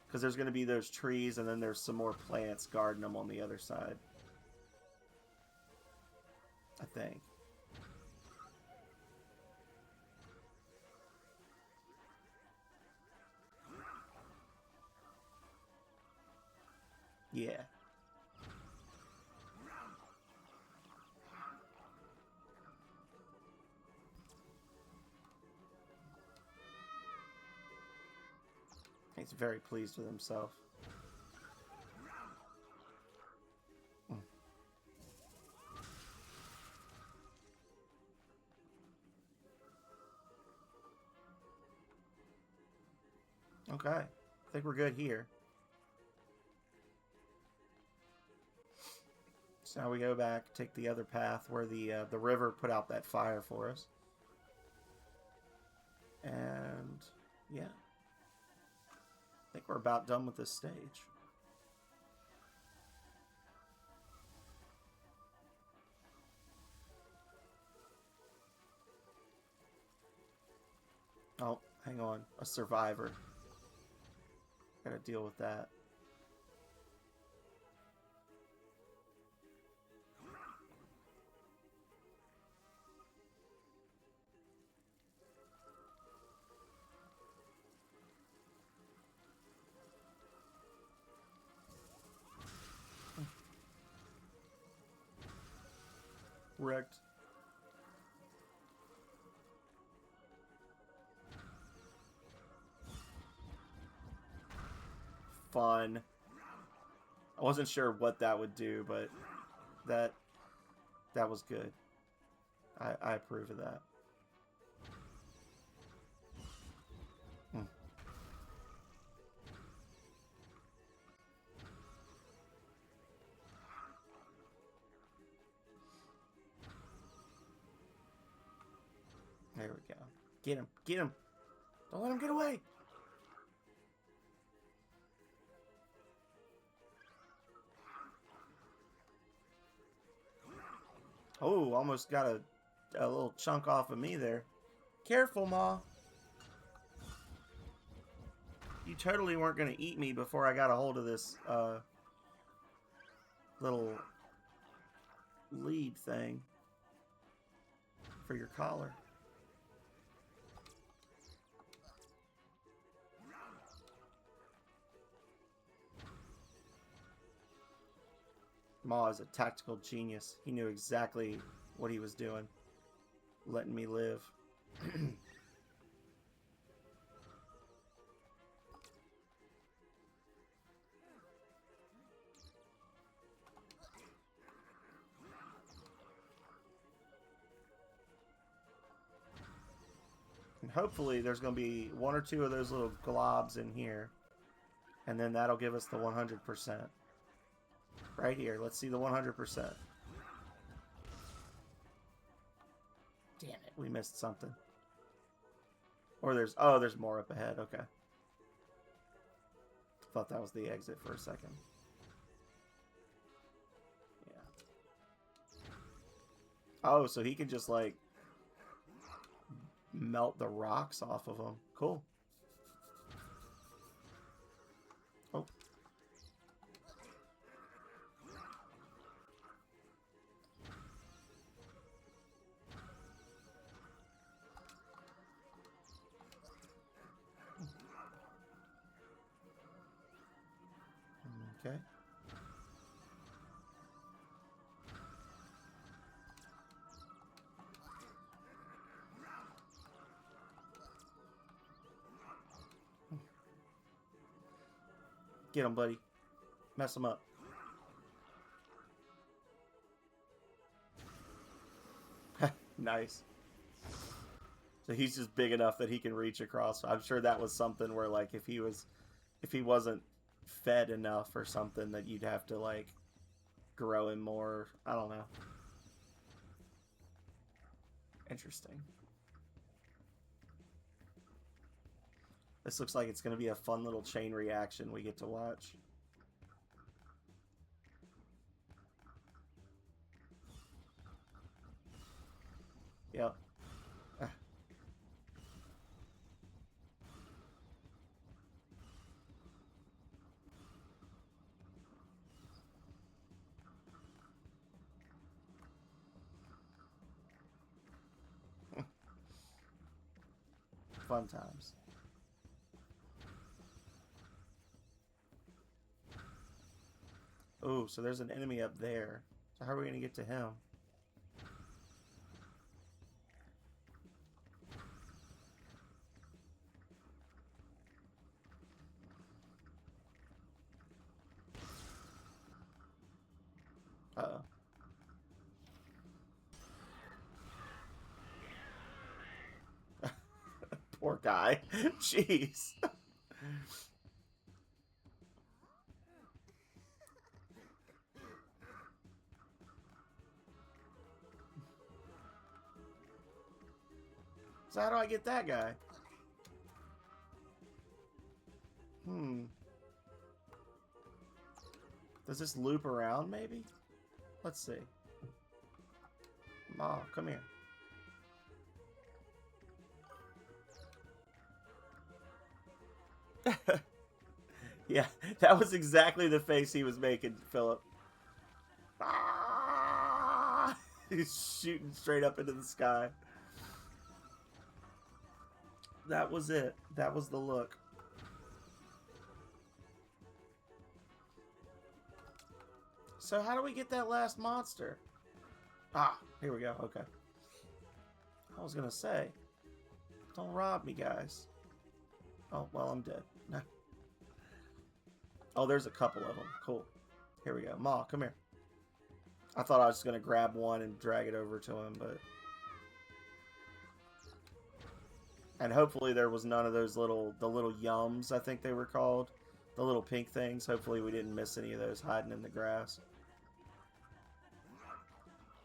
A: Because there's going to be those trees and then there's some more plants guarding them on the other side. I think. Yeah. He's very pleased with himself. Okay, I think we're good here. So now we go back, take the other path where the river put out that fire for us. And yeah, I think we're about done with this stage. Oh, hang on, a survivor. Gotta deal with that. Wrecked. Fun. I wasn't sure what that would do, but that was good. I approve of that. There we go. Get him. Get him. Don't let him get away. Oh, almost got a little chunk off of me there. Careful, MAW. You totally weren't going to eat me before I got a hold of this little lead thing for your collar. MAW is a tactical genius. He knew exactly what he was doing. Letting me live. And hopefully there's going to be one or two of those little globs in here. And then that'll give us the 100%. Right here. Let's see the 100%. Damn it. We missed something. Or there's... Oh, there's more up ahead. Okay. Thought that was the exit for a second. Yeah. Oh, so he can just, like, melt the rocks off of them. Cool. Oh. Okay. Get him, buddy. Mess him up. Nice. So he's just big enough that he can reach across. I'm sure that was something where, like, if he wasn't fed enough or something, that you'd have to, like, grow him more. I don't know. Interesting. This looks like it's going to be a fun little chain reaction we get to watch. Yep. Fun times. Oh, so there's an enemy up there. So how are we going to get to him? Uh-oh. Poor guy. Jeez. So how do I get that guy? Does this loop around, maybe? Let's see. MAW, come here. Yeah, that was exactly the face he was making, Philip. Ah! He's shooting straight up into the sky. That was it. That was the look. So how do we get that last monster? Ah, here we go. Okay. I was gonna say, don't rob me, guys. Oh, well, I'm dead. Oh, there's a couple of them. Cool. Here we go. MAW, come here. I thought I was just gonna grab one and drag it over to him, but... And hopefully there was none of those the little yums, I think they were called. The little pink things. Hopefully we didn't miss any of those hiding in the grass.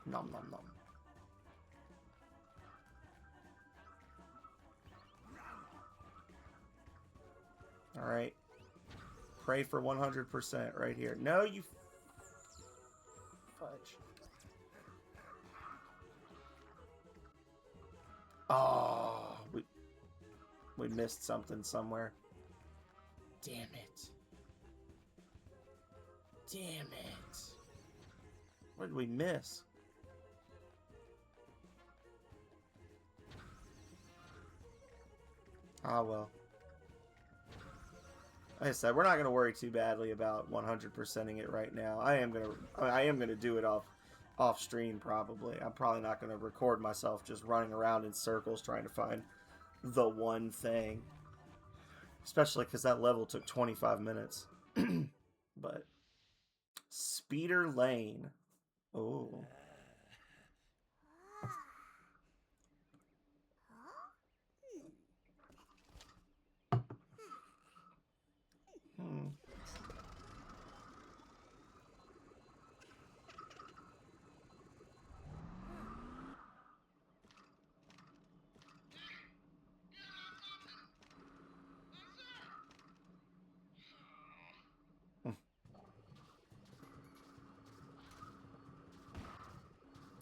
A: Nom nom nom. Alright. Pray for 100% right here. No, you... Fudge. Oh, we missed something somewhere. Damn it. Damn it. What did we miss? Ah, well. Like I said, we're not going to worry too badly about 100%ing it right now. I am gonna do it off stream probably. I'm probably not going to record myself just running around in circles trying to find the one thing. Especially because that level took 25 minutes. But Speeder Lane. Oh.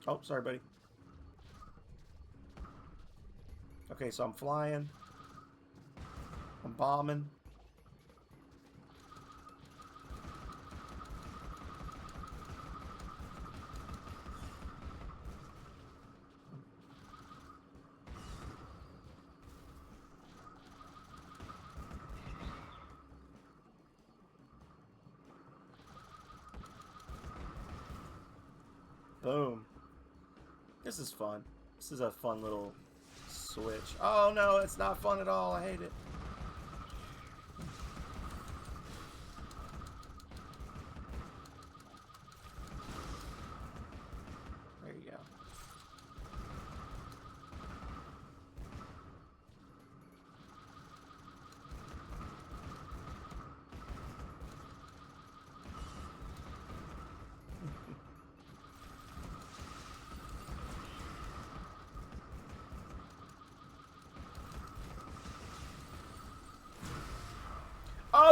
A: Oh, sorry, buddy. Okay, so I'm flying. I'm bombing. Boom. This is fun. This is a fun little switch. Oh no, it's not fun at all. I hate it.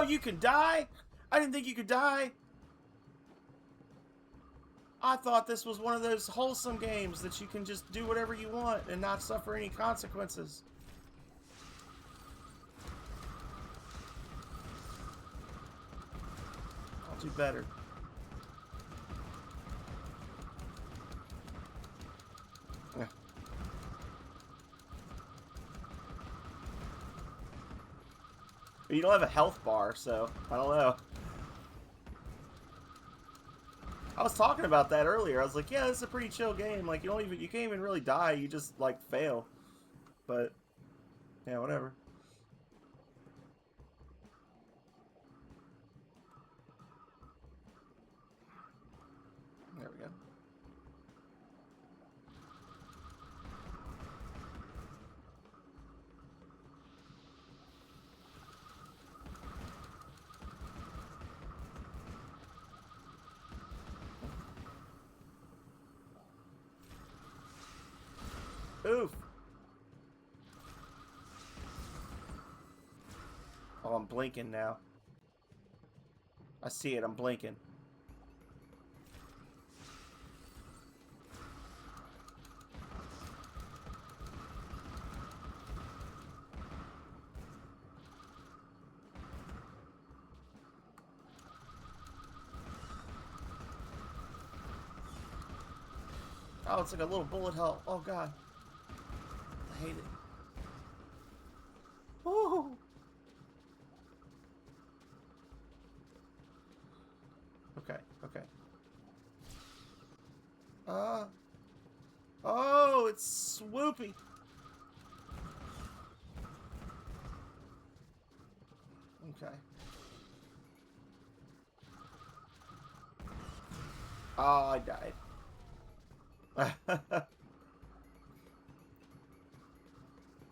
A: you can die? I didn't think you could die. I thought this was one of those wholesome games that you can just do whatever you want and not suffer any consequences. I'll do better. You don't have a health bar, so I don't know. I was talking about that earlier. I was like, yeah, this is a pretty chill game. Like, you can't even really die. You just, like, fail. But, yeah, whatever. There we go. Oof. Oh, I'm blinking now. I see it. I'm blinking. Oh, it's like a little bullet hell. Oh, God. I hate it. Woo! Okay, okay. Oh, it's swoopy. Okay. Oh, I died.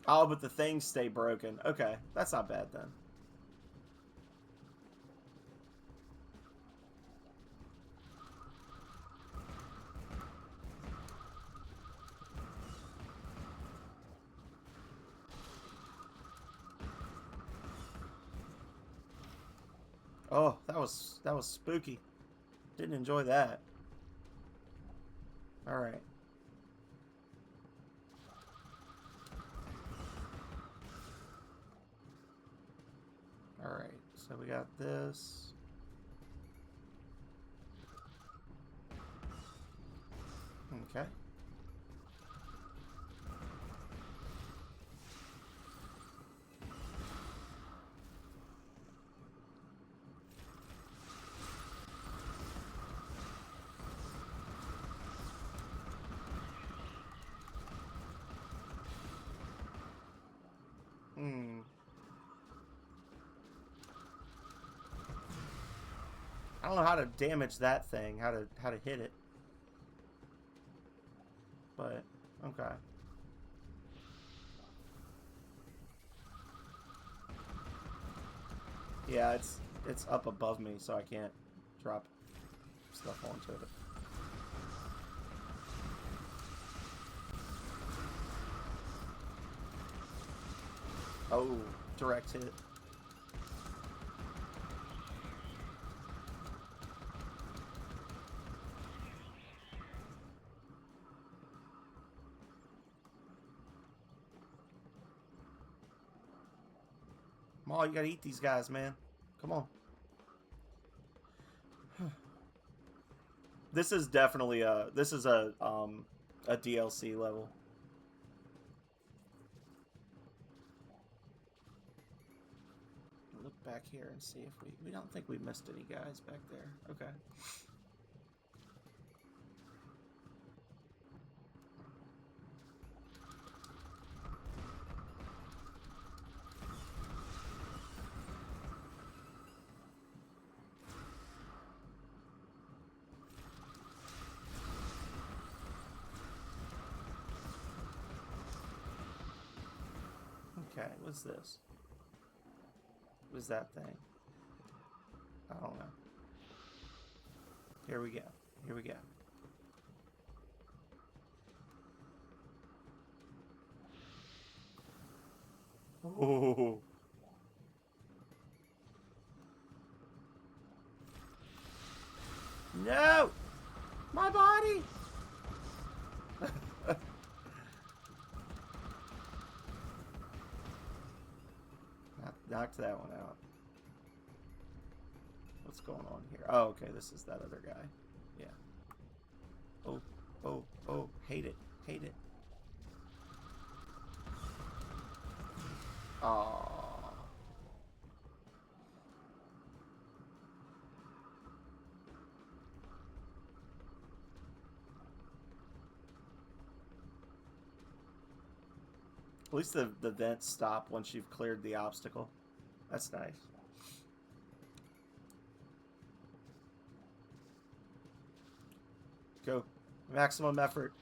A: Oh, but the things stay broken. Okay, that's not bad then. Oh, that was spooky. Didn't enjoy that. All right. All right. So we got this. Okay. I don't know how to damage that thing, how to hit it. But okay. Yeah, it's up above me, so I can't drop stuff onto it. Oh, direct hit. MAW, you gotta eat these guys, man. Come on. This is definitely a DLC level. Look back here and see if we don't think we missed any guys back there. Okay. Okay, what's this? What's that thing? I don't know. Here we go. Here we go. Oh. No! My body! Knocked that one out. What's going on here? Oh, okay, this is that other guy. Yeah. Oh, oh, oh, hate it, hate it. Aww. At least the vents stop once you've cleared the obstacle. That's nice. Go. Maximum effort.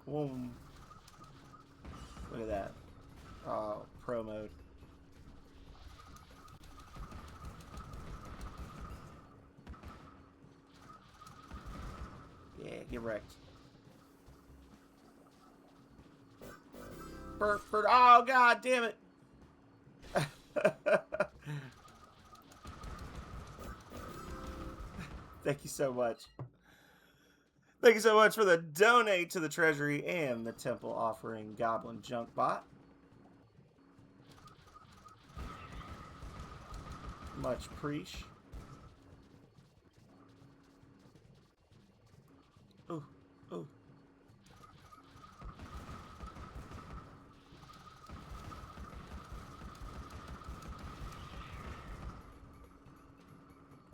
A: Boom. Look at that. Oh, pro mode. Yeah, get wrecked. Oh, god damn it. Thank you so much. Thank you so much for the donate to the treasury and the temple offering goblin junk bot. Much preach. Ooh, ooh.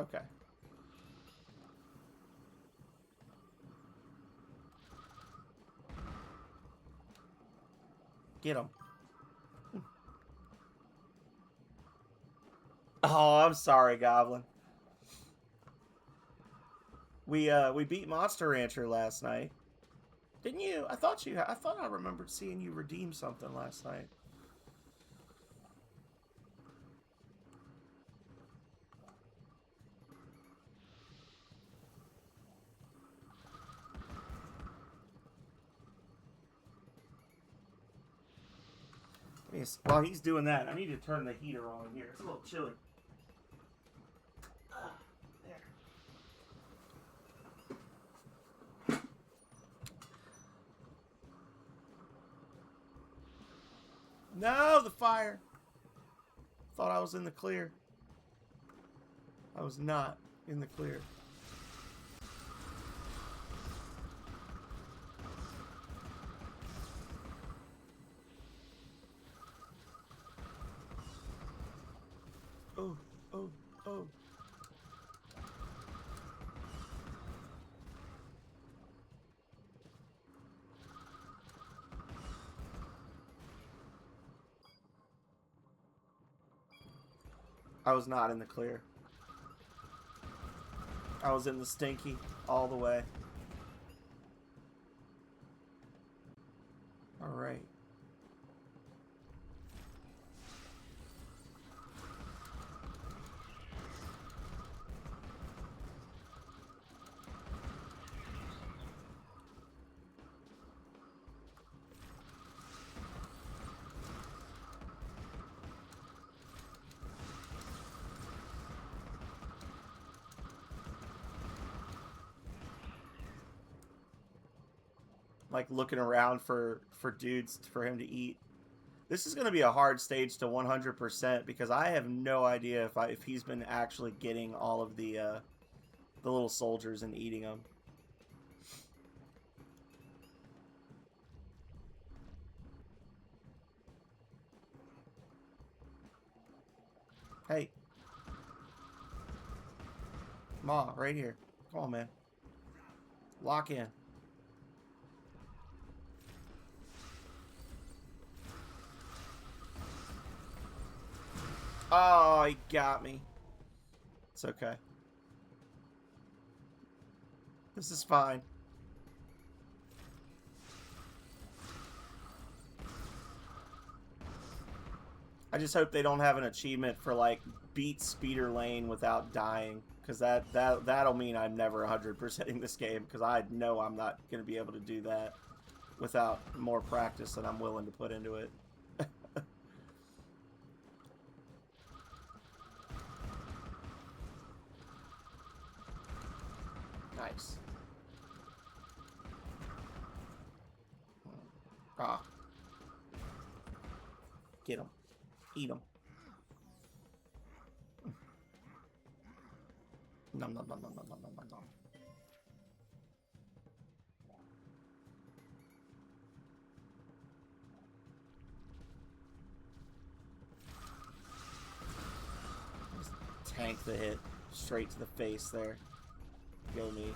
A: Okay. Get him. Oh, I'm sorry, Goblin. We beat Monster Rancher last night. Didn't you? I thought I remembered seeing you redeem something last night. Yes. While he's doing that, I need to turn the heater on here. It's a little chilly. There. No, the fire. Thought I was in the clear. I was not in the clear. Oh, oh, oh. I was not in the clear. I was in the stinky all the way. All right. Like looking around for dudes for him to eat. This is going to be a hard stage to 100% because I have no idea if he's been actually getting all of the little soldiers and eating them. Hey. MAW, right here. Come on, man. Lock in. Oh, he got me. It's okay. This is fine. I just hope they don't have an achievement for like beat speeder lane without dying, because that'll mean I'm never 100%ing this game, because I know I'm not going to be able to do that without more practice than I'm willing to put into it. Nice. Ah. Get him. Eat him. Nom nom nom nom nom nom nom nom. Just tank the hit straight to the face there. Go me.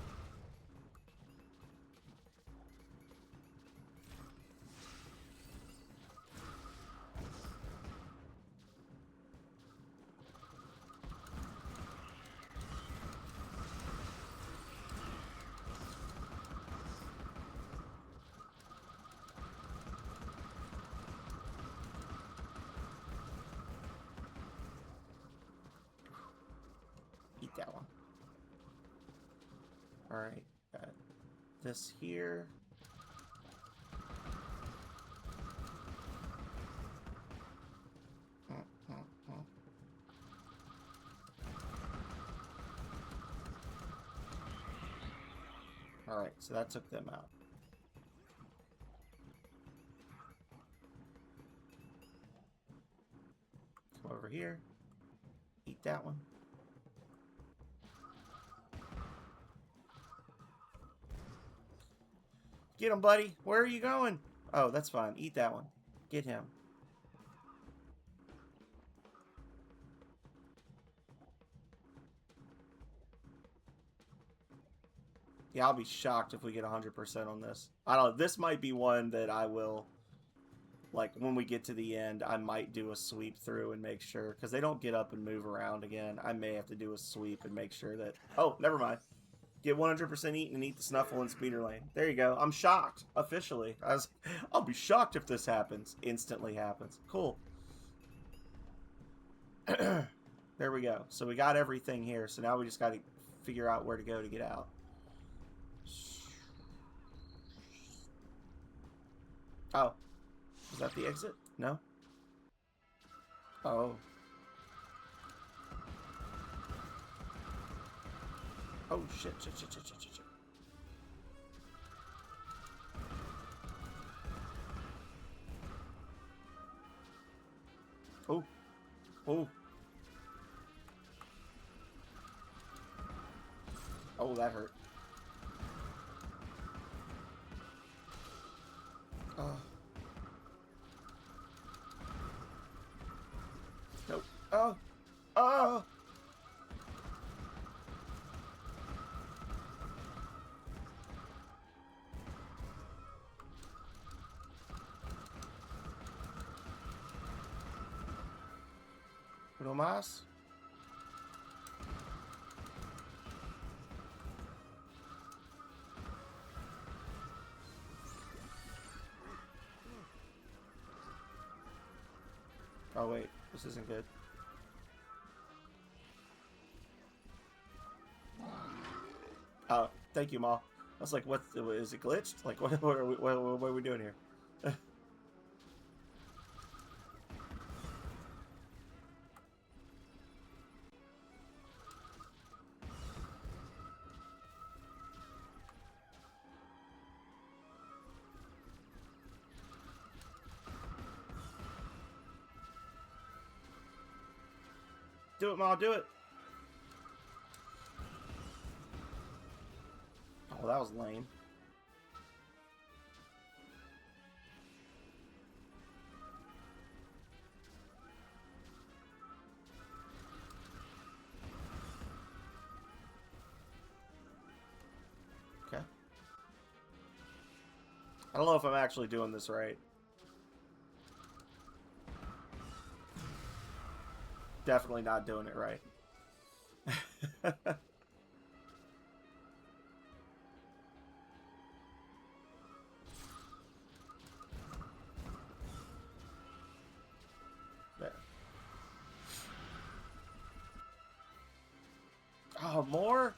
A: Eat that one. Alright, got this here. Alright, so that took them out. Come over here. Eat that one. Get him, buddy. Where are you going? Oh, that's fine. Eat that one. Get him. Yeah, I'll be shocked if we get 100% on this. I don't know. This might be one that I will, like, when we get to the end, I might do a sweep through and make sure. Because they don't get up and move around again. I may have to do a sweep and make sure that... Oh, never mind. Get 100% eaten and eat the Snuffle and Speeder Lane. There you go. I'm shocked. Officially. I'll be shocked if this happens. Instantly happens. Cool. There we go. So we got everything here. So now we just got to figure out where to go to get out. Oh. Is that the exit? No? Oh. Oh, shit, shit, shit, shit, shit, shit, shit. Oh. Oh. Oh, that hurt. Oh. Nope. Oh. Oh. Uno más. Oh wait, this isn't good. Oh, thank you, Ma. I was like, what? Is it glitched? Like, what are we doing here? Do it, Ma, do it. Oh, that was lame. Okay. I don't know if I'm actually doing this right. Definitely not doing it right. There. Oh, more?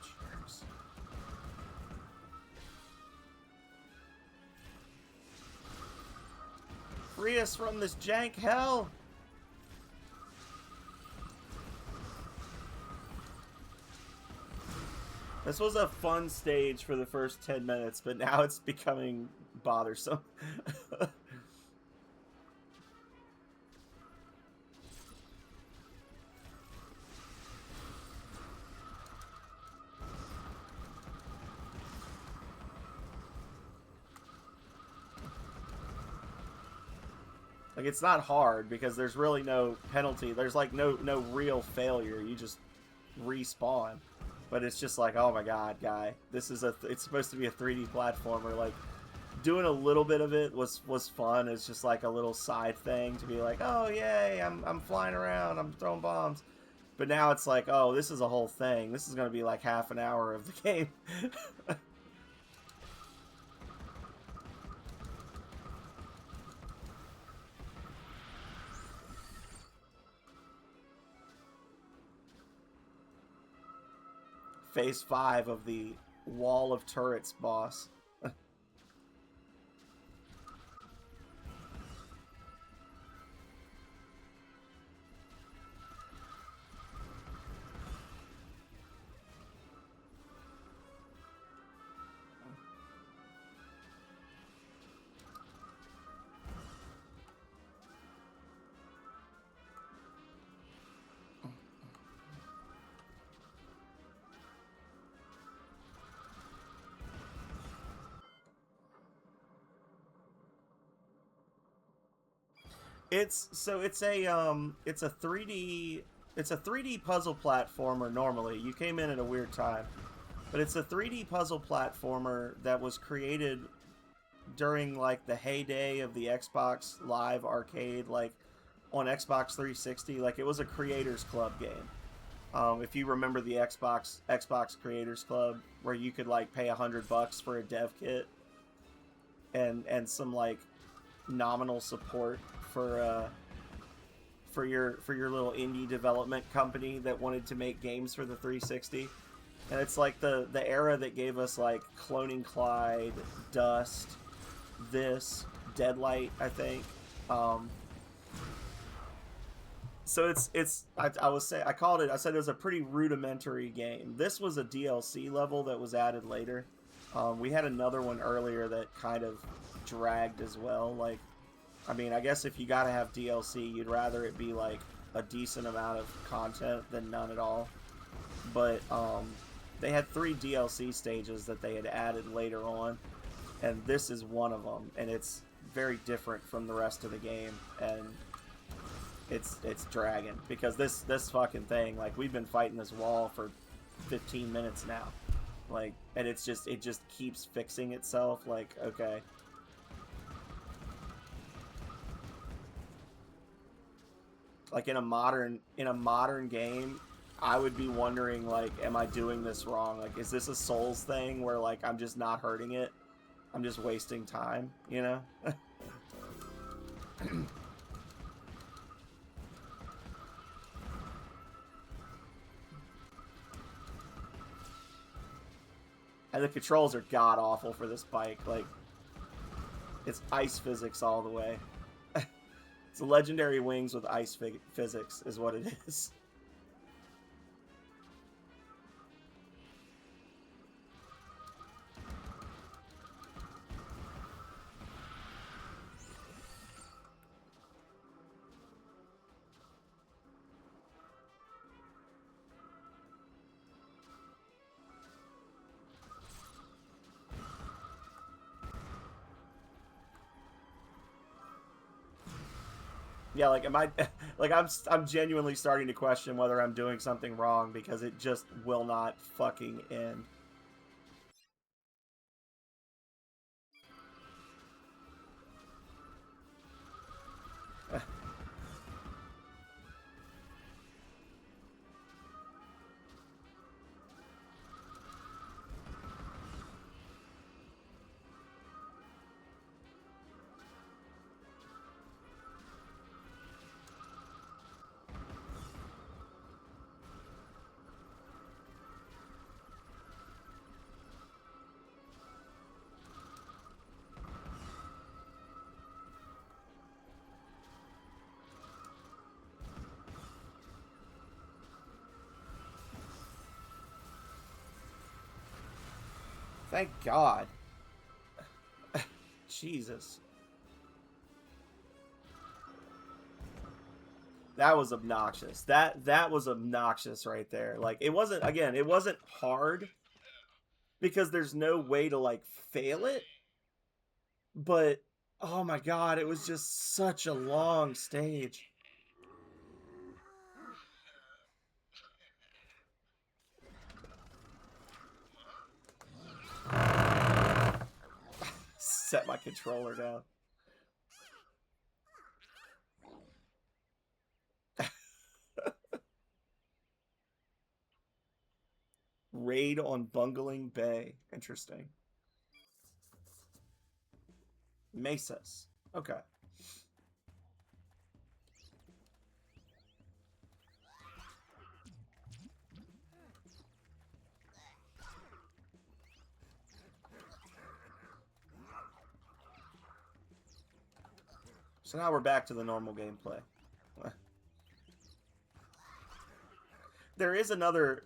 A: Cheers. Free us from this jank hell! This was a fun stage for the first 10 minutes, but now it's becoming bothersome. Like, it's not hard because there's really no penalty. There's like no real failure. You just respawn. But it's just like, oh my god, guy, this is it's supposed to be a 3D platformer. Like, doing a little bit of it was fun. It's just like a little side thing to be like, oh yay, I'm flying around, I'm throwing bombs. But now it's like, oh, this is a whole thing. This is going to be like half an hour of the game. Phase 5 of the Wall of Turrets boss. It's a 3D puzzle platformer normally. You came in at a weird time. But it's a 3D puzzle platformer that was created during like the heyday of the Xbox Live Arcade, like on Xbox 360. Like, it was a Creators Club game. If you remember the Xbox Creators Club, where you could like pay $100 for a dev kit and some like nominal support for your little indie development company that wanted to make games for the 360. And it's like the era that gave us like Cloning Clyde, Dust, Deadlight, I think. So I said it was a pretty rudimentary game. This was a DLC level that was added later. We had another one earlier that kind of dragged as well. Like, I mean, I guess if you gotta have DLC, you'd rather it be like a decent amount of content than none at all. But they had 3 DLC stages that they had added later on, and this is one of them, and it's very different from the rest of the game, and it's dragging, because this fucking thing, like, we've been fighting this wall for 15 minutes now, like, and it just keeps fixing itself. Like, okay. Like, in a modern game, I would be wondering, like, am I doing this wrong? Like, is this a Souls thing where, like, I'm just not hurting it? I'm just wasting time, you know? And the controls are god-awful for this bike. Like, it's ice physics all the way. It's legendary wings with ice physics is what it is. Yeah, like, I'm genuinely starting to question whether I'm doing something wrong, because it just will not fucking end. Thank God. Jesus. That was obnoxious. That was obnoxious right there. Like, it wasn't, again, it wasn't hard because there's no way to, like, fail it. But, oh my God, it was just such a long stage. Set my controller down. Raid on Bungling Bay. Interesting. Mesas. Okay. So now we're back to the normal gameplay. There is another,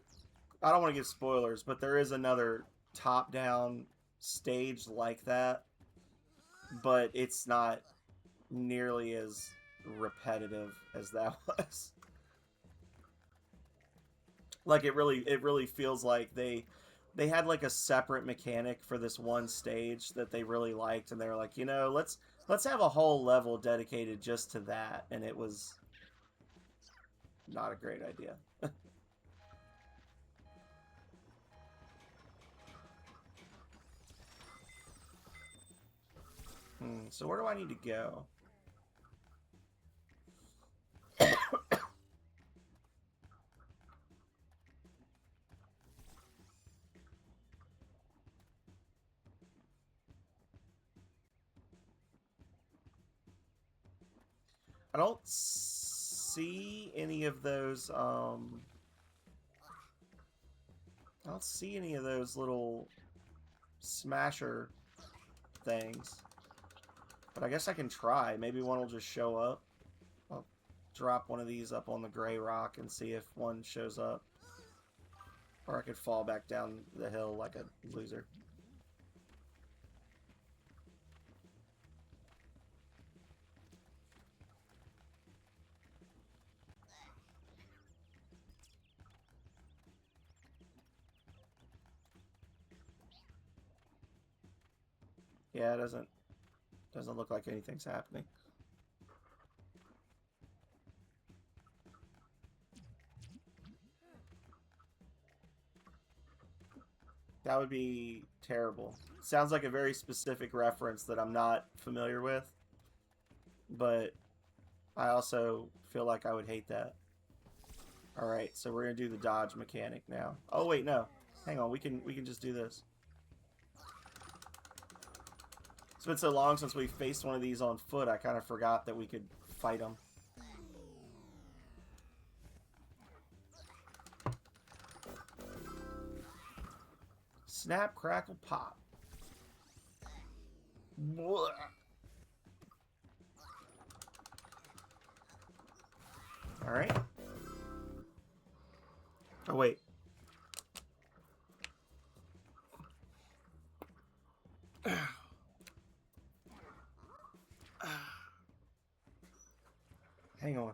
A: I don't want to give spoilers, but there is another top-down stage like that, but it's not nearly as repetitive as that was. Like, it really feels like they had like a separate mechanic for this one stage that they really liked, and they were like, you know, let's have a whole level dedicated just to that, and it was not a great idea. So where do I need to go? I don't see any of those, I don't see any of those little smasher things. But I guess I can try. Maybe one will just show up. I'll drop one of these up on the gray rock and see if one shows up. Or I could fall back down the hill like a loser. Yeah, it doesn't look like anything's happening. That would be terrible. Sounds like a very specific reference that I'm not familiar with, but I also feel like I would hate that. All right, so we're gonna do the dodge mechanic now. Oh wait, no, hang on. We can just do this. It's been so long since we faced one of these on foot. I kind of forgot that we could fight them. Snap, crackle, pop. Blah. All right. Oh wait. Hang on.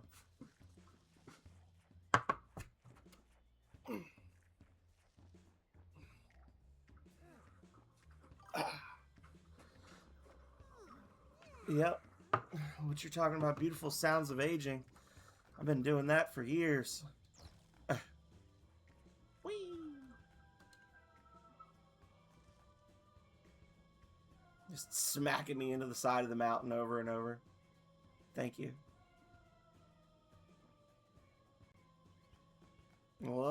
A: Yep. What you're talking about, beautiful sounds of aging. I've been doing that for years. Whee! Just smacking me into the side of the mountain over and over. Thank you. Whoa.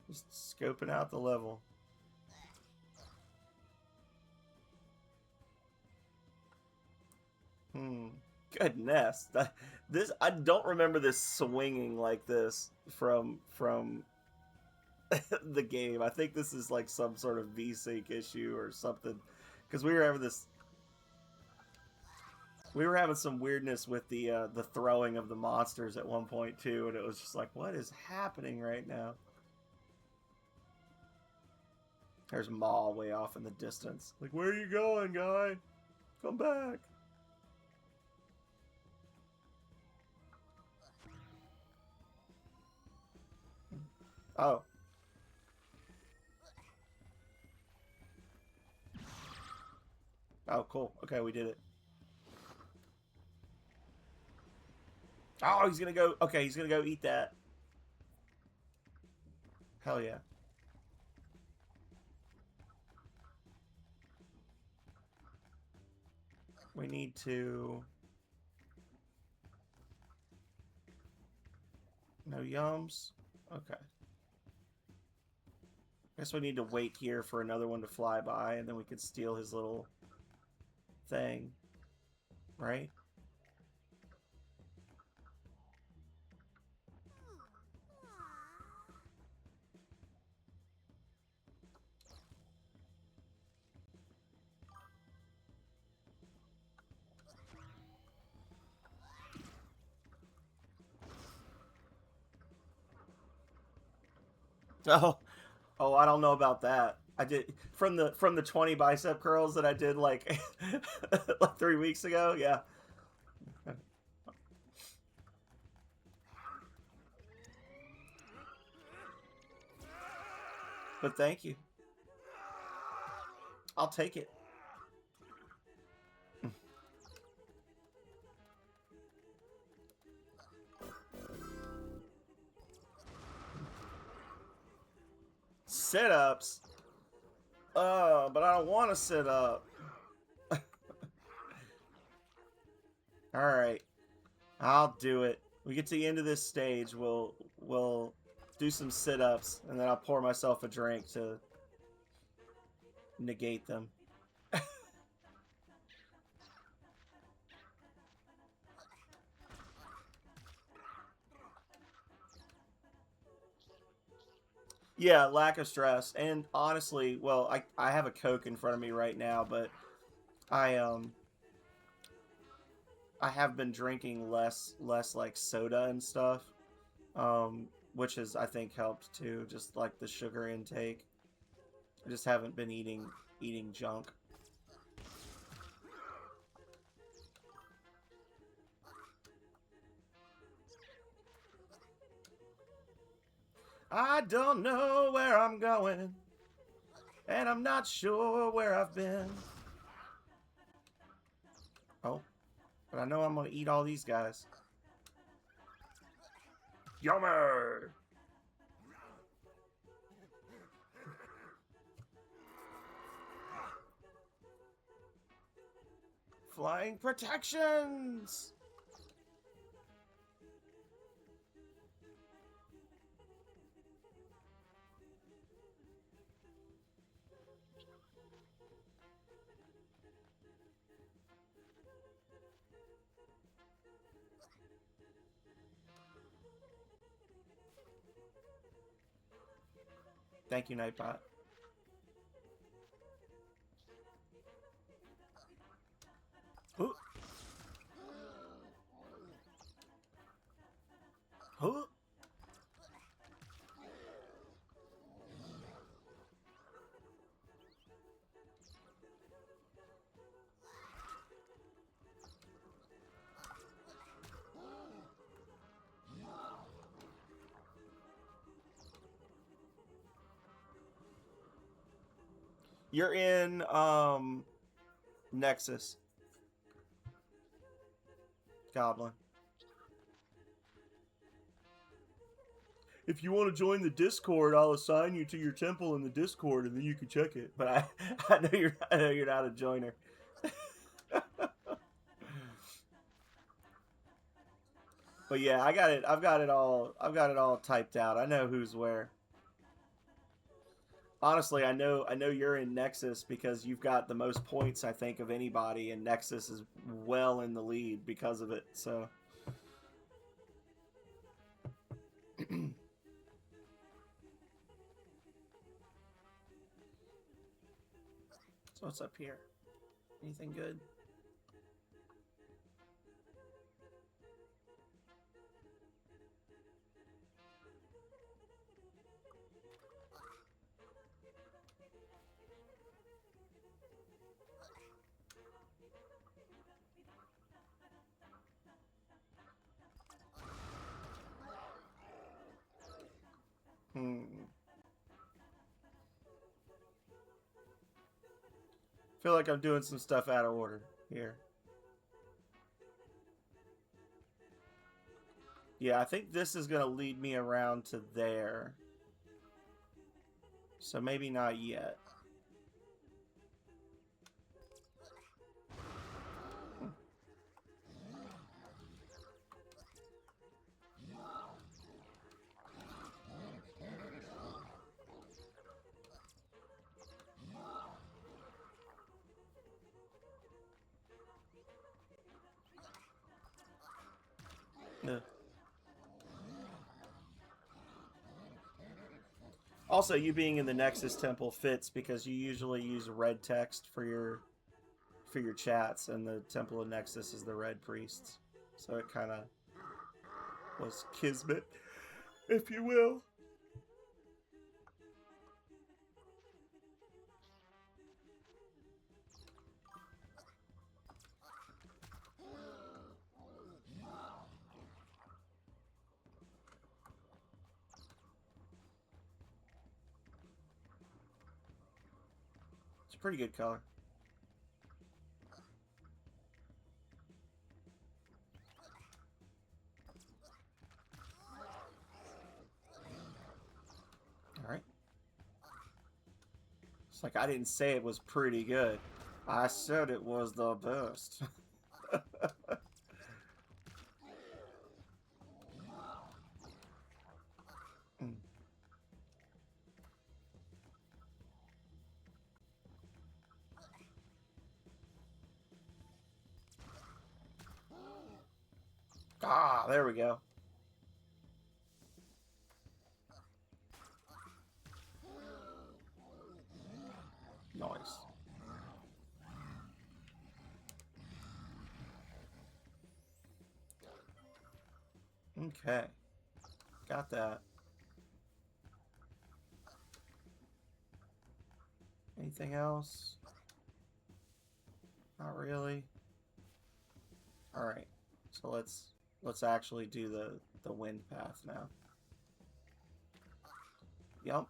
A: Just scoping out the level. Goodness. This, I don't remember this swinging like this from the game. I think this is like some sort of VSync issue or something. Because we were having this. We were having some weirdness with the throwing of the monsters at one point too, and it was just like, what is happening right now? There's MAW way off in the distance. Like, where are you going, guy? Come back. Oh. Oh, cool. Okay, we did it. Oh, he's gonna go. Okay, he's gonna go eat that. Hell yeah. We need to... No yums? Okay. Guess we need to wait here for another one to fly by, and then we could steal his little thing. Right? Oh, oh, I don't know about that. I did from the 20 bicep curls that I did like like 3 weeks ago. Yeah. But thank you. I'll take it. Sit-ups. But I don't want to sit up. All right. I'll do it. We get to the end of this stage, we'll do some sit-ups, and then I'll pour myself a drink to negate them. Yeah, lack of stress. And honestly, well, I have a Coke in front of me right now, but I I have been drinking less like soda and stuff. Which has I think helped too, just like the sugar intake. I just haven't been eating junk. I don't know where I'm going, and I'm not sure where I've been. Oh, but I know I'm gonna eat all these guys. Yummy! Flying protections! Thank you, Nightbot. Huh? Huh? You're in Nexus. Goblin. If you want to join the Discord, I'll assign you to your temple in the Discord, and then you can check it. But I know you're not a joiner. But yeah, I got it. I've got it all typed out. I know who's where. Honestly, I know you're in Nexus because you've got the most points I think of anybody, and Nexus is well in the lead because of it. So. So what's up here? Anything good? Hmm. Feel like I'm doing some stuff out of order here. Yeah, I think this is going to lead me around to there. So maybe not yet. Ugh. Also, you being in the Nexus Temple fits because you usually use red text for your chats, and the Temple of Nexus is the red priests. So it kind of was kismet, if you will. It's a pretty good color. All right. It's like I didn't say it was pretty good. I said it was the best. Ah, there we go. Nice. Okay. Got that. Anything else? Not really. All right. So let's actually do the wind path now. Yup.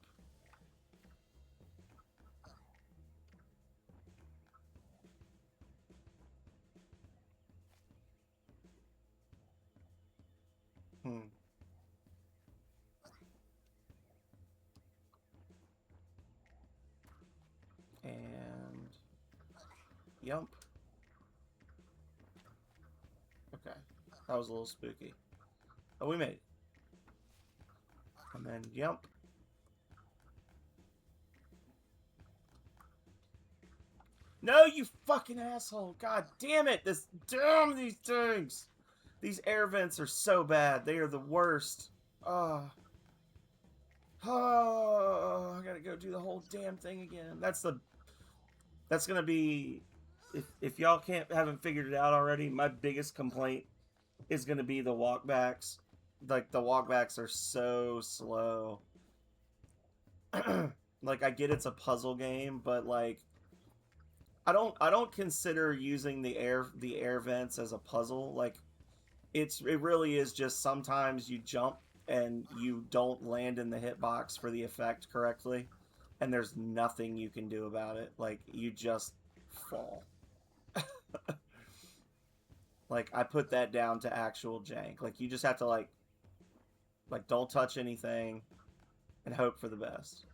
A: Hmm. And yump. Okay. That was a little spooky. Oh, we made it. And then yump. No, you fucking asshole. God damn it. Damn these things. These air vents are so bad. They are the worst. Oh. Oh, I gotta go do the whole damn thing again. That's gonna be, if y'all haven't figured it out already, my biggest complaint is gonna be the walkbacks. Like the walkbacks are so slow. Like I get it's a puzzle game, but like I don't consider using the air vents as a puzzle. Like it really is just sometimes you jump and you don't land in the hitbox for the effect correctly, and there's nothing you can do about it. Like you just fall. Like I put that down to actual jank. Like you just have to like don't touch anything and hope for the best.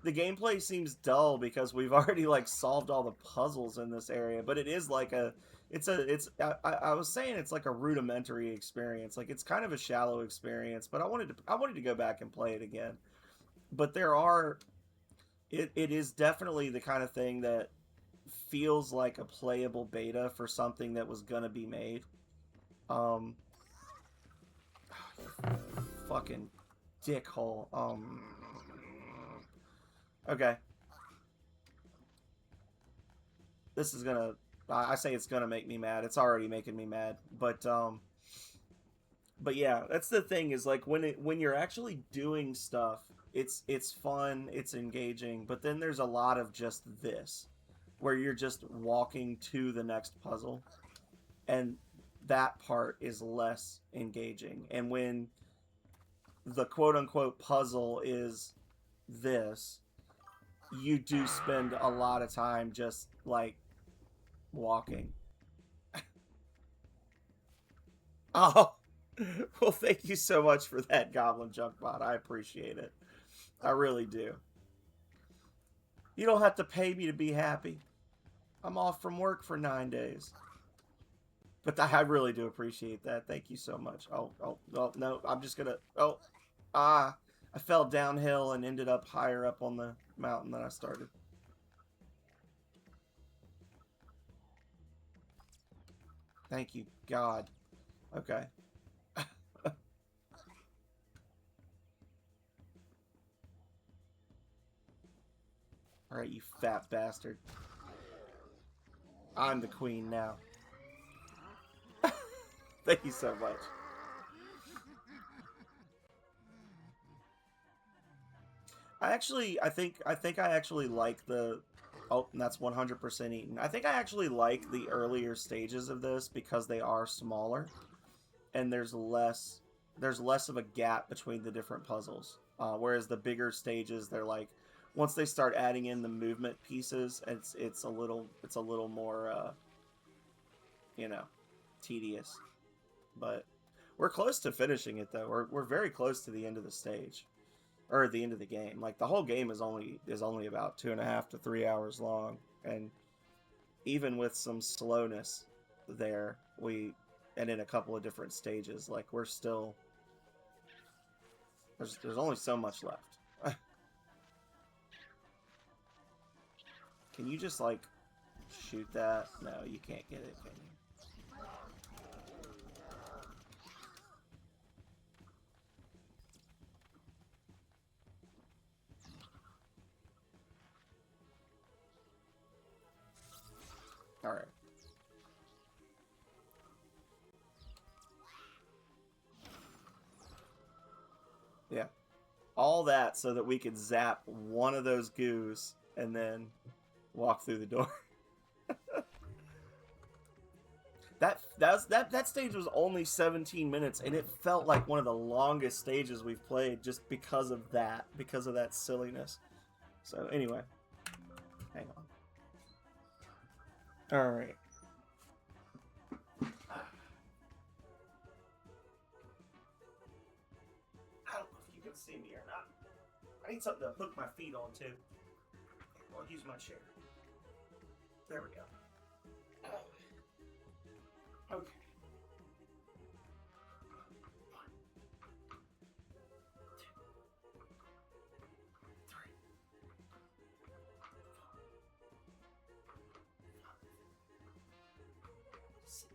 A: The gameplay seems dull because we've already like solved all the puzzles in this area, but it is like I was saying it's like a rudimentary experience. Like it's kind of a shallow experience, but I wanted to go back and play it again. But it is definitely the kind of thing that feels like a playable beta for something that was gonna be made. Um fucking dickhole. Okay. This is gonna I say it's gonna make me mad. It's already making me mad. But yeah, that's the thing is like when you're actually doing stuff, it's fun, it's engaging, but then there's a lot of just this where you're just walking to the next puzzle, and that part is less engaging. And the quote-unquote puzzle is this, you do spend a lot of time just, like, walking. Oh, well, thank you so much for that, Goblin Junkbot. I appreciate it. I really do. You don't have to pay me to be happy. I'm off from work for 9 days. But I really do appreciate that. Thank you so much. Oh, no, I'm just gonna... I fell downhill and ended up higher up on the mountain than I started. Thank you, God. Okay. Alright, you fat bastard. I'm the queen now. Thank you so much. I think I actually like the... Oh, and that's 100% eaten. I think I actually like the earlier stages of this because they are smaller. And there's less of a gap between the different puzzles. Whereas the bigger stages, they're like... Once they start adding in the movement pieces, it's a little more, you know, tedious. But we're close to finishing it, though. We're very close to the end of the stage. Or the end of the game. Like, the whole game is only about 2.5 to 3 hours long, and even with some slowness there, and in a couple of different stages, like, we're still... There's only so much left. Can you just, like, shoot that? No, you can't get it, can you? Alright. Yeah. All that so that we could zap one of those goos and then walk through the door. That stage was only 17 minutes, and it felt like one of the longest stages we've played just because of that silliness. So anyway, hang on. All right. I don't know if you can see me or not. I need something to hook my feet on too. I'll use my chair. There we go. Okay. 1, 2, 3, 4, 5, 6,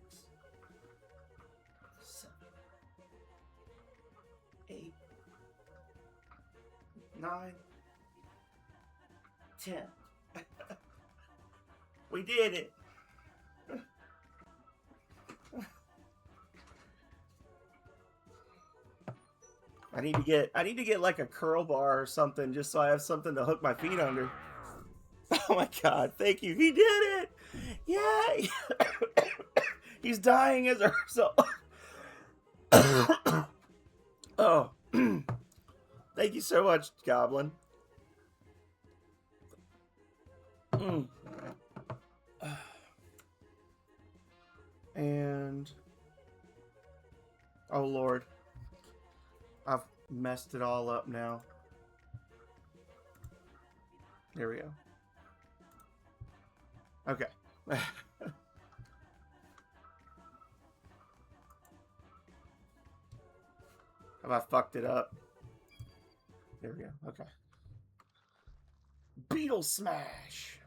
A: 7, 8, 9, 10. We did it. I need to get like a curl bar or something just so I have something to hook my feet under. Oh my God, thank you. He did it. Yeah. He's dying as a result. Oh. Thank you so much, Goblin. And oh Lord, I've messed it all up now. There we go. Okay. Have I fucked it up? There we go. Okay. Beetle Smash.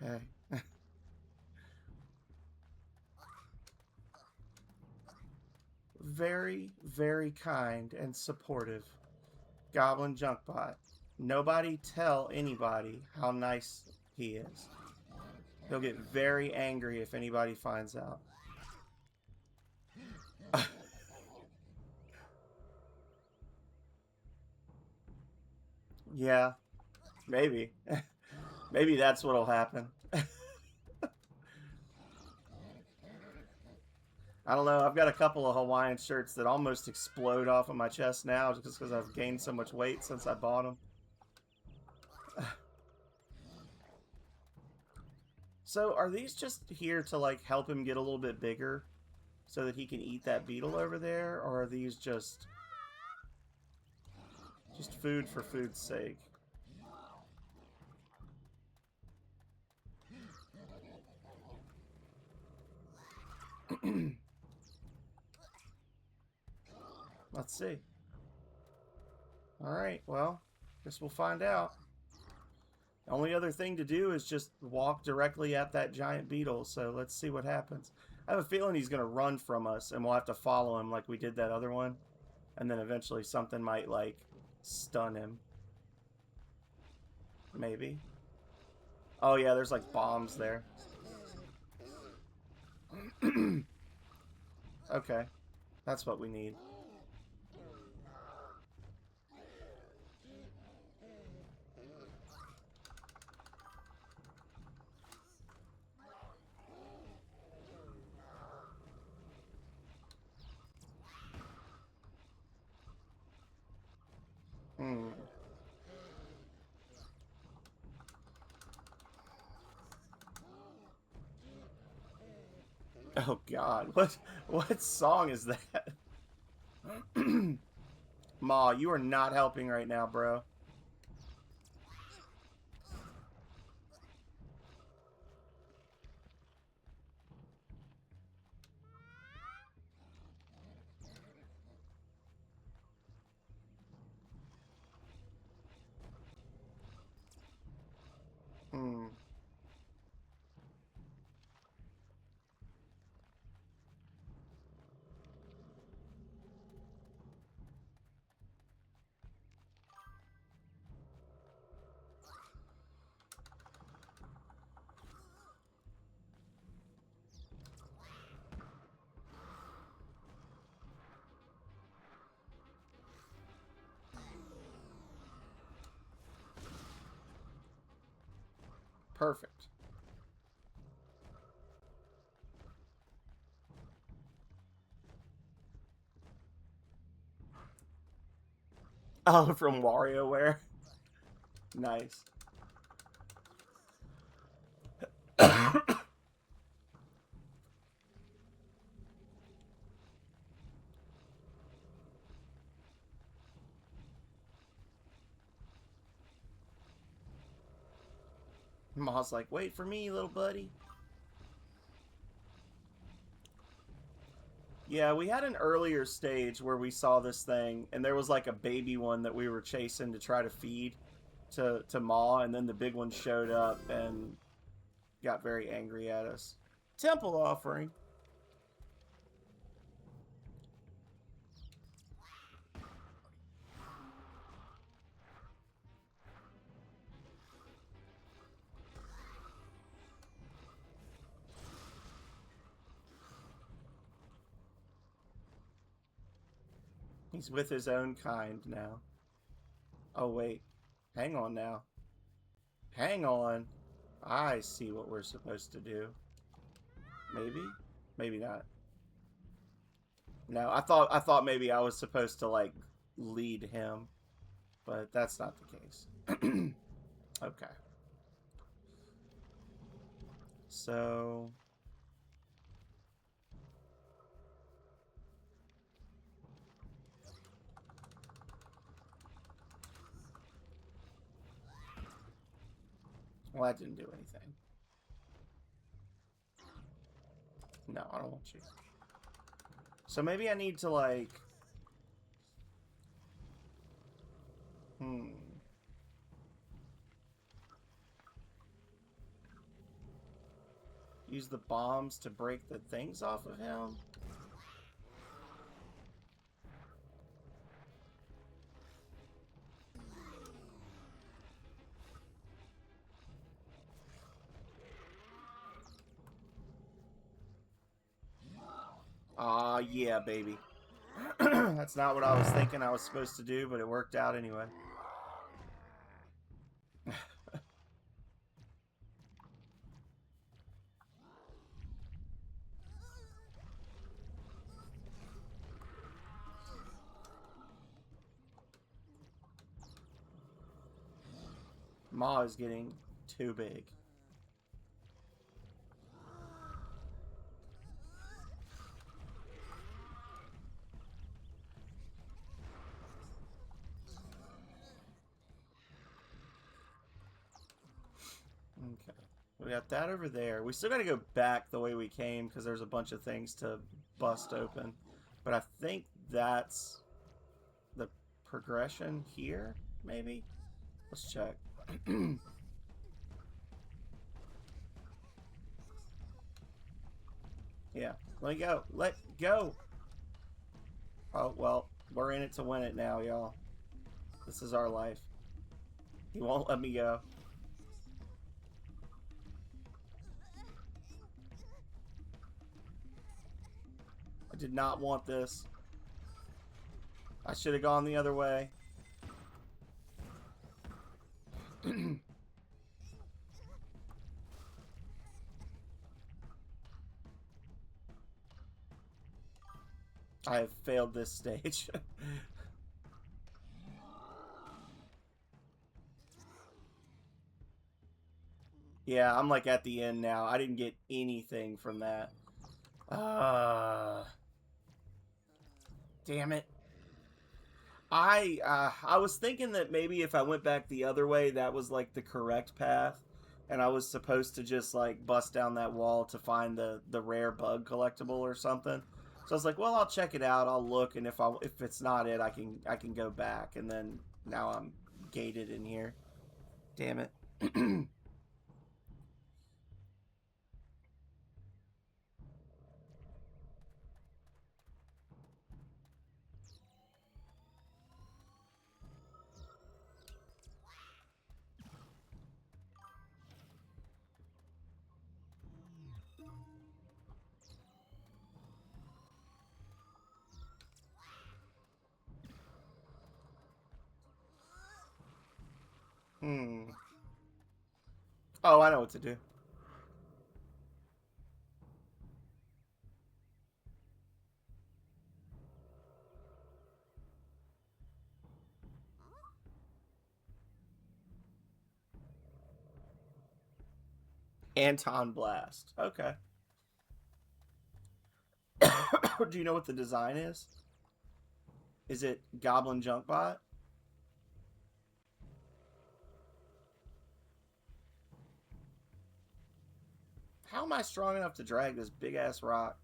A: Okay. Very, very kind and supportive Goblin Junkbot. Nobody tell anybody how nice he is. He'll get very angry if anybody finds out. Yeah, maybe. Maybe that's what'll happen. I don't know. I've got a couple of Hawaiian shirts that almost explode off of my chest now just because I've gained so much weight since I bought them. So are these just here to like help him get a little bit bigger so that he can eat that beetle over there? Or are these just food for food's sake? Let's see. Alright, well, guess we'll find out. The only other thing to do is just walk directly at that giant beetle, so let's see what happens. I have a feeling he's going to run from us, and we'll have to follow him like we did that other one. And then eventually something might, like, stun him. Maybe. Oh yeah, there's like bombs there. Okay. That's what we need. Hmm. Oh God, what song is that? Ma, you are not helping right now, bro. Hmm. Perfect. Oh, from WarioWare. Nice. Ma's like, wait for me, little buddy. Yeah, we had an earlier stage where we saw this thing, and there was like a baby one that we were chasing to try to feed to Ma, and then the big one showed up and got very angry at us. Temple offering. He's with his own kind now. Oh, wait. Hang on now. Hang on. I see what we're supposed to do. Maybe? Maybe not. No, I thought maybe I was supposed to, like, lead him. But that's not the case. Okay. So... Well, that didn't do anything. No, I don't want you. So maybe I need to, like... Use the bombs to break the things off of him? Aw, yeah, baby. That's not what I was thinking I was supposed to do, but it worked out anyway. MAW is getting too big. Okay. We got that over there. We still got to go back the way we came because there's a bunch of things to bust open. But I think that's the progression here, maybe? Let's check. Yeah. Let go. Let go. Oh, well, we're in it to win it now, y'all. This is our life. He won't let me go. I did not want this. I should have gone the other way. I have failed this stage. Yeah, I'm like at the end now. I didn't get anything from that. Damn it. I was thinking that maybe if I went back the other way, that was like the correct path, and I was supposed to just like bust down that wall to find the rare bug collectible or something. So I was like, well, I'll check it out. I'll look, and if it's not it, I can go back. And then now I'm gated in here. Damn it. Oh, I know what to do. Anton Blast. Okay. Do you know what the design is? Is it Goblin Junkbot? How am I strong enough to drag this big ass rock?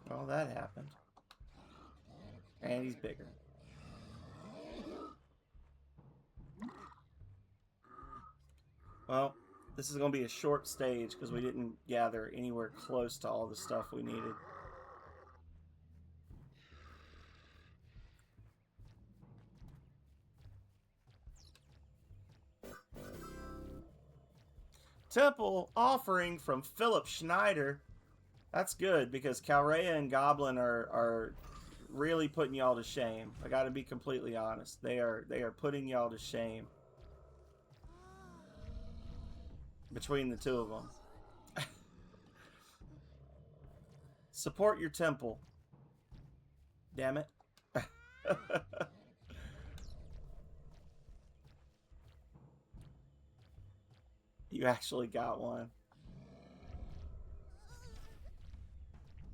A: Well, that happened. And he's bigger. Well, this is going to be a short stage because we didn't gather anywhere close to all the stuff we needed. Temple offering from Philip Schneider. That's good because Calrea and Goblin are really putting y'all to shame. I got to be completely honest. They are putting y'all to shame. Between the two of them. Support your temple. Damn it. You actually got one.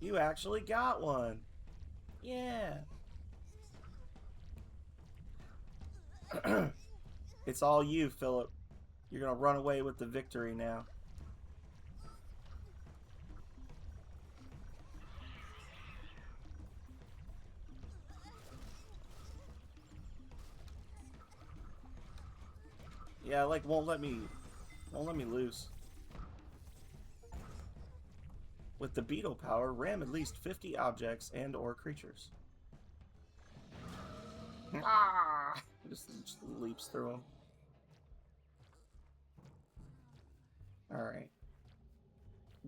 A: You actually got one. Yeah. It's all you, Philip. You're going to run away with the victory now. Yeah, like won't let me loose. With the beetle power, ram at least 50 objects and or creatures. Ah! Just leaps through them. Alright.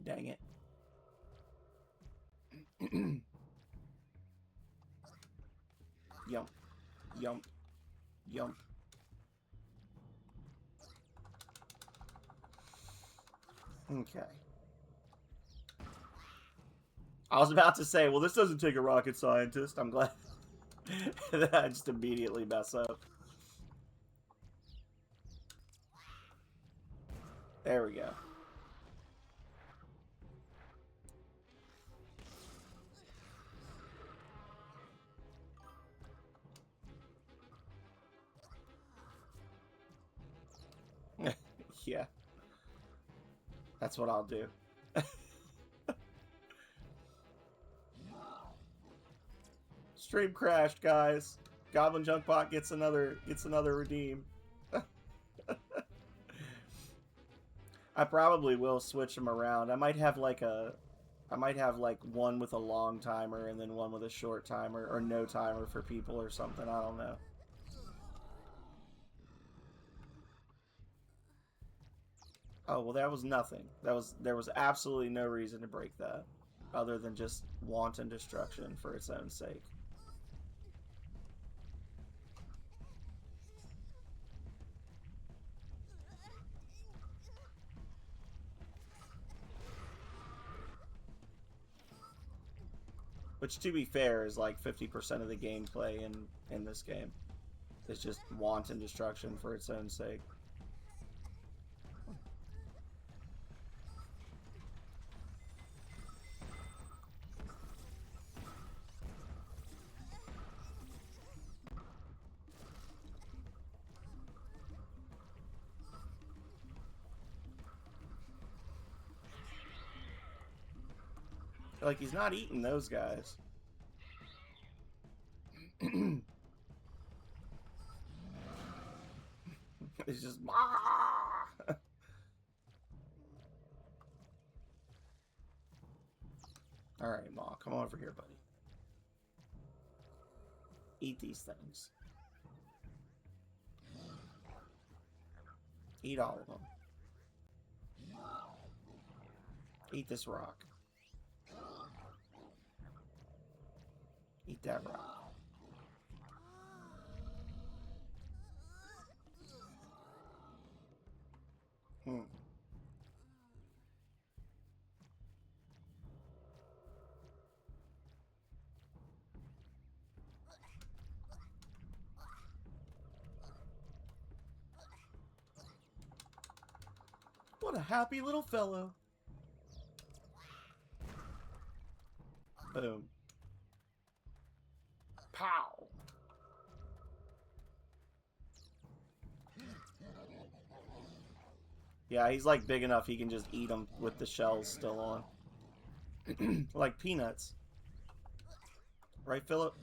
A: Dang it. Yump. Yump. Yump. Okay. I was about to say, well, this doesn't take a rocket scientist. I'm glad that I just immediately mess up. There we go. Yeah. That's what I'll do. Stream crashed, guys. Goblin Junkbot gets another redeem. I probably will switch them around. I might have like one with a long timer and then one with a short timer or no timer for people or something. I don't know. Oh, well, that was nothing. There was absolutely no reason to break that other than just wanton destruction for its own sake. Which, to be fair, is like 50% of the gameplay in this game. It's just wanton destruction for its own sake. Like, he's not eating those guys. It's just... Alright, MAW, come over here, buddy. Eat these things. Eat all of them. Eat this rock. Eat that rock. What a happy little fellow. Boom. Pow. Yeah, he's like big enough he can just eat them with the shells still on. Like peanuts. Right, Philip?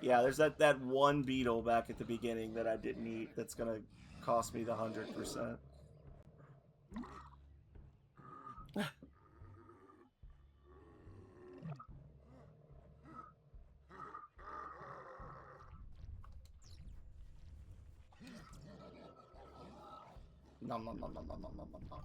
A: Yeah, there's that one beetle back at the beginning that I didn't eat that's gonna cost me the 100%. Nom nom nom nom nom nom nom nom.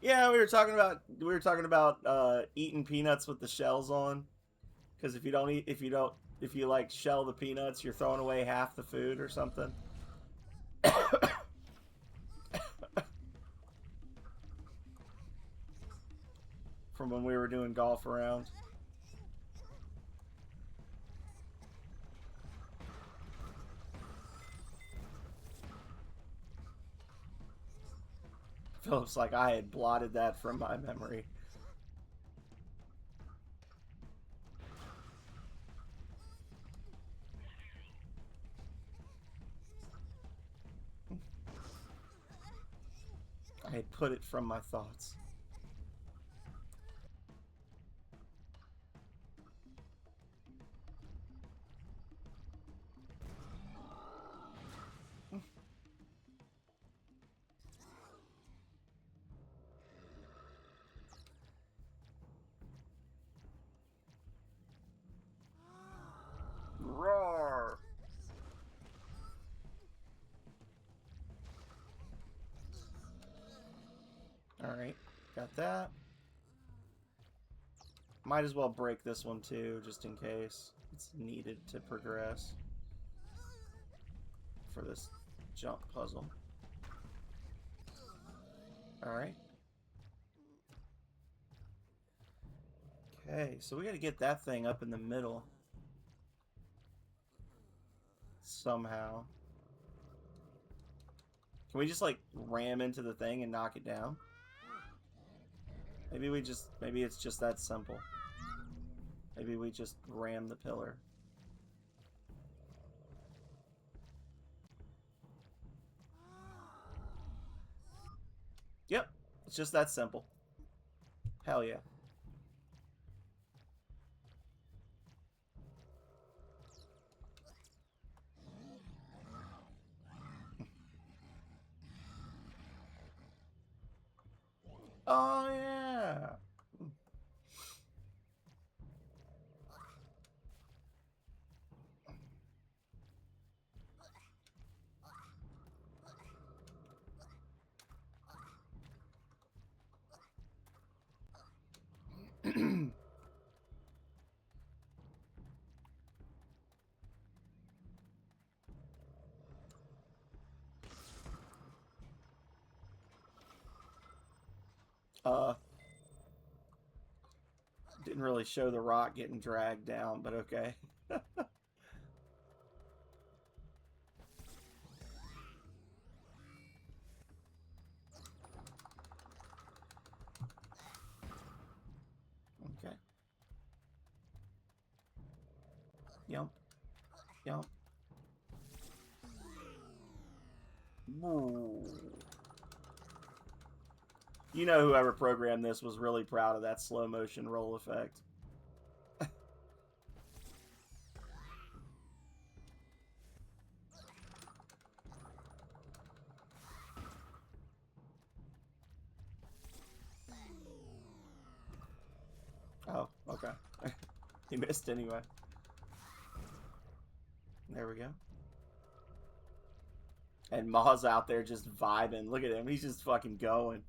A: Yeah, we were talking about eating peanuts with the shells on, because if you like shell the peanuts, you're throwing away half the food or something. From when we were doing golf around. Philip's like, I had blotted that from my memory. I had put it from my thoughts. that. Might as well break this one too, just in case it's needed to progress for this jump puzzle. Alright. Okay, so we gotta get that thing up in the middle. Somehow. Can we just, like, ram into the thing and knock it down? Maybe it's just that simple. Maybe we just ram the pillar. Yep, it's just that simple. Hell yeah. Oh yeah. Didn't really show the rock getting dragged down, but okay. Okay. Yump. Yump. Ooh. You know, whoever programmed this was really proud of that slow motion roll effect. Oh, okay. He missed anyway. There we go. And MAW's out there just vibing. Look at him. He's just fucking going.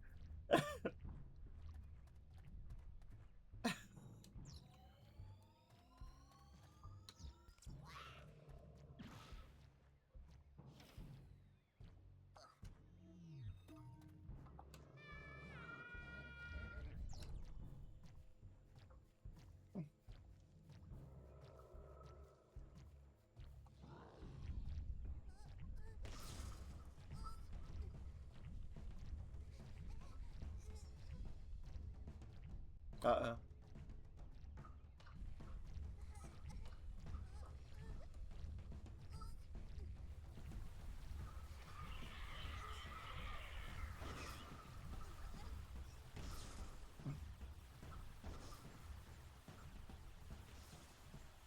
A: Uh-oh.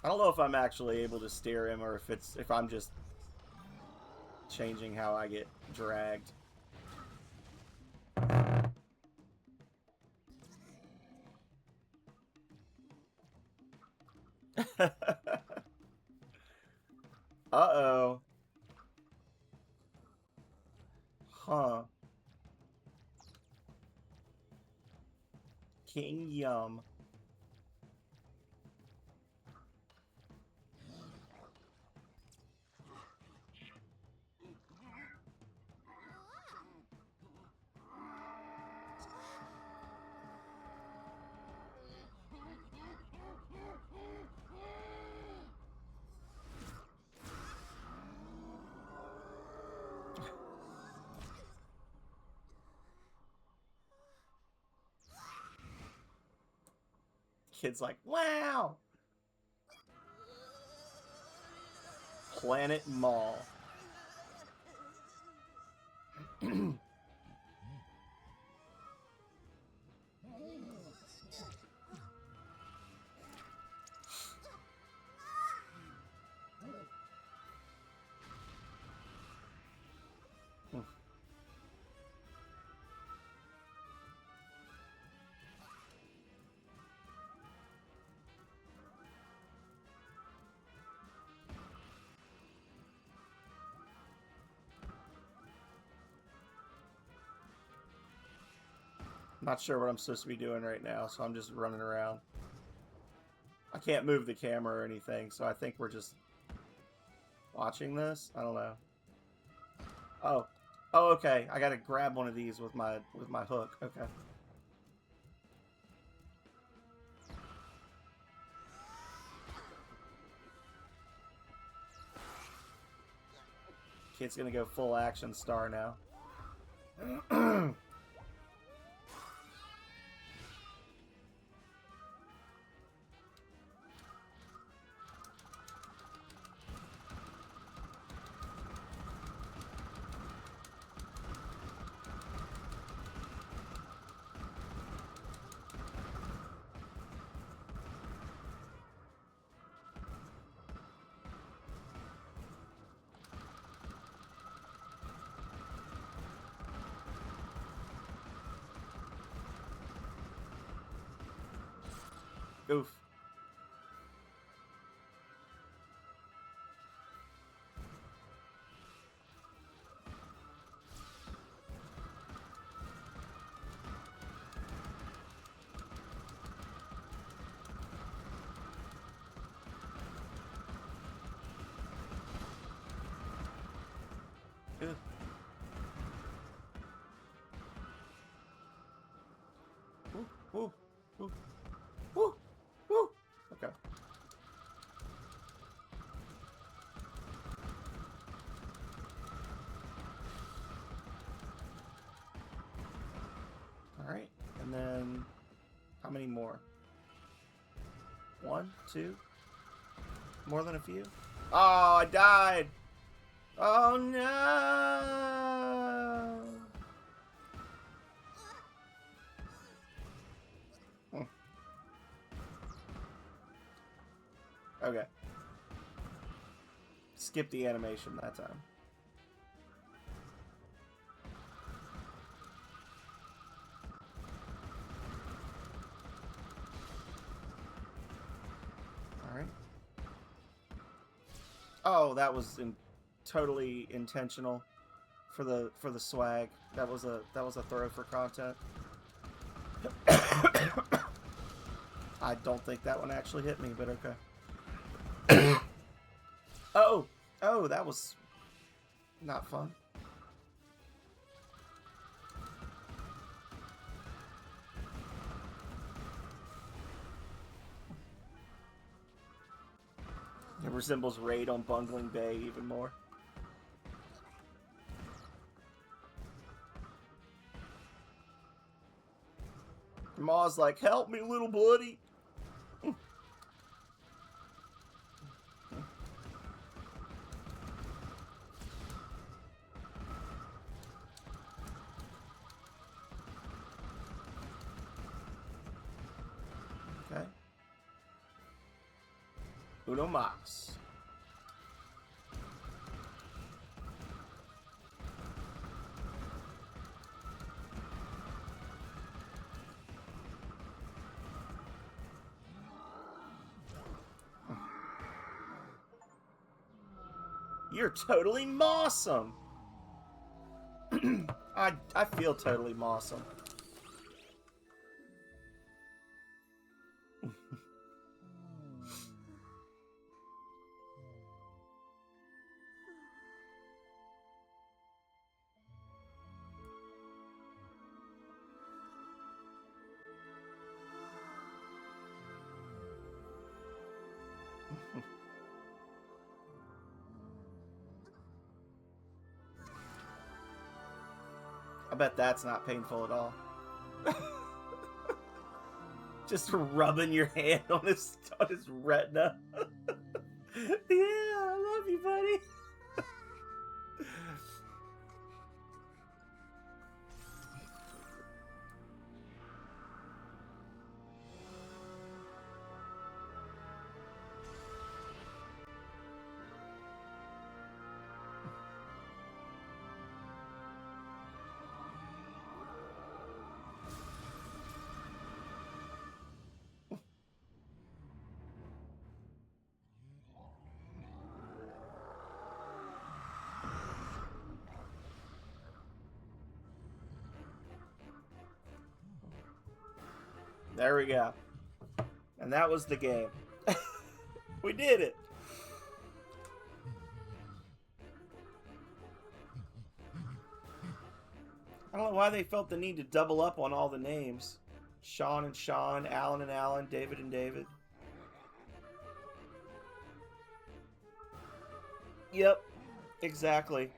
A: I don't know if I'm actually able to steer him or if I'm just changing how I get dragged. Uh-oh. Huh. King Yum. Kid's like, wow! Planet MAW. Not sure what I'm supposed to be doing right now, so I'm just running around. I can't move the camera or anything, so I think we're just watching this. I don't know. Oh. Oh, okay. I gotta grab one of these with my hook. Okay. Kid's gonna go full action star now. Oof. Oof. Woo, woo, woo, woo. Okay. All right, and then how many more? 1, 2. More than a few. Oh, I died. Oh no. Okay. Skip the animation that time. All right. Oh, that was totally intentional for the swag. That was a throw for content. I don't think that one actually hit me, but okay. Oh, that was not fun. It resembles Raid on Bungling Bay even more. Maw's like, help me, little buddy. Okay. Uno Max. You're totally awesome. I feel totally awesome. I bet that's not painful at all. Just rubbing your hand on his retina. Yeah, I love you, buddy. There we go. And that was the game. We did it. I don't know why they felt the need to double up on all the names. Sean and Sean, Alan and Alan, David and David. Yep, exactly.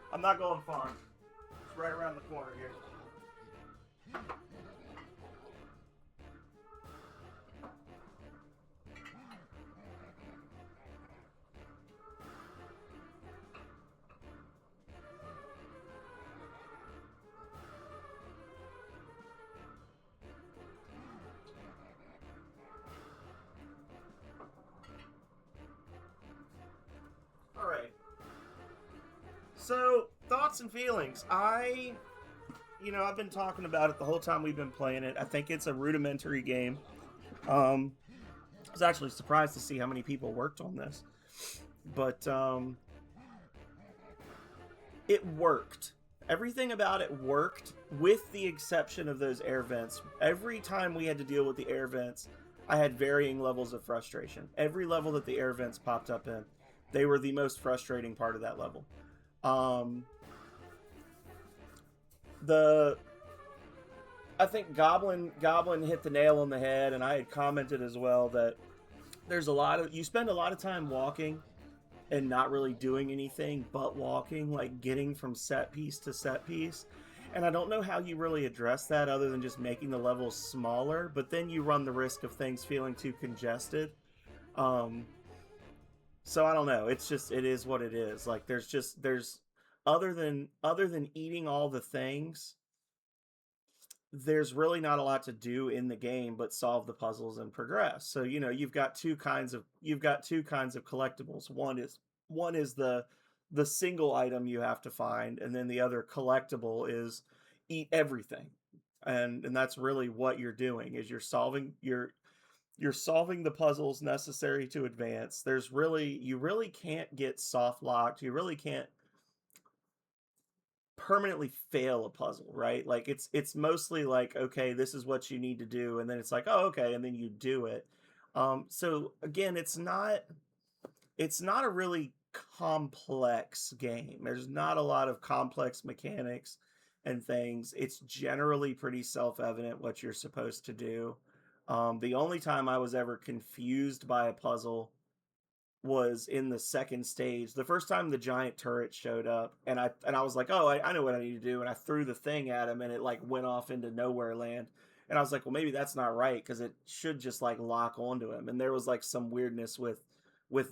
A: I'm not going far. It's right around the corner here. All right. So, thoughts and feelings. I've been talking about it the whole time we've been playing it. I think it's a rudimentary game. I was actually surprised to see how many people worked on this, but it worked. Everything about it worked, with the exception of those air vents. Every time we had to deal with the air vents, I had varying levels of frustration. Every level that the air vents popped up in, they were the most frustrating part of that level. Um, the I think Goblin hit the nail on the head, and I had commented as well that you spend a lot of time walking and not really doing anything but walking, like getting from set piece to set piece. And I don't know how you really address that other than just making the levels smaller, but then you run the risk of things feeling too congested. Um, so I don't know. It is what it is. Like there's other than eating all the things, there's really not a lot to do in the game but solve the puzzles and progress. So you've got two kinds of collectibles. One is the single item you have to find, and then the other collectible is eat everything. And that's really what you're doing, is you're solving the puzzles necessary to advance. You really can't get soft locked. You really can't permanently fail a puzzle, right? Like it's mostly like, okay, this is what you need to do, and then it's like, oh, okay, and then you do it. So again, it's not a really complex game. There's not a lot of complex mechanics and things. It's generally pretty self-evident what you're supposed to do. The only time I was ever confused by a puzzle was in the second stage. The first time the giant turret showed up, and I was like, oh, I know what I need to do, and I threw the thing at him, and it like went off into nowhere land. And I was like, well, maybe that's not right, because it should just like lock onto him. And there was like some weirdness with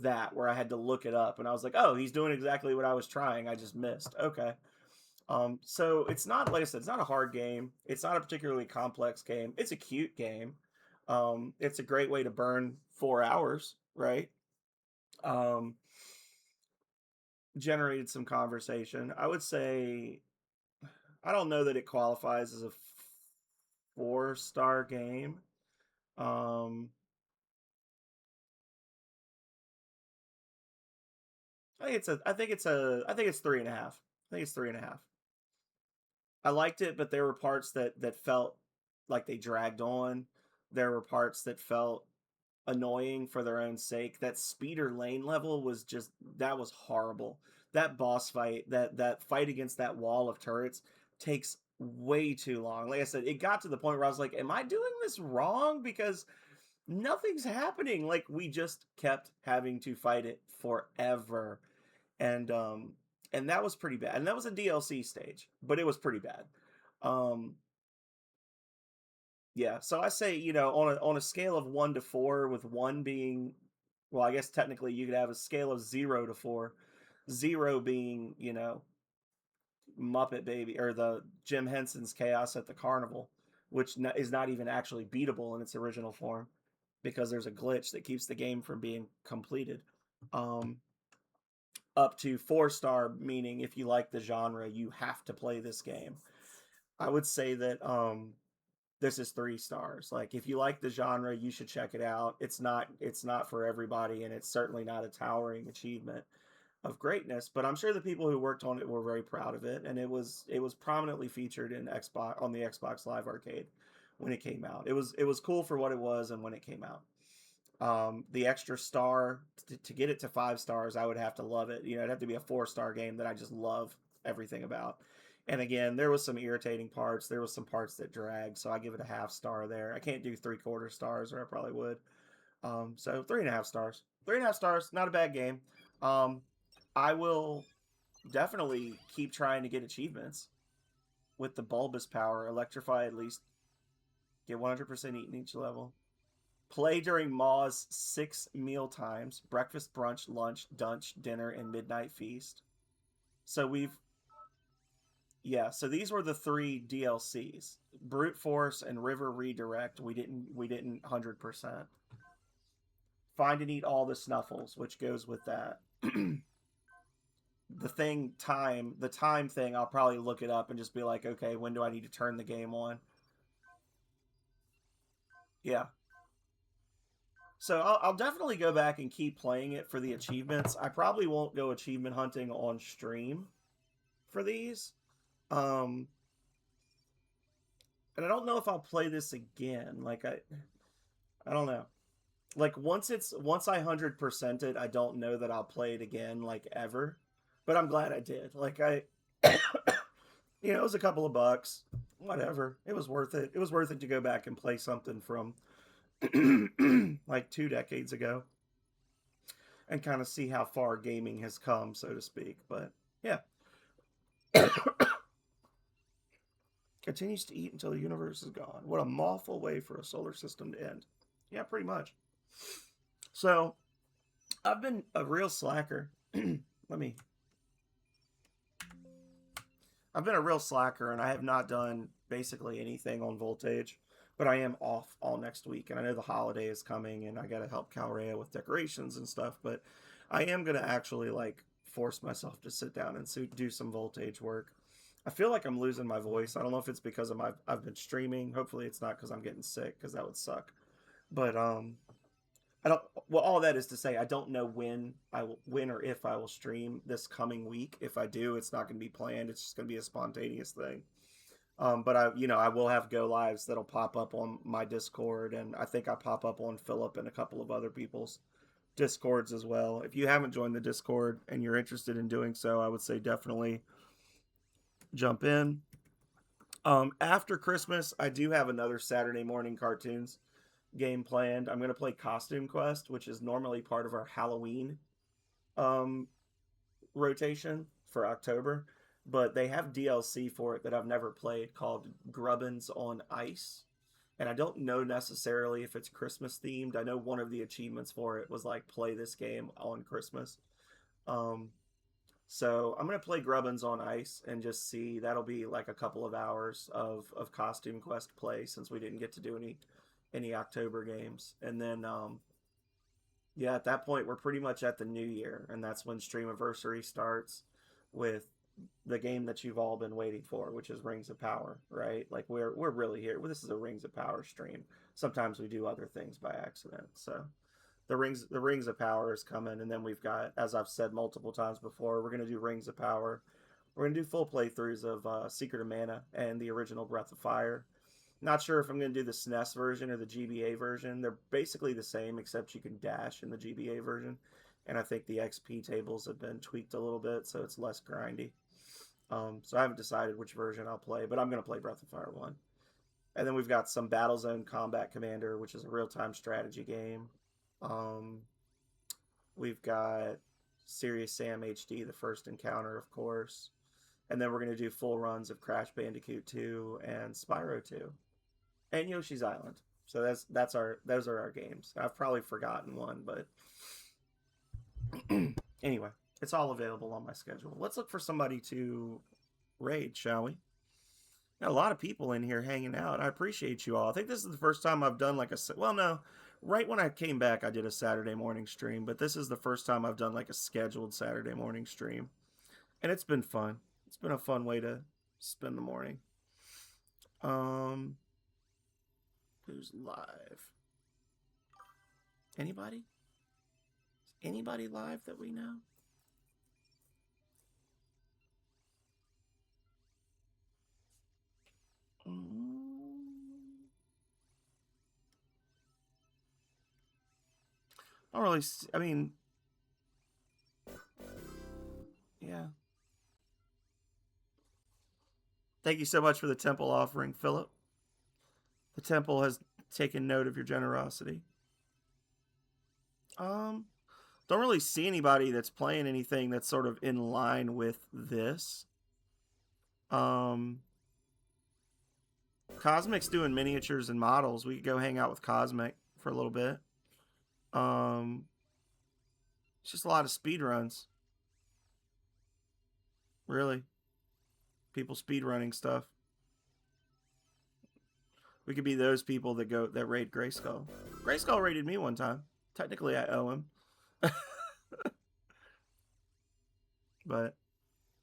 A: that where I had to look it up, and I was like, oh, he's doing exactly what I was trying. I just missed. Okay. So it's not, like I said, it's not a hard game. It's not a particularly complex game. It's a cute game. It's a great way to burn 4 hours, right? Um, Generated some conversation. I would say I don't know that it qualifies as a 4-star game. Um, I think it's 3.5. I think it's 3.5. I liked it, but there were parts that felt like they dragged on. There were parts that felt annoying for their own sake. That speeder lane level was just, that was horrible. That boss fight, that fight against that wall of turrets takes way too long. Like I said, it got to the point where I was like, am I doing this wrong? Because nothing's happening. Like we just kept having to fight it forever. And that was pretty bad. And that was a DLC stage, but it was pretty bad. Um yeah, so I say, on a scale of 1 to 4, with 1 being, well, I guess technically you could have a scale of 0 to 4, 0 being, Muppet Baby, or the Jim Henson's Chaos at the Carnival, which is not even actually beatable in its original form because there's a glitch that keeps the game from being completed. Um, Up to 4-star, meaning if you like the genre, you have to play this game. I would say that this is 3 stars. Like, if you like the genre, you should check it out. It's not for everybody, and it's certainly not a towering achievement of greatness, but I'm sure the people who worked on it were very proud of it, and it was prominently featured in Xbox on the Xbox Live Arcade when it came out. It was cool for what it was and when it came out. The extra star to get it to 5 stars, I would have to love it. It'd have to be a 4-star game that I just love everything about. And again, there was some irritating parts. There was some parts that dragged, so I give it a half star there. I can't do 3/4 stars, or I probably would. So 3.5 stars. 3.5 stars, not a bad game. I will definitely keep trying to get achievements with the bulbous power. Electrify at least. Get 100% eaten each level. Play during MAW's 6 meal times: breakfast, brunch, lunch, dunch, dinner, and midnight feast. So so these were the 3 DLCs. Brute Force and River Redirect, we didn't 100%. Find and eat all the Snuffles, which goes with that. The time thing, I'll probably look it up and just be like, okay, when do I need to turn the game on? Yeah. So I'll definitely go back and keep playing it for the achievements. I probably won't go achievement hunting on stream for these. And I don't know if I'll play this again. Like, I don't know. Like, once I 100% it, I don't know that I'll play it again, like, ever. But I'm glad I did. Like, it was a couple of bucks. Whatever. It was worth it. It was worth it to go back and play something from like 2 decades ago and kind of see how far gaming has come, so to speak. But yeah. Continues to eat until the universe is gone. What a awful way for a solar system to end. Yeah, pretty much. So, I've been a real slacker. I've been a real slacker, and I have not done basically anything on Voltage, but I am off all next week, and I know the holiday is coming, and I got to help Calrea with decorations and stuff, but I am going to actually, like, force myself to sit down and do some Voltage work. I feel like I'm losing my voice. I don't know if it's because I've been streaming. Hopefully it's not because I'm getting sick, because that would suck. But I don't. Well, all that is to say, I don't know when or if I will stream this coming week. If I do, it's not going to be planned. It's just going to be a spontaneous thing. But I will have go lives that'll pop up on my Discord, and I think I pop up on Philip and a couple of other people's Discords as well. If you haven't joined the Discord and you're interested in doing so, I would say definitely jump in. After Christmas, I do have another Saturday morning cartoons game planned. I'm going to play Costume Quest, which is normally part of our Halloween rotation for October, but they have DLC for it that I've never played called Grubbins on Ice. And I don't know necessarily if it's Christmas themed. I know one of the achievements for it was like play this game on Christmas. So I'm gonna play Grubbins on Ice and just see. That'll be like a couple of hours of Costume Quest play, since we didn't get to do any October games. And then at that point we're pretty much at the new year, and that's when Streamiversary starts with the game that you've all been waiting for, which is Rings of Power, right? Like, we're really here. Well, this is a Rings of Power stream. Sometimes we do other things by accident. So the Rings of Power is coming, and then we've got, as I've said multiple times before, we're gonna do Rings of Power. We're gonna do full playthroughs of Secret of Mana and the original Breath of Fire. Not sure if I'm gonna do the SNES version or the GBA version. They're basically the same, except you can dash in the GBA version, and I think the XP tables have been tweaked a little bit, so it's less grindy. So I haven't decided which version I'll play, but I'm gonna play Breath of Fire 1. And then we've got some Battlezone Combat Commander, which is a real-time strategy game. We've got Serious Sam HD, the first encounter, of course. And then we're going to do full runs of Crash Bandicoot 2 and Spyro 2 and Yoshi's Island. So those are our games. I've probably forgotten one, but anyway, it's all available on my schedule. Let's look for somebody to raid, shall we? Got a lot of people in here hanging out. I appreciate you all. I think this is the first time I've done like right when I came back, I did a Saturday morning stream, but this is the first time I've done like a scheduled Saturday morning stream, and it's been fun. It's been a fun way to spend the morning. Who's live? Anybody? Is anybody live that we know? I don't really see, I mean, yeah. Thank you so much for the temple offering, Philip. The temple has taken note of your generosity. Don't really see anybody that's playing anything that's sort of in line with this. Cosmic's doing miniatures and models. We could go hang out with Cosmic for a little bit. It's just a lot of speed runs. Really. People speed running stuff. We could be those people that raid Grayskull. Grayskull raided me one time. Technically, I owe him. But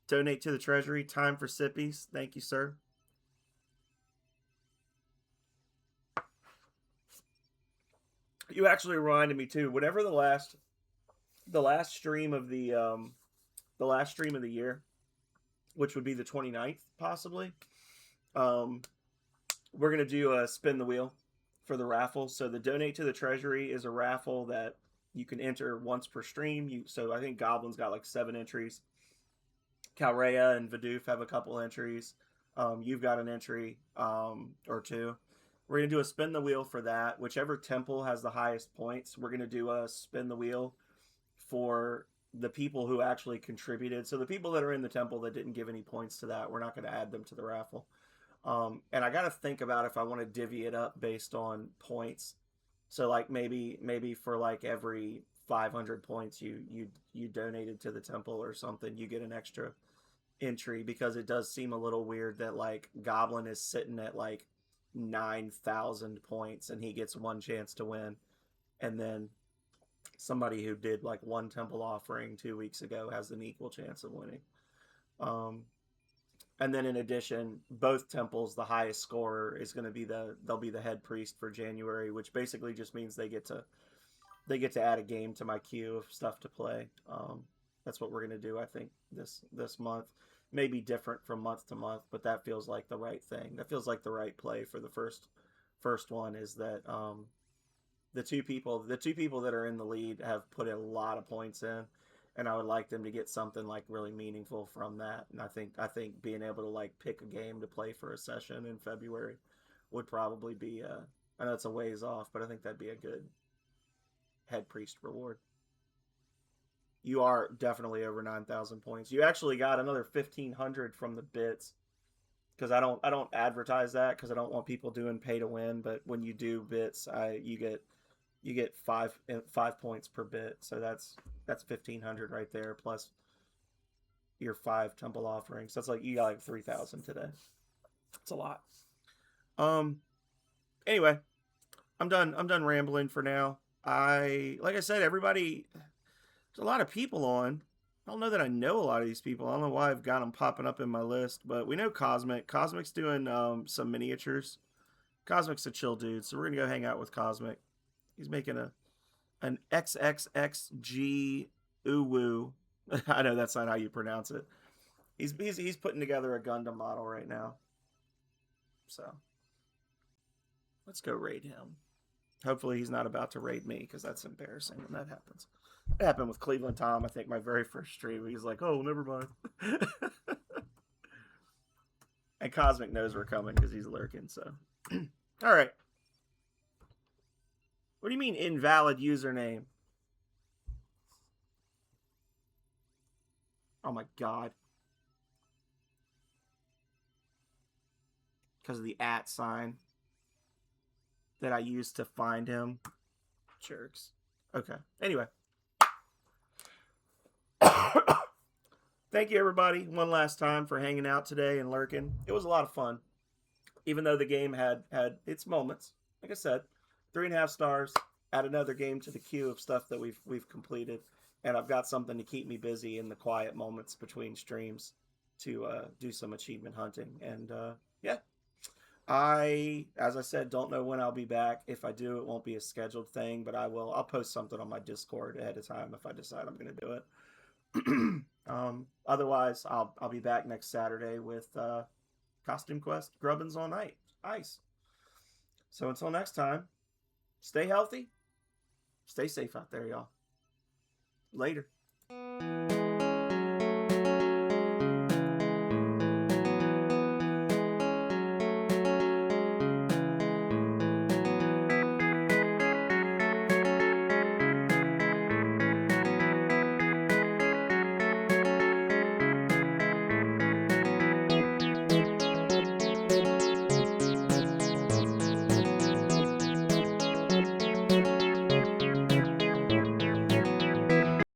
A: donate to the treasury. Time for sippies. Thank you, sir. You actually reminded me too. Whenever the last stream of the last stream of the year, which would be the 29th, possibly, we're gonna do a spin the wheel for the raffle. So the donate to the treasury is a raffle that you can enter once per stream. So I think Goblin's got like 7 entries. Calrea and Vidoof have a couple entries. You've got an entry or 2. We're going to do a spin the wheel for that. Whichever temple has the highest points, we're going to do a spin the wheel for the people who actually contributed. So the people that are in the temple that didn't give any points to that, we're not going to add them to the raffle. And I got to think about if I want to divvy it up based on points. So like maybe for like every 500 points you donated to the temple or something, you get an extra entry, because it does seem a little weird that like Goblin is sitting at like 9,000 points and he gets one chance to win, and then somebody who did like one temple offering 2 weeks ago has an equal chance of winning. And then in addition, both temples, the highest scorer is going to be they'll be the head priest for January, which basically just means they get to add a game to my queue of stuff to play. That's what we're going to do, I think, this month. Maybe different from month to month, but that feels like the right thing. That feels like the right play for the first one, is that the two people that are in the lead have put a lot of points in, and I would like them to get something like really meaningful from that. And I think being able to like pick a game to play for a session in February would probably be I know it's a ways off, but I think that'd be a good head priest reward. You are definitely over 9,000 points. You actually got another 1,500 from the bits, because I don't advertise that because I don't want people doing pay to win. But when you do bits, you get 5 points per bit. So that's 1,500 right there, plus your 5 temple offerings. That's like you got like 3,000 today. It's a lot. Anyway, I'm done rambling for now. Like I said, everybody. There's a lot of people on. I don't know that I know a lot of these people. I don't know why I've got them popping up in my list, but we know Cosmic. Cosmic's doing some miniatures. Cosmic's a chill dude, so we're gonna go hang out with Cosmic. He's making an XXXG Uwu. I know that's not how you pronounce it. He's putting together a Gundam model right now. So let's go raid him. Hopefully he's not about to raid me, because that's embarrassing when that happens. It happened with Cleveland Tom, I think, my very first stream. He's like, oh, never mind. And Cosmic knows we're coming because he's lurking, so. All right. What do you mean invalid username? Oh my god. Because of the @ sign that I used to find him. Jerks. Okay. Anyway. Thank you, everybody, one last time for hanging out today and lurking. It was a lot of fun, even though the game had its moments. Like I said, 3.5 stars. Add another game to the queue of stuff that we've completed, and I've got something to keep me busy in the quiet moments between streams to do some achievement hunting. And yeah, As I said, don't know when I'll be back. If I do, it won't be a scheduled thing, but I will. I'll post something on my Discord ahead of time if I decide I'm going to do it. Otherwise, I'll be back next Saturday with Costume Quest Grubbins on Ice. So until next time, stay healthy, stay safe out there, y'all. Later.